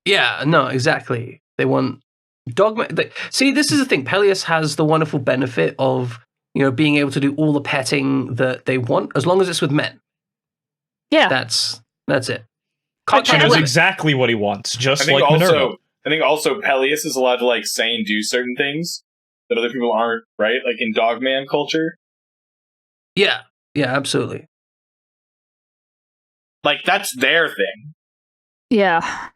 Yeah, no, exactly. They want dogmen. See, this is the thing. Peleus has the wonderful benefit of, being able to do all the petting that they want as long as it's with men. Yeah. That's it. He knows exactly what he wants, just like Minerva. I think also Peleus is allowed to say and do certain things that other people aren't, right? Like in dogman culture. Yeah, absolutely. Like that's their thing. Yeah.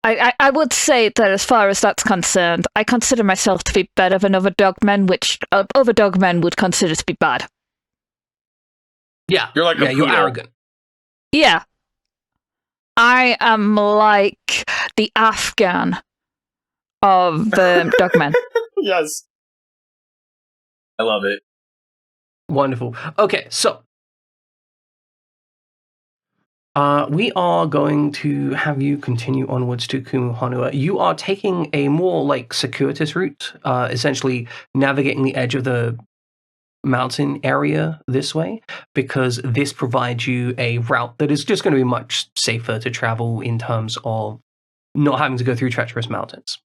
I would say that as far as that's concerned, I consider myself to be better than other dogmen, which other dogmen would consider to be bad. Yeah. You're like you're arrogant. Yeah. I am like the Afghan of dogmen. Yes. I love it. Wonderful. Okay, so we are going to have you continue onwards to Kumuhonua. You are taking a more circuitous route, essentially navigating the edge of the mountain area this way, because this provides you a route that is just going to be much safer to travel in terms of not having to go through treacherous mountains.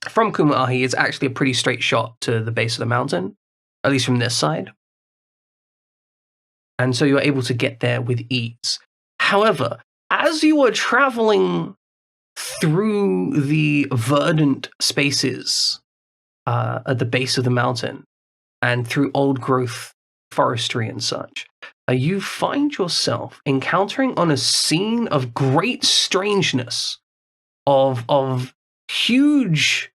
From Kumuahi, it's actually a pretty straight shot to the base of the mountain, at least from this side. And so you're able to get there with ease. However, as you are traveling through the verdant spaces at the base of the mountain and through old growth forestry and such, you find yourself encountering on a scene of great strangeness, of huge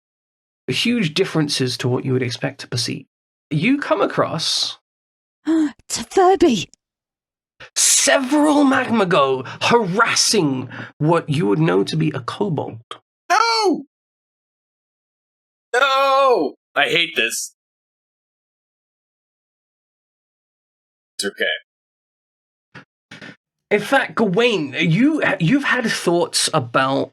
differences to what you would expect to perceive. You come across it's a Furby. Several magma harassing what you would know to be a cobalt. No! No! I hate this. It's okay. In fact, Gawain, you've had thoughts about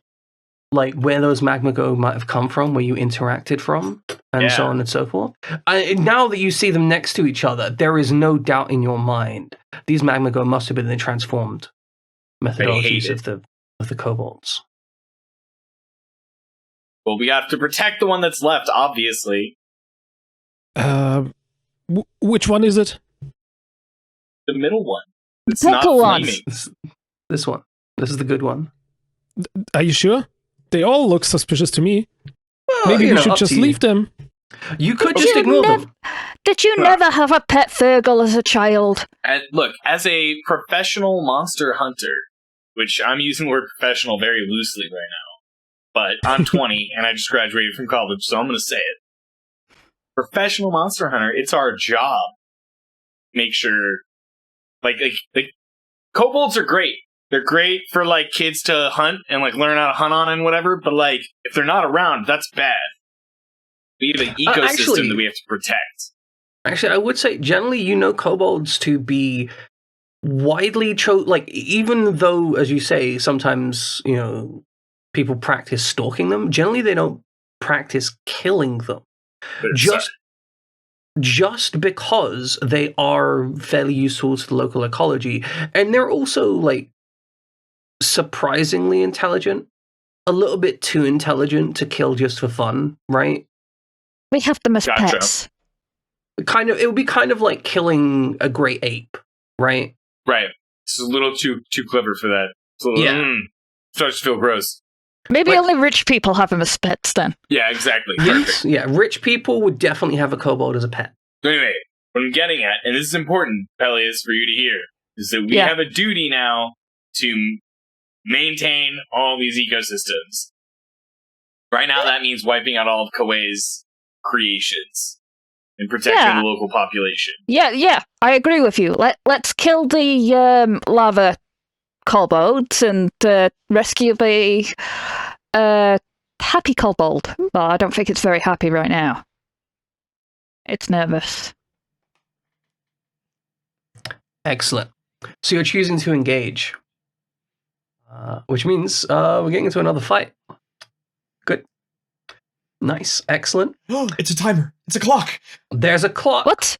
where those magma might have come from, where you interacted from, and so on and so forth. Now that you see them next to each other, there is no doubt in your mind these magma must have been the transformed methodologies of the cobalts. Well, we have to protect the one that's left, obviously. Which one is it? The middle one. It's Pick not a one. flaming. This one. This is the good one. Are you sure? They all look suspicious to me. Well, Maybe we should just leave them. You could just ignore them. Did you never have a pet Fergal as a child? And look, as a professional monster hunter, which I'm using the word professional very loosely right now, but I'm 20 and I just graduated from college, so I'm going to say it. Professional monster hunter, it's our job. Make sure, like kobolds are great. They're great for kids to hunt and learn how to hunt on and whatever, but if they're not around, that's bad. We have an ecosystem that we have to protect. Actually, I would say generally, kobolds to be widely even though, as you say, sometimes people practice stalking them. Generally, they don't practice killing them. Just because they are fairly useful to the local ecology, and they're also surprisingly intelligent, a little bit too intelligent to kill just for fun, right? We have them as pets. It would be kind of like killing a great ape, right? Right. It's a little too clever for that. It's a little, starts to feel gross. Maybe only rich people have them as pets then. Yeah, exactly. Yes, yeah. Rich people would definitely have a kobold as a pet. So anyway, what I'm getting at, and this is important, Peleus, for you to hear, is that we have a duty now to maintain all these ecosystems. Right now, that means wiping out all of Kauai's creations and protecting the local population. Yeah, I agree with you. Let's kill the lava kobolds and rescue the happy kobold. Well, I don't think it's very happy right now. It's nervous. Excellent. So you're choosing to engage, which means we're getting into another fight. Good. Nice. Excellent. It's a timer. It's a clock. There's a clock. What?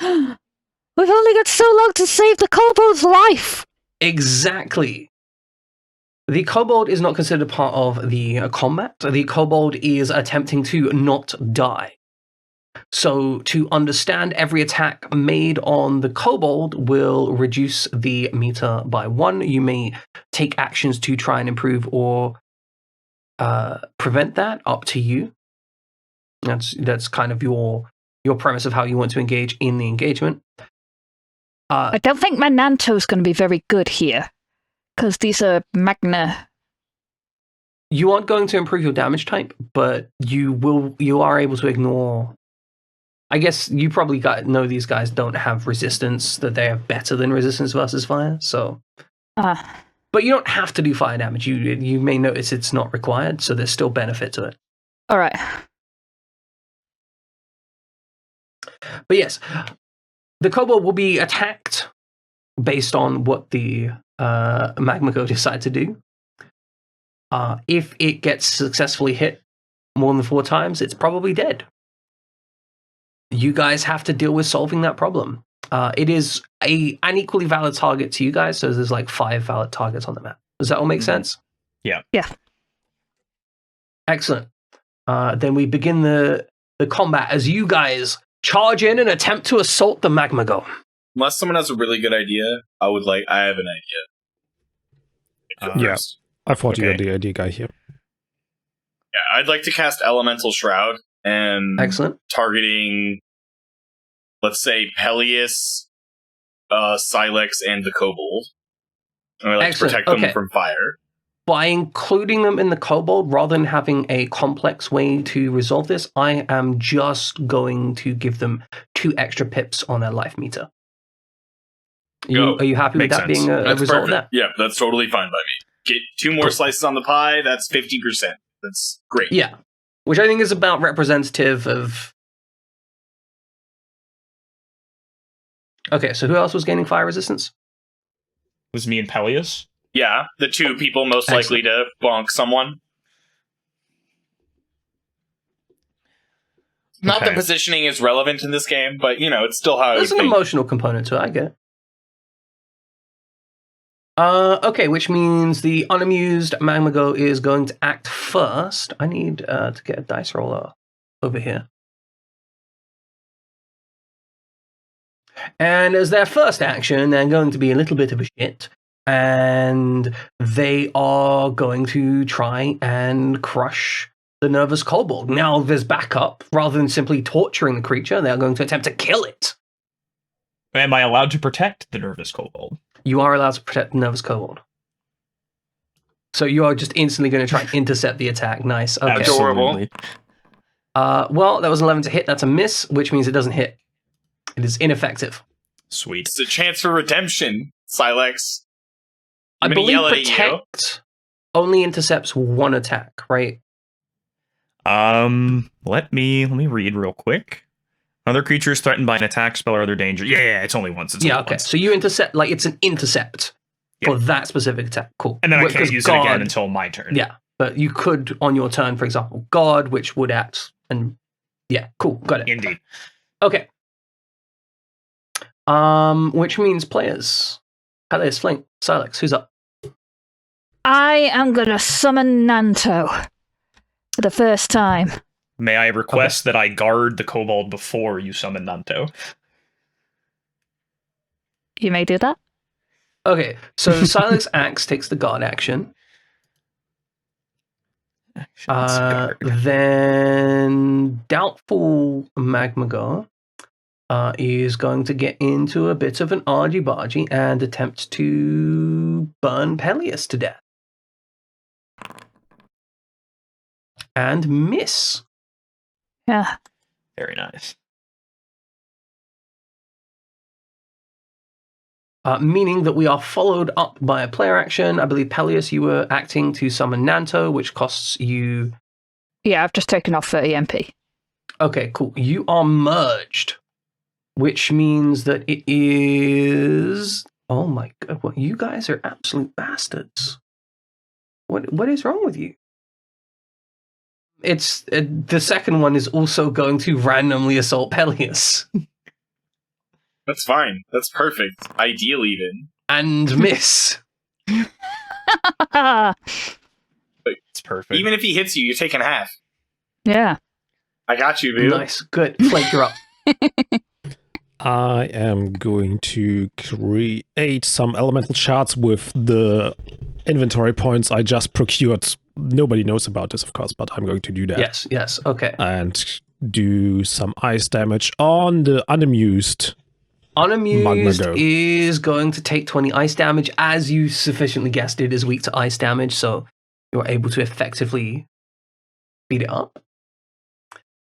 We've only got so long to save the kobold's life! Exactly. The kobold is not considered part of the combat. The kobold is attempting to not die. So to understand, every attack made on the kobold will reduce the meter by 1. You may take actions to try and improve or prevent that, up to you. That's kind of your premise of how you want to engage in the engagement. I don't think my Nanto's going to be very good here, because these are magna. You aren't going to improve your damage type, but you are able to ignore. I guess you probably know these guys don't have resistance, that they have better than resistance versus fire, so. But you don't have to do fire damage. You may notice it's not required, so there's still benefit to it. All right. But yes, the kobold will be attacked based on what the magma go decide to do. If it gets successfully hit more than 4 times, it's probably dead. You guys have to deal with solving that problem. It is an equally valid target to you guys, so there's like 5 valid targets on the map. Does that all make sense? Yeah. Yeah. Excellent. Then we begin the combat as you guys charge in and attempt to assault the magma go. Unless someone has a really good idea, I have an idea. Yeah. I thought you were the idea guy here. Yeah, I'd like to cast Elemental Shroud and Excellent. Targeting, let's say, Peleus, Silex, and the Kobold. And I like Excellent. to protect them from fire. By including them in the kobold, rather than having a complex way to resolve this, I am just going to give them 2 extra pips on their life meter. Are you happy with that being a result of that? Yeah, that's totally fine by me. Get 2 more slices on the pie, that's 50%. That's great. Yeah, which I think is about representative of... Okay, so who else was gaining fire resistance? It was me and Peleus. Yeah, the 2 people most likely to bonk someone. Not that positioning is relevant in this game, but, it's still how there's an emotional component to it, I get it. Okay, which means the unamused Magmago is going to act first. I need to get a dice roller over here. And as their first action, they're going to be a little bit of a shit. And they are going to try and crush the nervous kobold. Now there's backup. Rather than simply torturing the creature, they are going to attempt to kill it. Am I allowed to protect the nervous kobold? You are allowed to protect the nervous kobold. So you are just instantly going to try and intercept the attack. Nice. Okay. Adorable. Well, that was 11 to hit. That's a miss, which means it doesn't hit. It is ineffective. Sweet. It's a chance for redemption, Silex. I believe protect only intercepts 1 attack, right? Let me read real quick. Other creatures threatened by an attack, spell, or other danger. Yeah, it's only once. It's only Okay. once. So you intercept, like it's an intercept for that specific attack. Cool. And then I can't use it again until my turn. Yeah, but you could on your turn, for example, guard, which would act, and yeah, cool, got it. Indeed. Okay. Which means players. Peleus, Flink, Silex, who's up? I am going to summon Nanto for the first time. May I request that I guard the kobold before you summon Nanto? You may do that. Okay, so Silex Axe takes the guard action. Then Doubtful Magmagar is going to get into a bit of an argy-bargy and attempt to burn Peleus to death. And miss. Yeah. Very nice. Meaning that we are followed up by a player action. I believe, Peleus, you were acting to summon Nanto, which costs you... Yeah, I've just taken off 30 MP. Okay, cool. You are merged. which means that it is... Oh my god, what, you guys are absolute bastards. What is wrong with you? It's the second one is also going to randomly assault Peleus. That's fine. That's perfect. Ideal, even. And miss. It's perfect. Even if he hits you, you're taking half. Yeah. I got you, boo. Nice, good. Flake, you're up. I am going to create some elemental shards with the inventory points I just procured. Nobody knows about this, of course, but I'm going to do that. Yes, okay. And do some ice damage on the unamused. Unamused Magma go. is going to take 20 ice damage. As you sufficiently guessed, it is weak to ice damage, so you're able to effectively beat it up.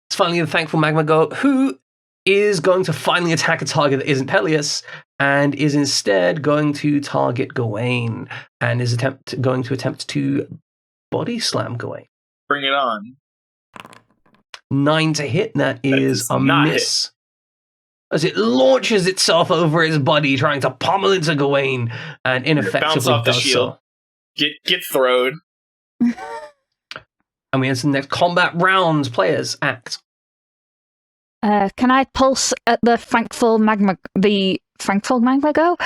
It's finally the thankful Magma go, who is going to finally attack a target that isn't Peleus, and is instead going to target Gawain, and is going to attempt to body slam Gawain. Bring it on. 9 to hit, and that is a not miss. As it launches itself over his body, trying to pummel into Gawain, and Bounce ineffectively off the does shield. so. Get throwed. And we enter the next combat rounds. Players, act. Can I pulse at the thankful magma go?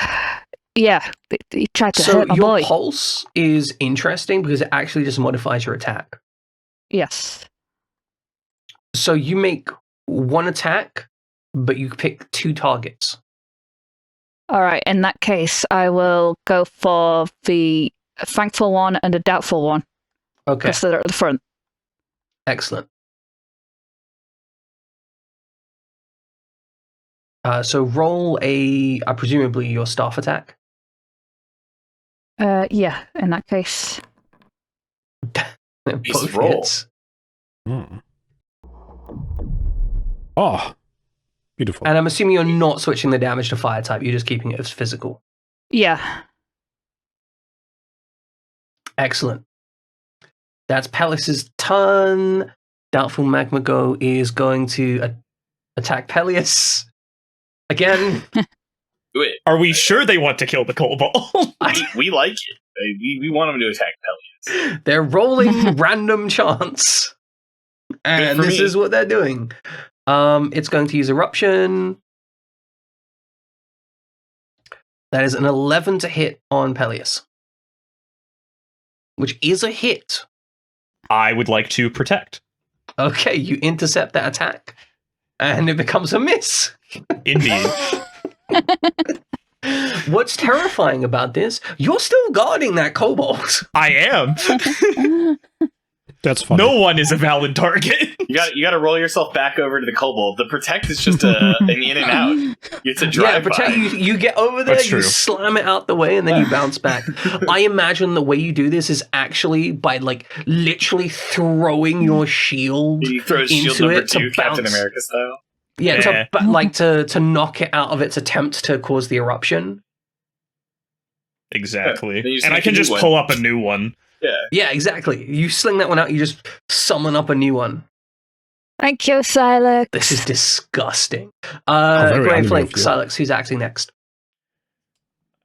Yeah, he tried to So hurt my your boy. pulse is interesting because it actually just modifies your attack. Yes. So you make one attack, but you pick 2 targets. All right. In that case, I will go for the thankful one and a doubtful one Okay, because they're at the front. excellent. So roll presumably your staff attack. Yeah. In that case, Both roll. hits. Hmm. Oh, beautiful. And I'm assuming you're not switching the damage to fire type. You're just keeping it as physical. yeah. Excellent. That's Peleus' turn. Doubtful Magma Go is going to attack Peleus again. Wait, Are we sure they want to kill the Cobalt? we like it. We want him to attack Pelias. They're rolling random chance. And Good for this me. is what they're doing. It's going to use Eruption. That is an 11 to hit on Peleus, which is a hit. I would like to protect. Okay, you intercept that attack, and it becomes a miss. Indeed. What's terrifying about this? You're still guarding that Cobalt. I am. That's funny. No one is a valid target. You got to roll yourself back over to the Cobalt. The protect is just an in and out. It's a Yeah, drive protect by. you get over there, That's you true. slam it out the way, and then you bounce back. I imagine the way you do this is actually by like literally throwing your shield He throws shield into number it to 2, Captain bounce. America style. Yeah, Yeah. to knock it out of its attempt to cause the eruption. Exactly. Then you just And I make can a new just one. pull up a new one. Yeah. Yeah, exactly. You sling that one out, you just summon up a new one. Thank you, Silex. This is disgusting. very Go ahead, animal flank of you. Silex, who's acting next?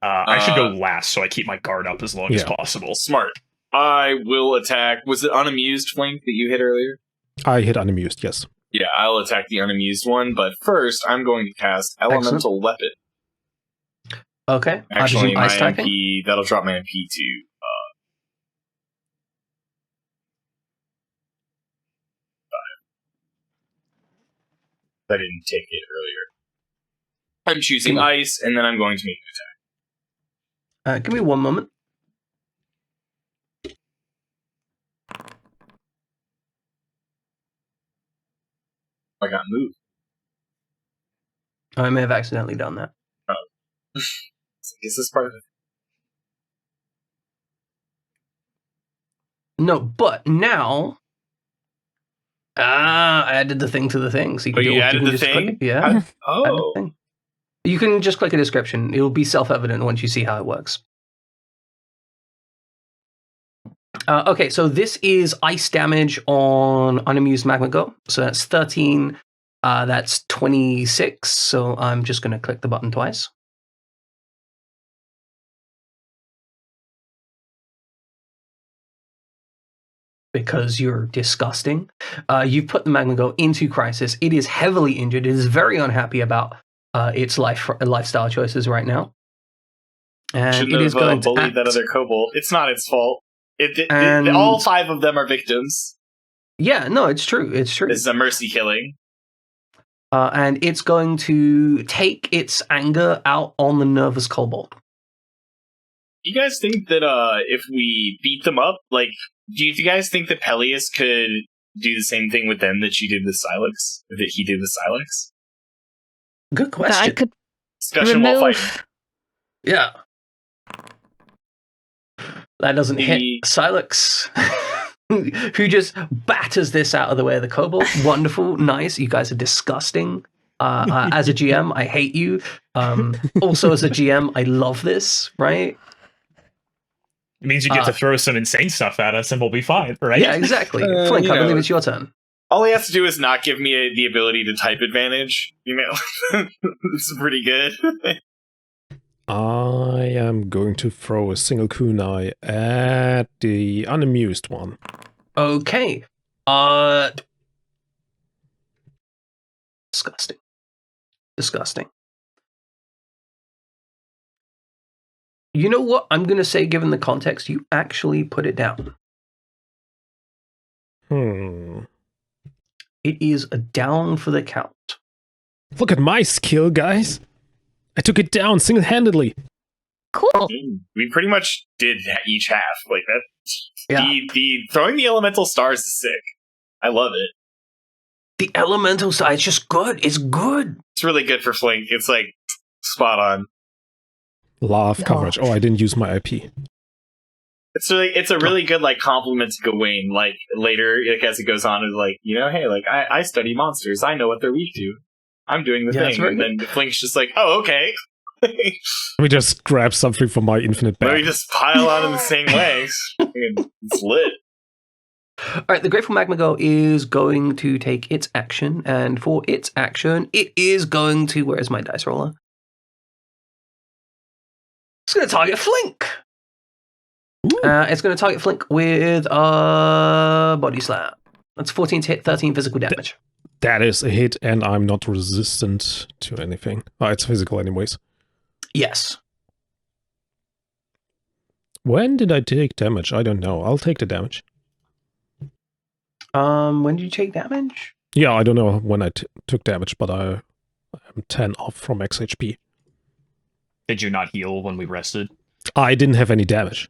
I should go last so I keep my guard up as long as Yeah. possible. Smart. I will attack. Was it unamused flank that you hit earlier? I hit unamused, yes. Yeah, I'll attack the unamused one, but first I'm going to cast Elemental Weapon. Okay. I Actually, presume my ice typing? MP, that'll drop my MP to... I didn't take it earlier. I'm choosing ice, and then I'm going to make an attack. Give me one moment. I got moved. I may have accidentally done that. Is this part of it? No, but now... I added the thing to the thing. So you can Oh, you added can the just click thing? it. Yeah. add the thing. You can just click a description. It'll be self-evident once you see how it works. Okay, so this is ice damage on unamused magma go. So that's 13 That's 26, so I'm just going to click the button twice. Because you're disgusting. You've put the magma go into crisis. It is heavily injured. It is very unhappy about its lifestyle choices right now. And Shouldn't it is have going to bullied act. that other kobold. It's not its fault. And- All 5 of them are victims. Yeah, no, it's true. It's true. This is a mercy killing. And it's going to take its anger out on the nervous Cobalt. You guys think that if we beat them up, like, do you guys think that Peleus could do the same thing with them that she did with Silex? Or that he did with Silex? Good That question. I could Discussion while fighting. remove. Yeah. That doesn't hit The- Silex, who just batters this out of the way of the Cobalt. Wonderful, nice. You guys are disgusting. As a GM, I hate you. Also, as a GM, I love this, right? It means you get to throw some insane stuff at us and we'll be fine, right? Yeah, exactly. Flink, you I believe know. it's your turn. All he has to do is not give me the ability to type advantage. You know, it's pretty good. I am going to throw a single kunai at the unamused one. Okay. Disgusting. Disgusting. You know what? I'm going to say, given the context, you actually put it down. It is a down for the count. Look at my skill, guys. I took it down single-handedly. Cool. We pretty much did each half. Like that. Yeah. The throwing the elemental stars is sick. I love it. The elemental side, it's just good. It's good. It's really good for Flink. It's like spot on. Law of coverage. Oh, I didn't use my IP. It's a really good like compliment to Gawain. Like later, like as it goes on, is like, you know, hey, like I study monsters. I know what they're weak to. I'm doing the Yeah, that's thing. very And then Flink's just like, oh, okay. Let me just grab something from my infinite Let me bag. just pile on in the same way. It's lit. All right, the Grateful Magmago is going to take its action, and for its action, it is going to. Where is my dice roller? It's going to target Flink. It's going to target Flink with a body slam. That's 14 to hit, 13 physical damage. That is a hit, and I'm not resistant to anything. Oh, it's physical anyways. Yes. When did I take damage? I don't know. I'll take the damage. When did you take damage? Yeah, I don't know when I took damage, but I'm 10 off from XHP. Did you not heal when we rested? I didn't have any damage.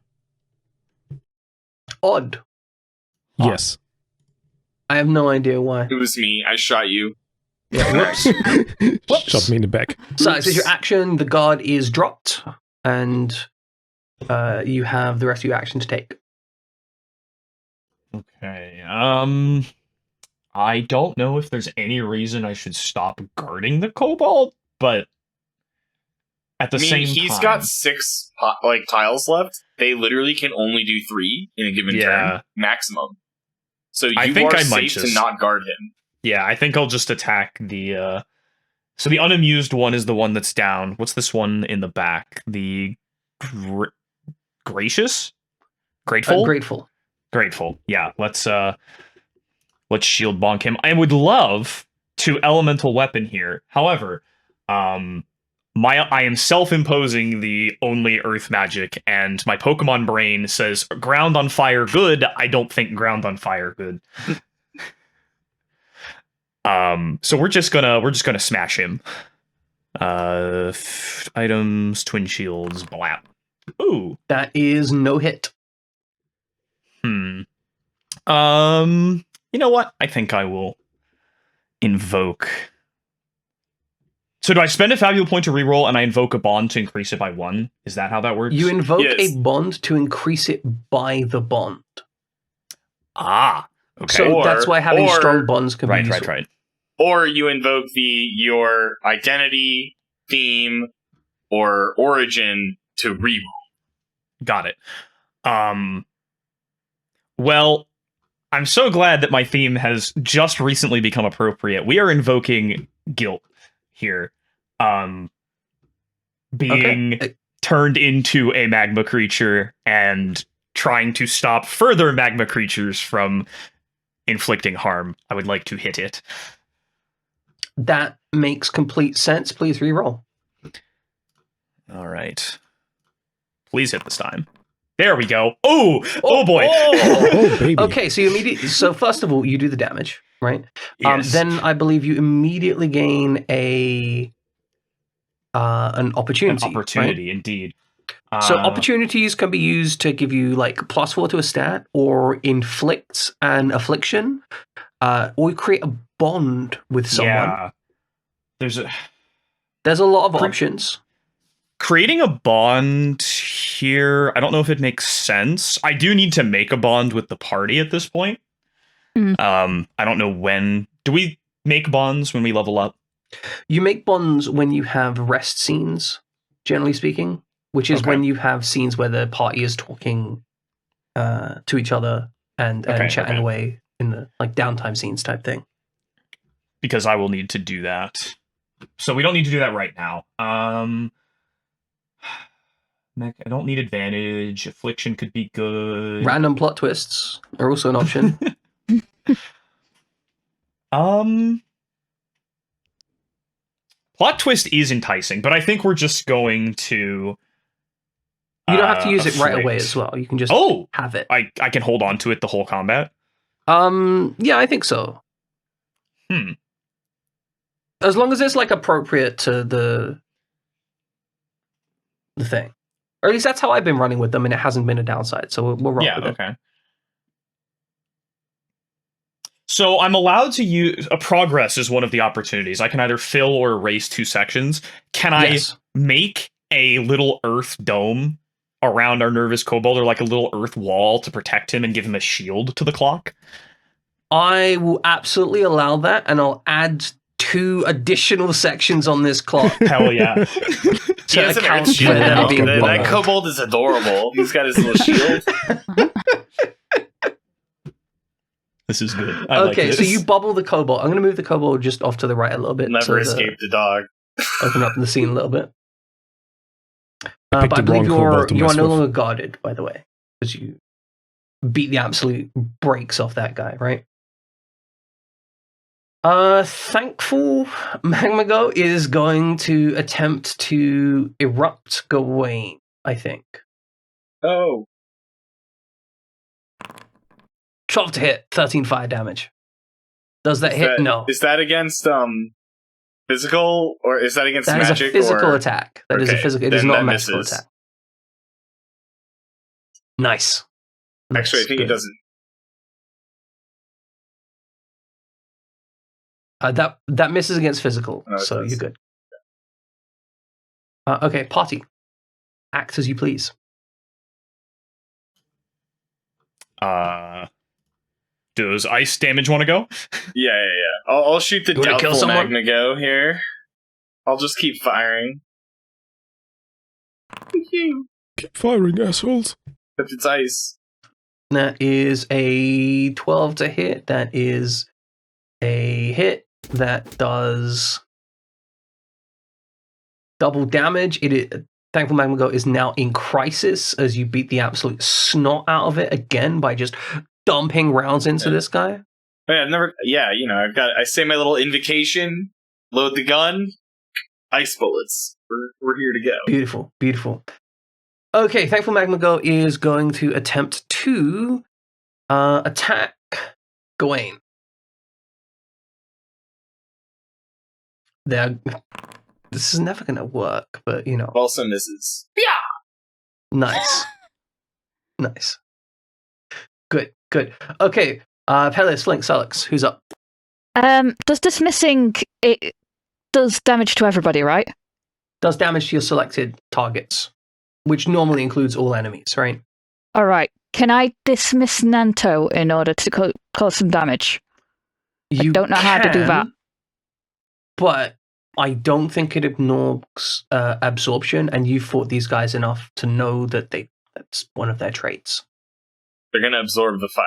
Odd. Yes. I have no idea why. It was me. I shot you. Yeah, whoops. Whoops. Shot me in the back. So this is your action. The guard is dropped, and you have the rest of your action to take. Okay. I don't know if there's any reason I should stop guarding the Cobalt, but at the same time, he's got 6 like tiles left. They literally can only do 3 in a given turn maximum. So you I think are I might safe to just- not guard him. Yeah, I think I'll just attack the so the unamused one is the one that's down. What's this one in the back? The gracious? Grateful? Grateful. Yeah, let's shield bonk him. I would love to elemental weapon here. However, I am self-imposing the only earth magic, and my Pokemon brain says ground on fire good. I don't think ground on fire good. So we're just gonna smash him. Items, twin shields, blap. Ooh. That is no hit. You know what? I think I will invoke. So do I spend a Fabula point to reroll and I invoke a bond to increase it by 1? Is that how that works? You invoke Yes. a bond to increase it by the bond. Okay. So that's why having strong bonds can be useful. Right. Or you invoke your identity, theme, or origin to reroll. Got it. Well, I'm so glad that my theme has just recently become appropriate. We are invoking guilt here. Being Okay. turned into a magma creature and trying to stop further magma creatures from inflicting harm. I would like to hit it. That makes complete sense. Please re-roll. All right. Please hit this time. There we go. Oh boy. Oh, baby. Okay, so you immediately. So first of all, you do the damage, right? Yes. Then I believe you immediately gain an opportunity. An opportunity, indeed. So opportunities can be used to give you like +4 to a stat, or inflict an affliction, or create a bond with someone. Yeah. There's a lot of options. Creating a bond here, I don't know if it makes sense. I do need to make a bond with the party at this point. I don't know when. Do we make bonds when we level up? You make bonds when you have rest scenes, generally speaking, which is when you have scenes where the party is talking to each other and chatting away in the like downtime scenes type thing. Because I will need to do that. So we don't need to do that right now. I don't need advantage. Affliction could be good. Random plot twists are also an option. Plot twist is enticing, but I think we're just going to. You don't have to use it right afflict. away as well. You can just have it. I can hold on to it the whole combat. Yeah, I think so. As long as it's like appropriate to the thing. Or at least that's how I've been running with them, and it hasn't been a downside. So we'll roll with it. Okay. So I'm allowed to use a progress is one of the opportunities. I can either fill or erase 2 sections. Can I make a little earth dome around our nervous kobold, or like a little earth wall to protect him and give him a shield to the clock? I will absolutely allow that, and I'll add 2 additional sections on this clock. Hell yeah. He has an earth shield now. That kobold is adorable. He's got his little shield. This is good. Okay, so you bubble the kobold. I'm going to move the kobold just off to the right a little bit. Never escape the dog. Open up the scene a little bit. But I believe you are no longer guarded, by the way, because you beat the absolute brakes off that guy, right? Thankful Magmago is going to attempt to erupt Gawain, I think. Oh. 12 to hit, 13 fire damage. Does that hit? No. Is that against physical, or is that against magic? That is a physical attack. That is a physical. It is not a magical attack. Nice. Actually, I think it doesn't. That misses against physical, so you're good. Okay, party. Act as you please. Does ice damage want to go? Yeah. I'll shoot the doubtful Magmago here. I'll just keep firing. Keep firing, assholes. If it's ice. That is a 12 to hit. That is a hit. That does double damage. Thankful Magmago is now in crisis as you beat the absolute snot out of it again by just dumping rounds into this guy. I say my little invocation, load the gun, ice bullets. We're here to go. Beautiful. Okay, Thankful Magmago is going to attempt to attack Gawain. This is never going to work, but you know. Also misses. Yeah. Nice. Good. Okay, Peleus, Flink, Salix, who's up? Does dismissing it does damage to everybody, right? Does damage to your selected targets, which normally includes all enemies, right? All right. Can I dismiss Nanto in order to cause some damage? I don't know how to do that. But I don't think it ignores absorption, and you've fought these guys enough to know that that's one of their traits. They're going to absorb the fire.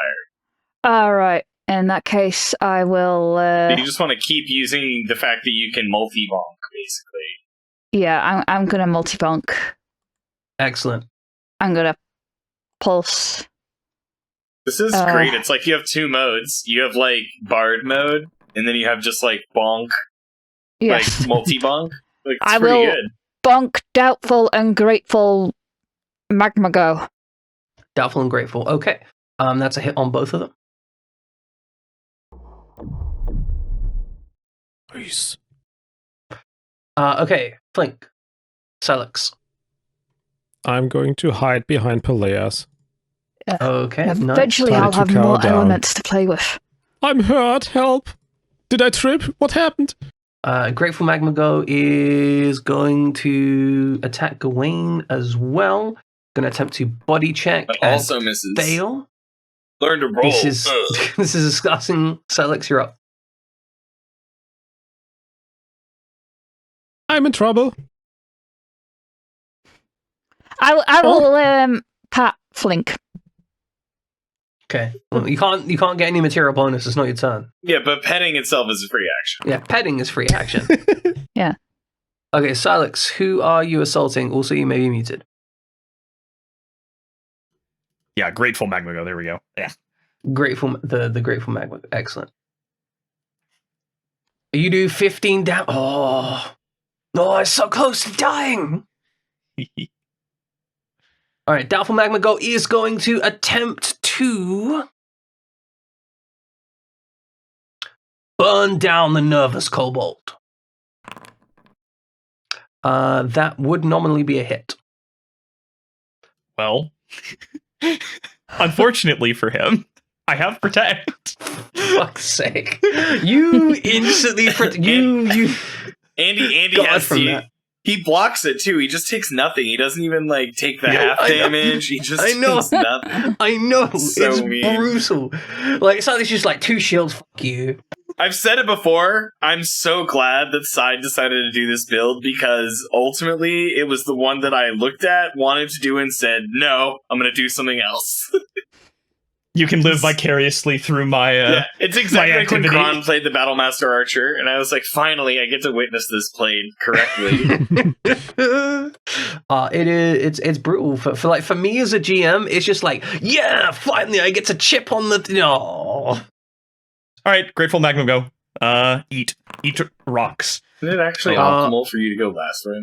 All right. In that case, I will. You just want to keep using the fact that you can multi-bonk, basically. Yeah, I'm gonna multi-bonk. Excellent. I'm gonna pulse. This is great. It's like you have two modes. You have like bard mode, and then you have just like bonk, Yes. like multi-bonk. Like, it's I pretty will good. bonk, doubtful, and grateful. Magma go. Doubtful and grateful. Okay. That's a hit on both of them. Nice. Okay. Flink. Silex. I'm going to hide behind Peleas. Okay. Nice. Eventually, Time I'll to have calm more down. elements to play with. I'm hurt, help! Did I trip? What happened? Grateful Magma Go is going to attack Gawain as well. Going to attempt to body check. But and also misses. fail. Learn to roll. This is this is disgusting. Silex, you're up. I'm in trouble. I will pat Flink. Okay. Well, you can't get any material bonus. It's not your turn. Yeah, but petting itself is a free action. Yeah, petting is free action. Yeah. Okay, Silex, who are you assaulting? Also, you may be muted. Yeah, grateful magma go. There we go. Yeah. Grateful, the Grateful Magma. Excellent. You do 15 damage. Oh, it's so close to dying. All right, Doubtful Magma Go is going to attempt to burn down the nervous Cobalt. That would nominally be a hit. Well, unfortunately for him, I have protect. Fuck's sake! You instantly you. Andy God has from to. that. He blocks it too. He just takes nothing. He doesn't even like take the Yeah, half I know. damage. He just I know. takes nothing. I know So it's mean. brutal. Like it's just like 2 shields. Fuck you. I've said it before. I'm so glad that Side decided to do this build because ultimately it was the one that I looked at, wanted to do, and said, "No, I'm going to do something else." You can live vicariously through my. Yeah, it's exactly like when activity. Kron played the Battlemaster Archer, and I was like, "Finally, I get to witness this played correctly." It's brutal for me as a GM. It's just like, yeah, finally I get to chip on the. No. All right, grateful magma go. Eat rocks. Isn't it actually optimal for you to go last right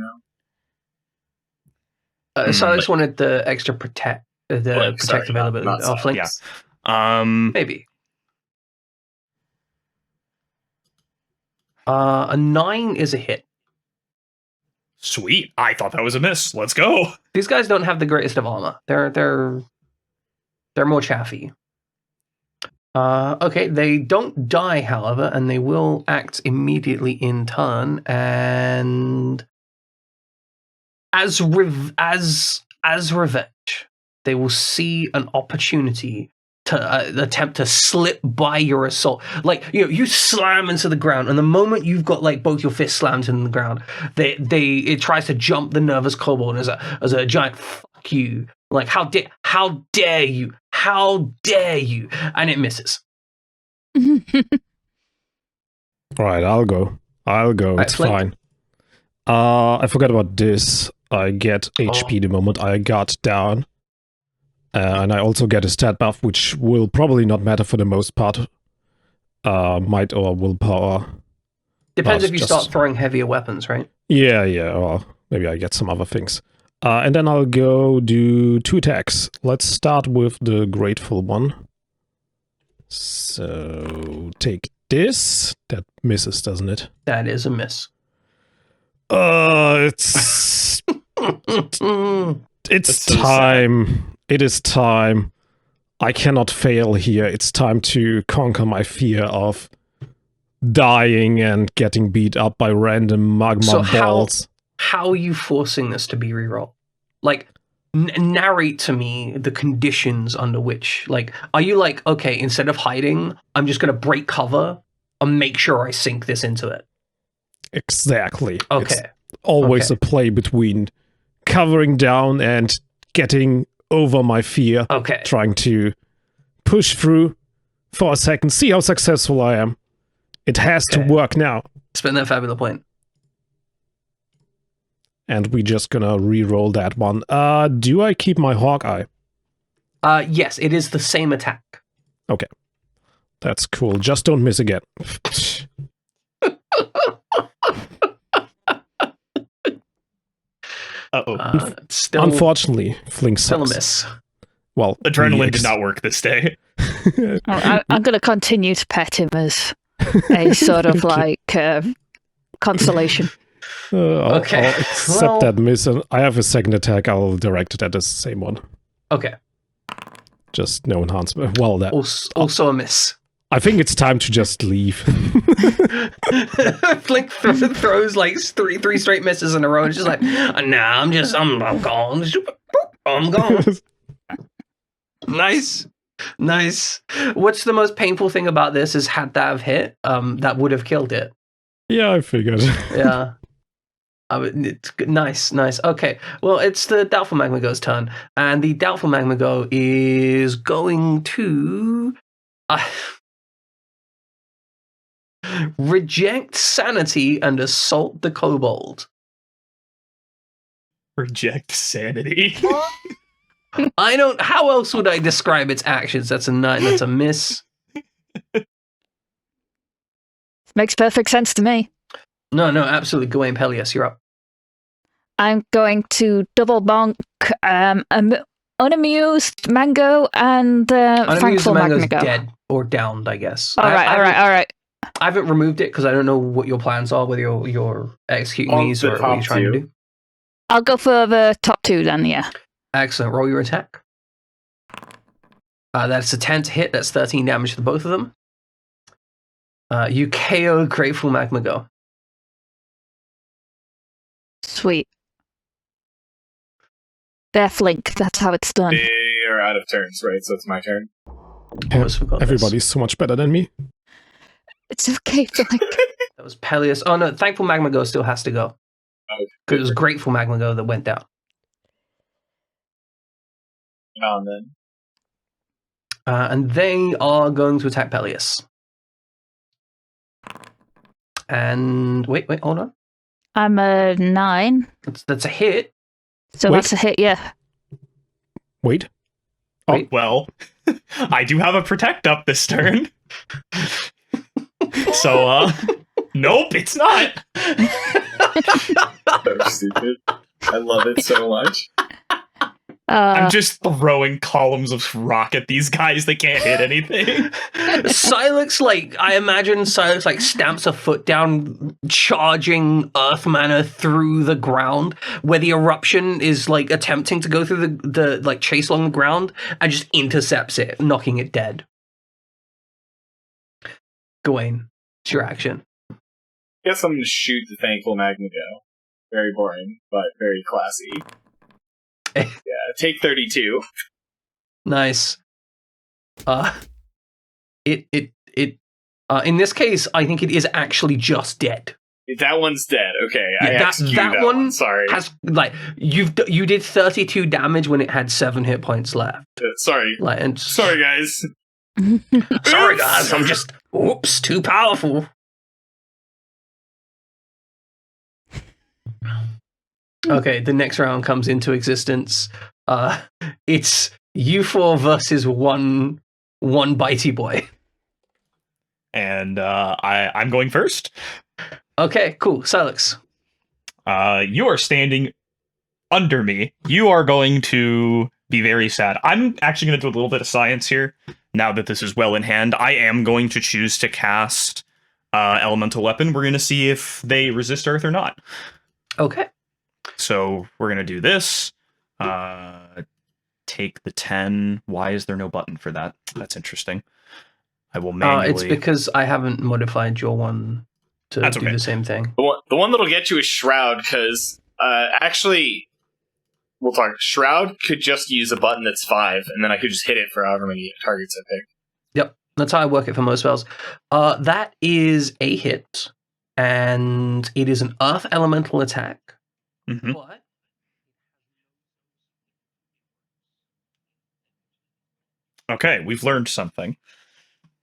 now? So I just wanted the extra protect availability. not Oh, Flink. Yeah. Maybe. A 9 is a hit. Sweet. I thought that was a miss. Let's go. These guys don't have the greatest of armor. They're more chaffy. Okay, they don't die, however, and they will act immediately in turn. And as revenge, they will see an opportunity to attempt to slip by your assault. Like, you slam into the ground, and the moment you've got like both your fists slammed into the ground, it tries to jump the nervous kobold as a giant fuck you. Like, how dare you? How dare you? And it misses. Right, I'll go. Right, It's Flink. fine. I forgot about this. I get HP the moment I got down. And I also get a stat buff, which will probably not matter for the most part. Might or willpower. Depends But if you just- start throwing heavier weapons, right? Yeah, or maybe I get some other things. And then I'll go do 2 attacks. Let's start with the grateful one. So, take this. That misses, doesn't it? That is a miss. It's... It's so time. It is time. I cannot fail here. It's time to conquer my fear of dying and getting beat up by random magma So balls. How are you forcing this to be reroll? Like, narrate to me the conditions under which, like, are you like, okay, instead of hiding, I'm just going to break cover and make sure I sink this into it? Exactly. It's Okay. always Okay. a play between covering down and getting over my fear, Okay. trying to push through, for a second, see how successful I am. It has to Okay. work now. Spend that Fabula point. And we're just gonna re-roll that one. Do I keep my Hawkeye? Yes, it is the same attack. Okay. That's cool. Just don't miss again. Uh-oh. Still, Unfortunately, Flink still a sucks. miss. Well, Adrenaline did not work this day. I'm going to continue to pet him as a sort of like consolation. Okay, I'll accept well- that miss. And I have a second attack. I'll direct it at the same one. Okay. Just no enhancement. Well, that. Also a miss. I think it's time to just leave. Flink throws like three straight misses in a row. And it's just like, nah, I'm gone. I'm gone. Nice. What's the most painful thing about this is had that have hit, that would have killed it. Yeah, I figured. Yeah. It's nice. Okay, well, it's the Doubtful Magmago's turn, and the Doubtful Magmago is going to reject sanity and assault the Cobalt. Reject sanity. I don't. How else would I describe its actions? That's a 9. That's a miss. Makes perfect sense to me. No, absolutely. Gawain Peleus, you're up. I'm going to double bonk unamused Mango and Unamused thankful Mango's Magmago. dead or downed, I guess. All right. I haven't removed it because I don't know what your plans are, whether you're executing On these the or what you're top trying to two. do. I'll go for the top 2 then, yeah. Excellent. Roll your attack. That's a 10 to hit. That's 13 damage to both of them. You KO Grateful Magmago. Sweet. They're Flink, that's how it's done. They are out of turns, right? So it's my turn. Almost forgot this. Everybody's so much better than me. It's okay, Flink. That was Peleus. Oh no, Thankful Magmago still has to go. Because it was Grateful Magmago that went down. Then. And they are going to attack Peleus. And wait, hold on. I'm a 9, That's a hit. so Wait. that's a hit, yeah. Wait. Wait. Well, I do have a protect up this turn. So, nope, it's not. So stupid. I love it so much. I'm just throwing columns of rock at these guys. They can't hit anything. Silex, I imagine Silex, stamps a foot down, charging earth mana through the ground, where the eruption is, attempting to go through the chase along the ground, and just intercepts it, knocking it dead. Gawain, it's your action. Guess I'm gonna shoot the Thankful Magmago. Very boring, but very classy. Yeah, take 32. Nice. In this case, I think it is actually just dead. That one's dead. Okay, I Yeah, executed that that one one. Sorry. You did 32 damage when it had 7 hit points left. Sorry. Sorry, guys. Sorry, guys. I'm just too powerful. Okay, the next round comes into existence. It's you 4 versus one bitey boy. And I'm going first. Okay, cool. Silex. You are standing under me. You are going to be very sad. I'm actually going to do a little bit of science here. Now that this is well in hand, I am going to choose to cast Elemental Weapon. We're going to see if they resist Earth or not. Okay. So we're going to do this. Take the 10. Why is there no button for that? That's interesting. I will manually... It's because I haven't modified your one to That's do okay. the same thing. The one that'll get you is Shroud, because actually, we'll talk. Shroud could just use a button that's 5, and then I could just hit it for however many targets I pick. Yep, that's how I work it for most spells. That is a hit, and it is an Earth Elemental attack. Mhm. What? Okay, we've learned something.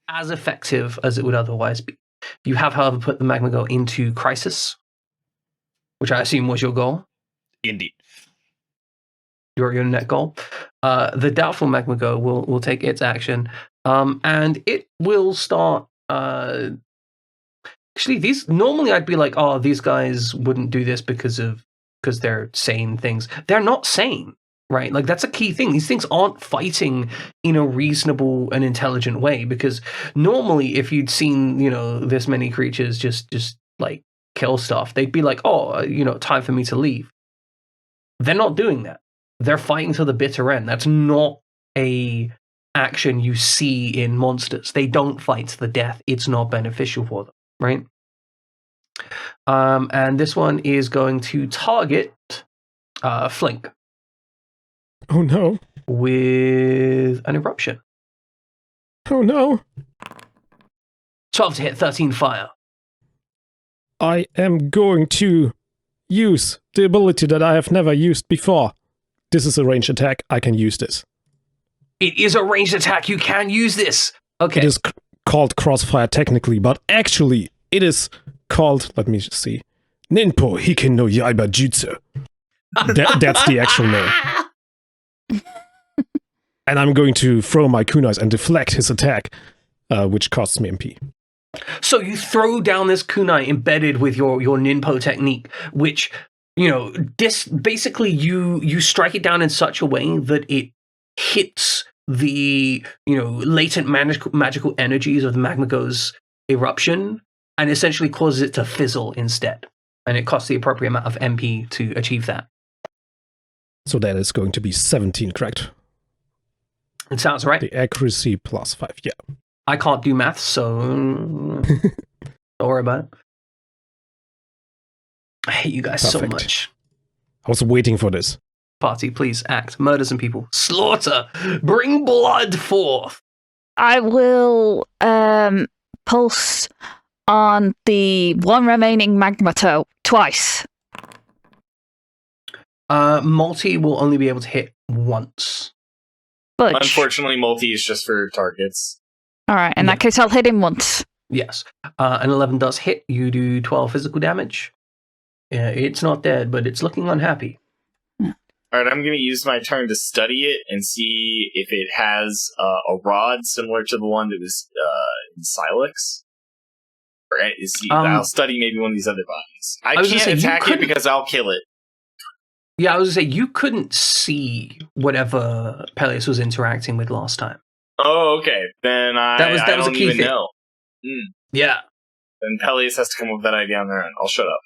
as effective as it would otherwise be. You have, however, put the magma go into crisis, which I assume was your goal. Indeed. Your net goal. The doubtful magma go will take its action, and it will start. Actually, these normally I'd be like, oh, these guys wouldn't do this because they're sane things. They're not sane, right? Like that's a key thing. These things aren't fighting in a reasonable and intelligent way, because normally if you'd seen, this many creatures just like kill stuff, they'd be like, oh, time for me to leave. They're not doing that. They're fighting to the bitter end. That's not a action you see in monsters. They don't fight to the death. It's not beneficial for them, right? And this one is going to target Flink. Oh no. With an eruption. Oh no. 12 to hit, 13 fire. I am going to use the ability that I have never used before. This is a ranged attack. I can use this. It is a ranged attack. You can use this. Okay. It is called crossfire technically, but actually it is called, let me just see, Ninpo Hiken no Yaiba Jutsu. That's the actual name. And I'm going to throw my kunais and deflect his attack, which costs me MP. So you throw down this kunai embedded with your ninpo technique, which, basically you strike it down in such a way that it hits the, latent magical energies of the Magmago's eruption and essentially causes it to fizzle instead. And it costs the appropriate amount of MP to achieve that. So that is going to be 17, correct? It sounds right. The accuracy plus 5, yeah. I can't do maths, so don't worry about it. I hate you guys so much. I was waiting for this. Party, please act. Murder some people. Slaughter. Bring blood forth. I will pulse on the one remaining magma toe twice. Multi will only be able to hit once. Budge. Unfortunately, multi is just for targets. Alright, in that case, I'll hit him once. Yes. An 11 does hit. You do 12 physical damage. It's not dead, but it's looking unhappy. Alright, I'm going to use my turn to study it and see if it has a rod similar to the one that was in Silex. Or I'll study maybe one of these other bodies. I can't attack it because I'll kill it. Yeah, I was going to say, you couldn't see whatever Peleus was interacting with last time. Oh, okay. Then I was don't a key even thing. know. Yeah. Then Peleus has to come up with that idea on their own. I'll shut up.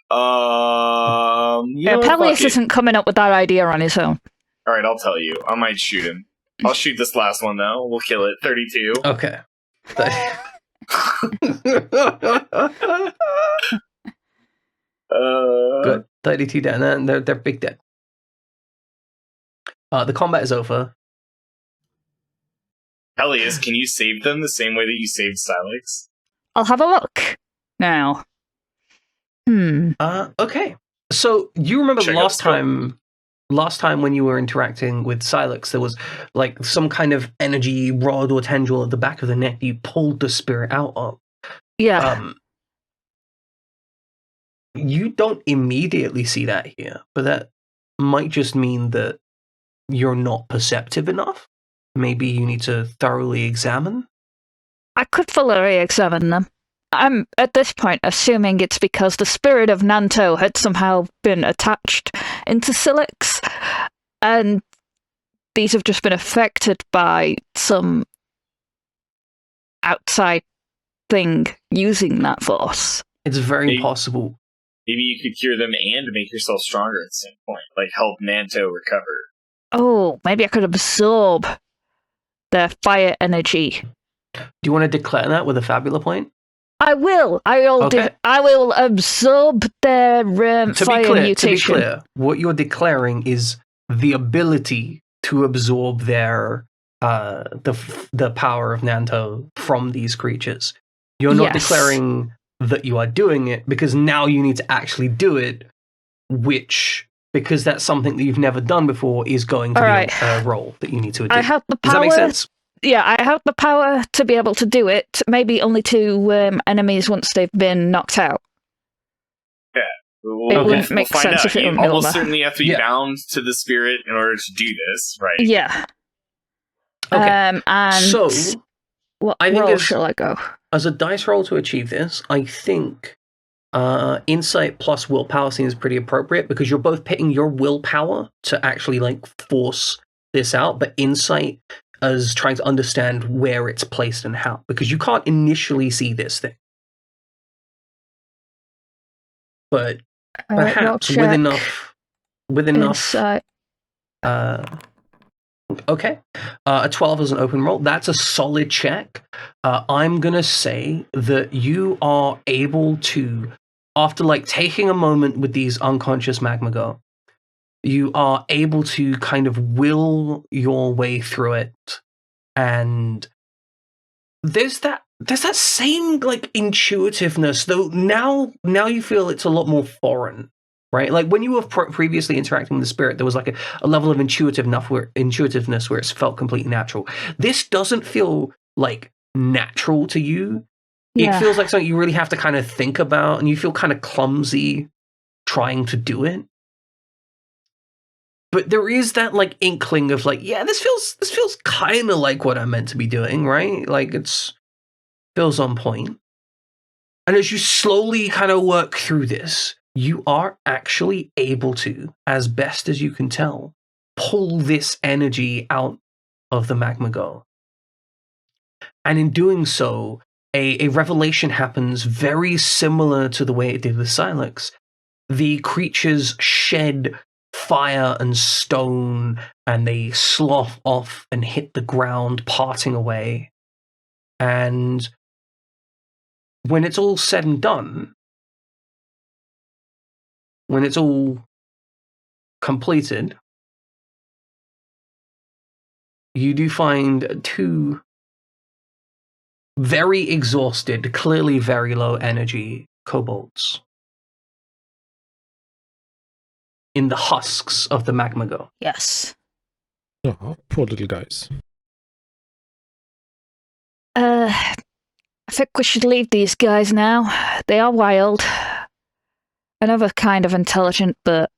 Peleus isn't coming up with that idea on his own. Alright, I'll tell you. I might shoot him. I'll shoot this last one, though. We'll kill it. 32. Okay. Good. 32 down. They're big dead. The combat is over. Peleus, can you save them the same way that you saved Silex? I'll have a look now. Okay. So you remember Check last time when you were interacting with Silex, there was like some kind of energy rod or tendril at the back of the neck you pulled the spirit out of. Yeah. You don't immediately see that here, but that might just mean that you're not perceptive enough. Maybe you need to thoroughly examine. I could fully examine them. I'm, at this point, assuming it's because the spirit of Nanto had somehow been attached into Silex, and these have just been affected by some outside thing using that force. It's very possible. Maybe you could cure them and make yourself stronger at some point, like help Nanto recover. Oh, maybe I could absorb their fire energy. Do you want to declare that with a Fabula point? I will. I will absorb their fire mutation. To be clear, what you're declaring is the ability to absorb their the power of Nanto from these creatures. You're not declaring that you are doing it, because now you need to actually do it, which, because that's something that you've never done before, is going to be a role that you need to do. I have the power. Does that make sense? Yeah, I have the power to be able to do it. Maybe only to enemies once they've been knocked out. Yeah. It wouldn't make find sense out. if it You were almost Minerva. certainly have to be Yeah. bound to the spirit in order to do this, right? Yeah. Okay. And So, what I think roll as- shall I go? as a dice roll to achieve this, I think insight plus willpower seems pretty appropriate because you're both pitting your willpower to actually like force this out, but insight as trying to understand where it's placed and how, because you can't initially see this thing. But Roll perhaps check, with enough insight. okay. A 12 is an open roll. That's a solid check. I'm going to say that you are able to, after like taking a moment with these unconscious magma go, you are able to kind of will your way through it. And there's that same like intuitiveness, though now you feel it's a lot more foreign. Right, like when you were previously interacting with the spirit, there was like a level of intuitiveness where it felt completely natural. This doesn't feel like natural to you. Yeah. It feels like something you really have to kind of think about, and you feel kind of clumsy trying to do it. But there is that like inkling of like, yeah, this feels kind of like what I'm meant to be doing, right? Like feels on point. And as you slowly kind of work through this, you are actually able to, as best as you can tell, pull this energy out of the magma go. And in doing so, a revelation happens very similar to the way it did with Silex. The creatures shed fire and stone, and they slough off and hit the ground, parting away. And when it's all said and done, when it's all completed, you do find two very exhausted, clearly very low energy cobalts in the husks of the magma go. Yes. Oh, poor little guys. I think we should leave these guys now. They are wild. I know they're kind of intelligent, but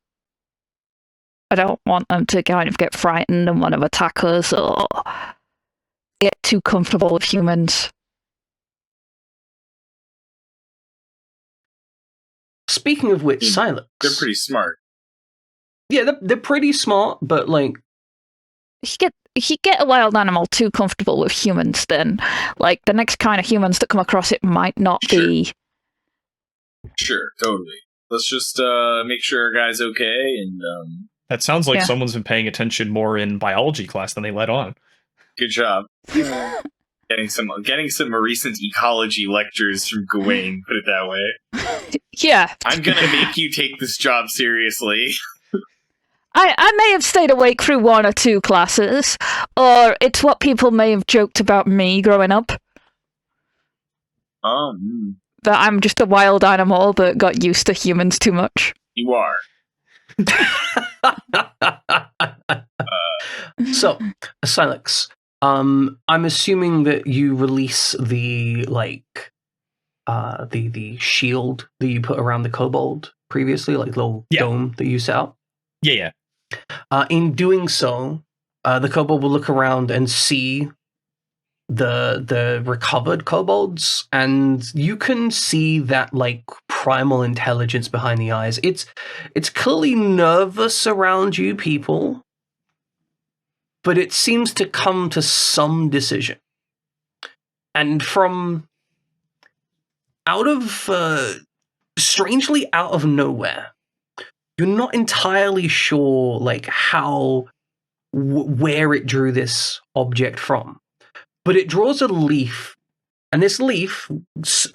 I don't want them to kind of get frightened and want to attack us or get too comfortable with humans. Speaking of which, Silex. They're pretty smart. Yeah, they're pretty smart, but like, If you get a wild animal too comfortable with humans, then like the next kind of humans that come across it might not be. Sure, totally. Let's just make sure our guy's okay, and That sounds like Yeah. someone's been paying attention more in biology class than they let on. good job. Getting some recent ecology lectures from Gawain, put it that way. Yeah, I'm gonna make you take this job seriously. I may have stayed awake through one or two classes, or it's what people may have joked about me growing up, that I'm just a wild animal that got used to humans too much. You are. So, Silex, I'm assuming that you release the the shield that you put around the kobold previously, like little Yeah. dome that you set up. Yeah. In doing so, the kobold will look around and see the recovered kobolds, and you can see that like primal intelligence behind the eyes. It's clearly nervous around you people, but it seems to come to some decision. And from strangely out of nowhere, you're not entirely sure like how where it drew this object from, but it draws a leaf, and this leaf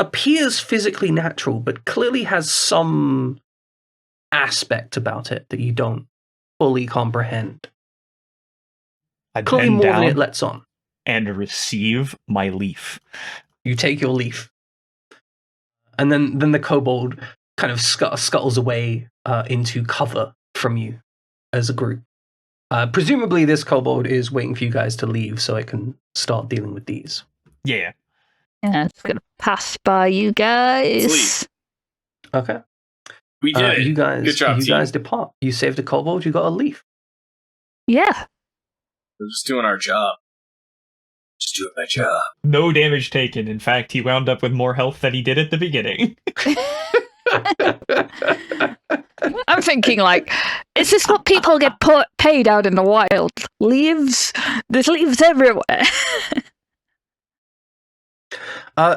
appears physically natural but clearly has some aspect about it that you don't fully comprehend. I Clearly bend more than it down lets on. and receive my leaf. You take your leaf, and then the kobold kind of scuttles away into cover from you as a group. Presumably, this kobold is waiting for you guys to leave so it can start dealing with these. Yeah. Yeah, it's gonna pass by you guys. Sleep. Okay. We did it. You guys, Good job, you team. guys depart. You saved a kobold. You got a leaf. Yeah. We're just doing our job. Just doing my job. No damage taken. In fact, he wound up with more health than he did at the beginning. I'm thinking, like, is this what people get paid out in the wild? Leaves? There's leaves everywhere.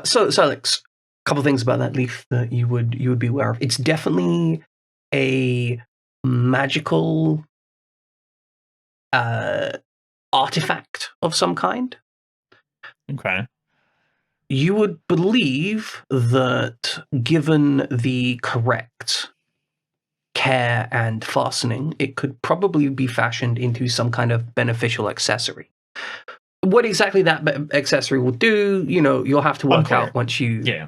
So Alex, a couple things about that leaf that you would be aware of. It's definitely a magical artifact of some kind. Okay. You would believe that, given the correct care and fastening, it could probably be fashioned into some kind of beneficial accessory. What exactly that accessory will do, you'll have to work Unclear. out once you Yeah.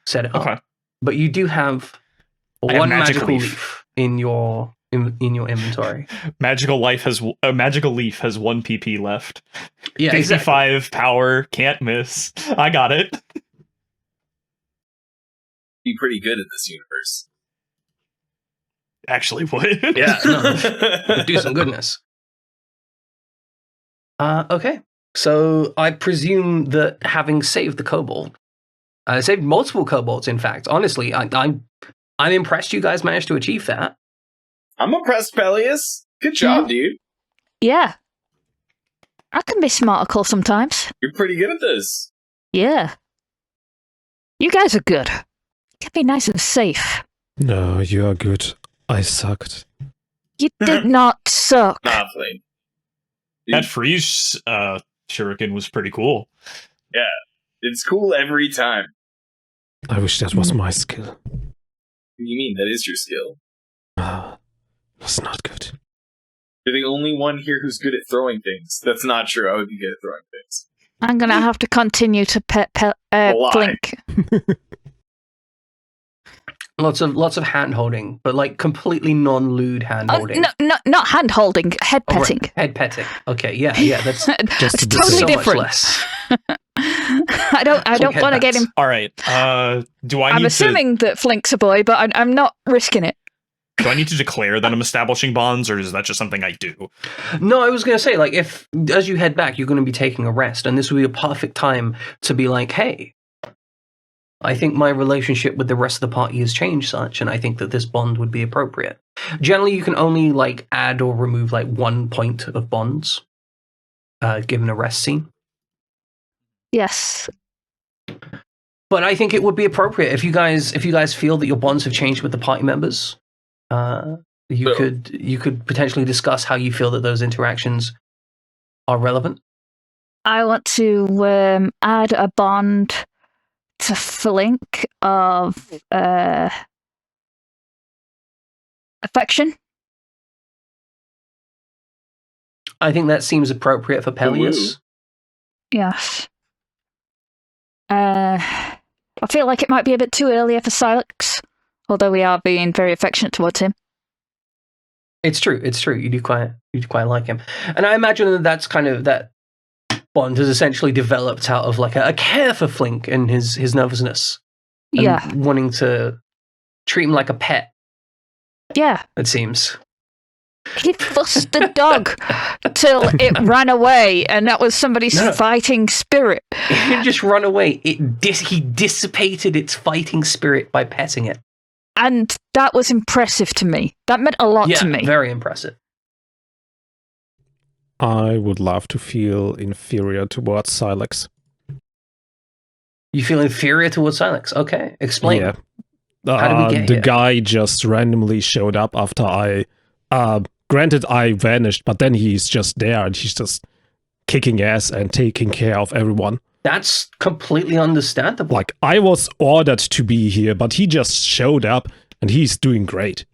set it up. Okay. But you do have I have one magic magical leaf. leaf in your inventory. Magical leaf has 1 PP left. Yeah, 55 exactly. power, can't miss. I got it. Be pretty good at this universe. Actually would. Yeah, no, do some goodness. Okay, so I presume that having saved the kobold, saved multiple kobolds, in fact, honestly, I'm impressed you guys managed to achieve that. I'm impressed, Peleus. Good job, dude. Yeah. I can be smartical sometimes. You're pretty good at this. Yeah. You guys are good. You can be nice and safe. No, you are good. I sucked. You did not suck. Nah, Flame. That freeze shuriken was pretty cool. It's cool every time. I wish that was my skill. What do you mean? That is your skill. That's not good. You're the only one here who's good at throwing things. That's not true. I would be good at throwing things. I'm gonna have to continue to Lie. blink. Lots of hand holding, but like completely non-lewd hand Oh, holding. no, not hand holding, head Oh, right, petting. head petting. Okay, yeah, that's Just it's a bit totally so different. much less. I don't head want to get pats. him. All right. Do I I'm need assuming that Flink's a boy, but I'm not risking it. do I need to declare that I'm establishing bonds, or is that just something I do? No, I was going to say, like, if as you head back, you're going to be taking a rest, and this would be a perfect time to be like, hey, I think my relationship with the rest of the party has changed such, and I think that this bond would be appropriate. Generally, you can only, like, add or remove, like, 1 point of bonds, given a rest scene. Yes. But I think it would be appropriate if you guys feel that your bonds have changed with the party members. You could potentially discuss how you feel that those interactions are relevant. I want to add a bond to Flink of affection. I think that seems appropriate for Peleus. Yes. I feel like it might be a bit too early for Silex, although we are being very affectionate towards him. It's true. You do quite like him, and I imagine that that's kind of that bond has essentially developed out of like a care for Flink and his nervousness. And Yeah. wanting to treat him like a pet. Yeah. It seems. He fussed the dog till it ran away, and that was somebody's No. fighting spirit. It didn't just run away. He dissipated its fighting spirit by petting it. And that was impressive to me. That meant a lot Yeah, to me. very impressive. I would love to feel inferior towards Silex. You feel inferior towards Silex? Okay, explain. Yeah. How did we get the here? guy just randomly showed up after I... granted, I vanished, but then he's just there and he's just kicking ass and taking care of everyone. That's completely understandable. Like, I was ordered to be here, but he just showed up and he's doing great.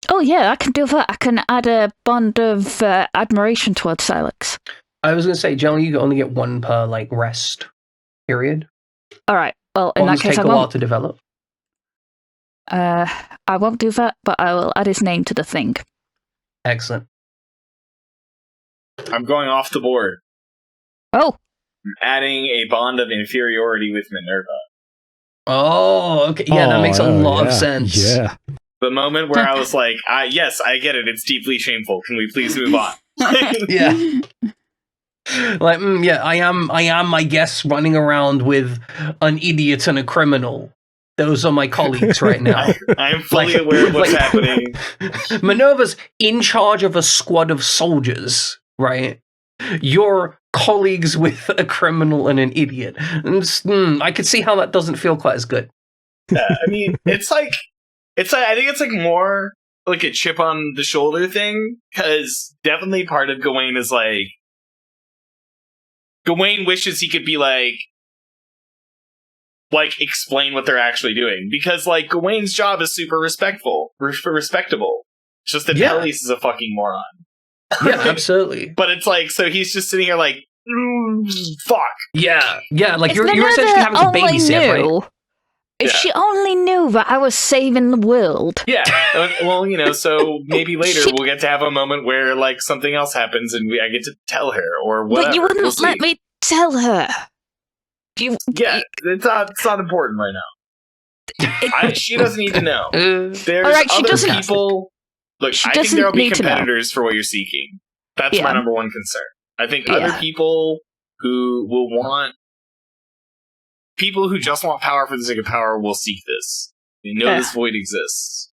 Oh yeah, I can do that. I can add a bond of admiration towards Silex. I was going to say, generally you only get 1 per like rest period. All right. Well, in Bonds that case, take I a while won't. to develop. I won't do that, but I will add his name to the thing. Excellent. I'm going off the board. Oh, I'm adding a bond of inferiority with Minerva. Oh, okay. Yeah, that makes a lot of sense. Yeah. The moment where I was like, yes, I get it. It's deeply shameful. Can we please move on? Yeah. Like, yeah, I am, I guess, running around with an idiot and a criminal. Those are my colleagues right now. I am fully aware of what's happening. Minerva's in charge of a squad of soldiers, right? You're colleagues with a criminal and an idiot. And I could see how that doesn't feel quite as good. Yeah, I mean, I think it's like more like a chip on the shoulder thing, because definitely part of Gawain is like, Gawain wishes he could be like explain what they're actually doing, because like Gawain's job is super respectable. It's just that Peleus is a fucking moron. Yeah, absolutely. But it's like, so he's just sitting here like, fuck. Yeah, like if you're Minerva essentially having to only babysit, knew, right? If she only knew that I was saving the world. Yeah, well, so maybe later we'll get to have a moment where like something else happens and I get to tell her or whatever. But you wouldn't let me tell her. It's not important right now. She doesn't need to know. There's Alright, she other doesn't- people. Look, she I think there will doesn't be need to know. competitors for what you're seeking. That's my number one concern. I think other people who will want, people who just want power for the sake of power will seek this. They know this void exists.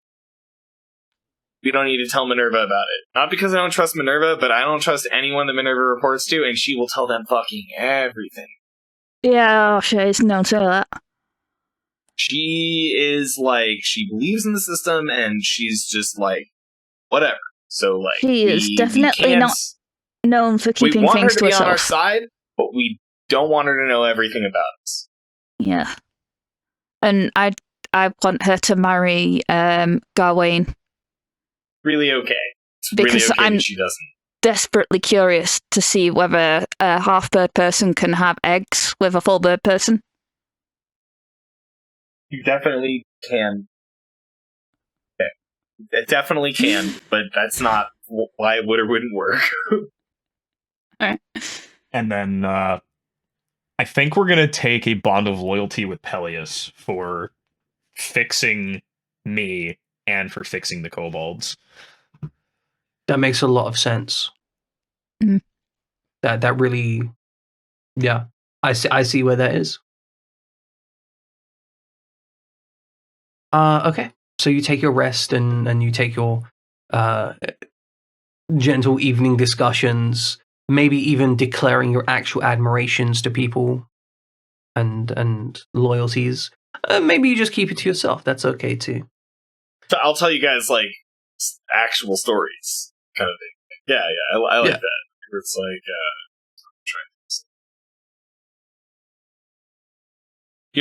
We don't need to tell Minerva about it. Not because I don't trust Minerva, but I don't trust anyone that Minerva reports to, and she will tell them fucking everything. Yeah, Shays, don't say that. She is like, she believes in the system, and she's just like, whatever. So like, She is definitely not known for keeping we want things her to to be herself. on our side, but we don't want her to know everything about us. Yeah. And I want her to marry Gawain. Really okay. It's Because really okay I'm that she doesn't. desperately curious to see whether a half-bird person can have eggs with a full-bird person. You definitely can. Okay. It definitely can, but that's not why it would or wouldn't work. And then I think we're going to take a bond of loyalty with Peleus for fixing me and for fixing the kobolds. That makes a lot of sense. Mm. That really, yeah. I see where that is. Okay. So you take your rest and you take your gentle evening discussions, maybe even declaring your actual admirations to people and loyalties. Maybe you just keep it to yourself. That's okay too. So I'll tell you guys like actual stories, kind of thing. Yeah, I like that. It's like,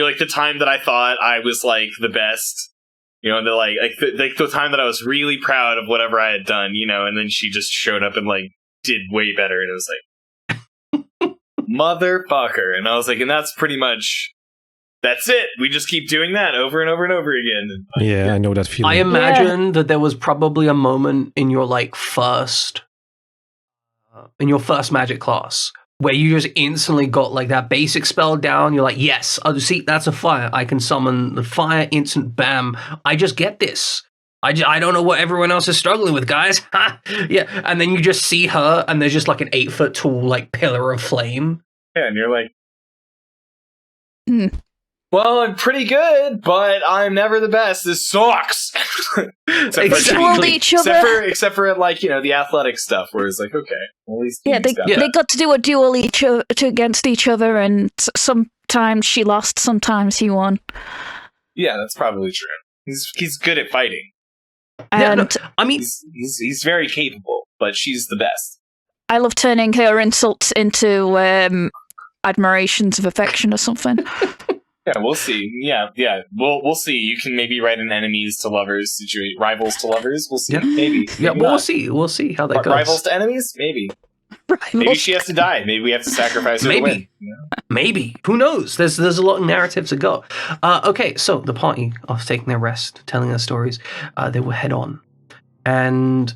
like the time that I thought I was like the best, and the time that I was really proud of whatever I had done, and then she just showed up and like did way better, and it was like, motherfucker, and I was like, and that's pretty much. That's it. We just keep doing that over and over and over again. Yeah, I know that feeling. I imagine that there was probably a moment in your first magic class where you just instantly got like that basic spell down. You're like, yes, see, that's a fire. I can summon the fire, instant bam. I just get this. I don't know what everyone else is struggling with, guys. Yeah, and then you just see her, and there's just like an 8-foot tall like pillar of flame. Yeah, and you're like, well, I'm pretty good, but I'm never the best. This sucks. Except for like, the athletic stuff, where it's like, okay, well, at least they got to do a duel against each other, and sometimes she lost, sometimes he won. Yeah, that's probably true. He's good at fighting. And I mean, he's very capable, but she's the best. I love turning her insults into admirations of affection or something. Yeah, we'll see. Yeah, we'll see. You can maybe write an enemies to lovers situation, rivals to lovers. We'll see. Yeah. Maybe. Yeah, we'll see. We'll see how that goes. Rivals to enemies? Maybe. Maybe she has to die. Maybe we have to sacrifice her to win. Maybe. Who knows? There's a lot of narrative to go. Okay, so the party, after taking their rest, telling their stories, they will head on. And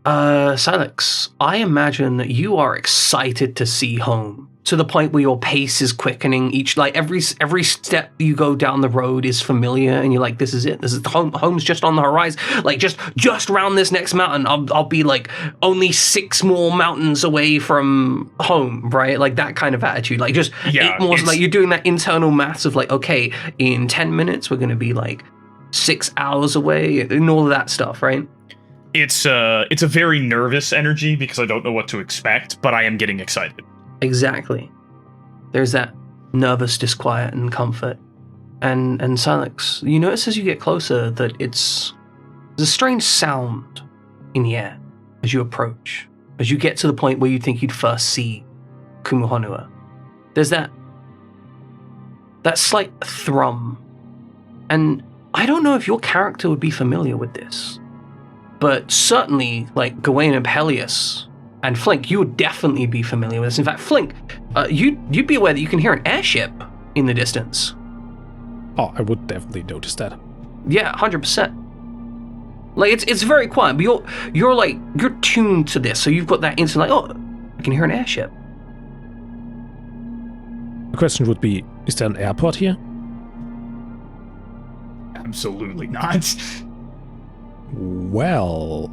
Silex, I imagine that you are excited to see home, to the point where your pace is quickening. Every step you go down the road is familiar, and you're like, this is it. This is home. Home's just on the horizon. Like, just round this next mountain, I'll be like only 6 more mountains away from home, right? Like that kind of attitude. Like just 8 more. Like you're doing that internal maths of like, okay, in 10 minutes we're going to be like 6 hours away, and all of that stuff, right? It's a very nervous energy because I don't know what to expect, but I am getting excited. Exactly. There's that nervous disquiet and comfort. And Silex, you notice as you get closer that there's a strange sound in the air as you approach. As you get to the point where you think you'd first see Kumuhonua. There's that slight thrum. And I don't know if your character would be familiar with this. But certainly, like Gawain and Peleus and Flink, you would definitely be familiar with this. In fact, Flink, you'd be aware that you can hear an airship in the distance. Oh, I would definitely notice that. Yeah, 100%. Like it's very quiet, but you're tuned to this, so you've got that instant like, oh, I can hear an airship. The question would be, is there an airport here? Absolutely not. Well...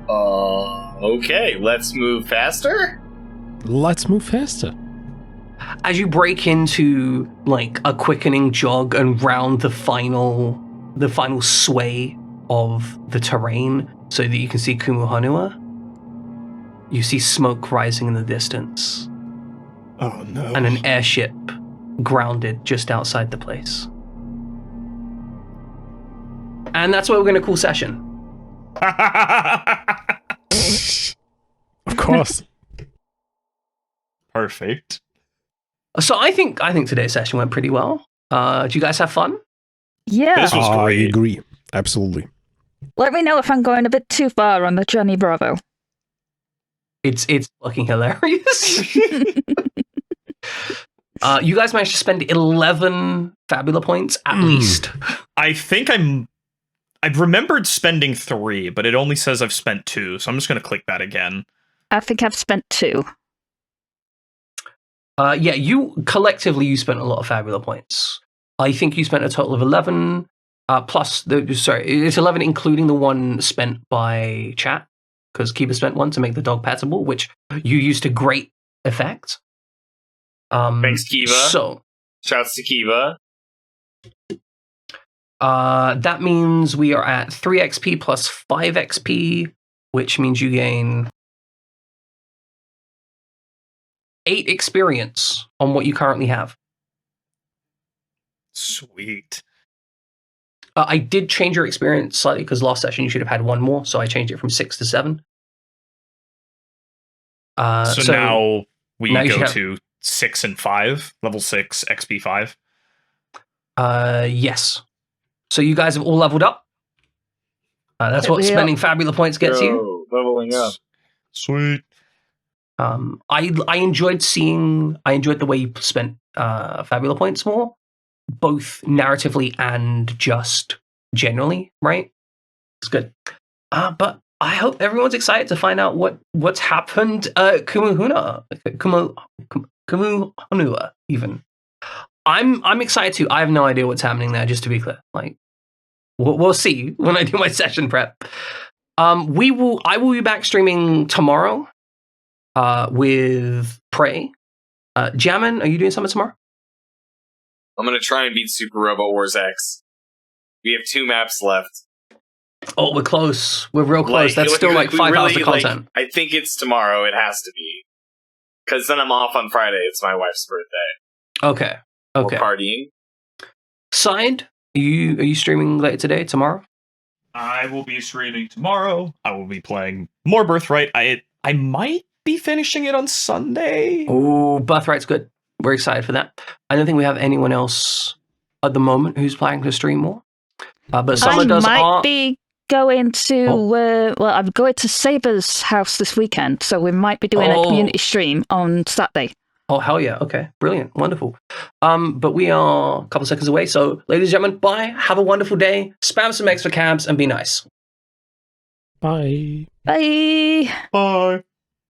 Okay, let's move faster? Let's move faster. As you break into like a quickening jog and round the final sway of the terrain so that you can see Kumuhonua, you see smoke rising in the distance. Oh no. And an airship grounded just outside the place. And that's where we're going to call session. Of course. Perfect. So I think today's session went pretty well. Do you guys have fun? Yeah. This was I great. agree. Absolutely. Let me know if I'm going a bit too far on the Johnny Bravo. It's fucking hilarious. You guys managed to spend 11 Fabula points at least. I think I'd remembered spending 3, but it only says I've spent 2, so I'm just going to click that again. I think I've spent 2. Yeah, you spent a lot of Fabula points. I think you spent a total of 11, it's 11 including the one spent by chat, because Kiba spent 1 to make the dog patable, which you used to great effect. Thanks, Kiva. So, shouts to Kiva. that means we are at 3 XP plus 5 XP, which means you gain 8 experience on what you currently have. Sweet. I did change your experience slightly because last session you should have had 1 more, so I changed it from 6 to 7. So now we now go to 6 and 5, level 6, XP 5. Yes. So you guys have all leveled up. That's what spending Fabula points gets you. Leveling up. Sweet. I enjoyed the way you spent Fabula points more, both narratively and just generally, right? It's good. But I hope everyone's excited to find out what's happened at Kumuhonua even. I'm excited too. I have no idea what's happening there, just to be clear. Like we'll see when I do my session prep. I will be back streaming tomorrow with Prey. Jammin, are you doing something tomorrow? I'm going to try and beat Super Robot Wars X. We have 2 maps left. Oh, we're close. We're real close. That's still like 5 hours of content. I think it's tomorrow. It has to be. Because then I'm off on Friday. It's my wife's birthday. Okay. We're partying. Side, are you streaming later today, tomorrow? I will be streaming tomorrow. I will be playing more Birthright. I might be finishing it on Sunday. Oh, Birthright's good. We're excited for that. I don't think we have anyone else at the moment who's planning to stream more. But Summer does I might art. be going to, I'm going to Saber's house this weekend, so we might be doing a community stream on Saturday. Oh, hell yeah. Okay. Brilliant. Wonderful. But we are a couple seconds away. So, ladies and gentlemen, bye. Have a wonderful day. Spam some extra cabs and be nice. Bye. Bye. Bye.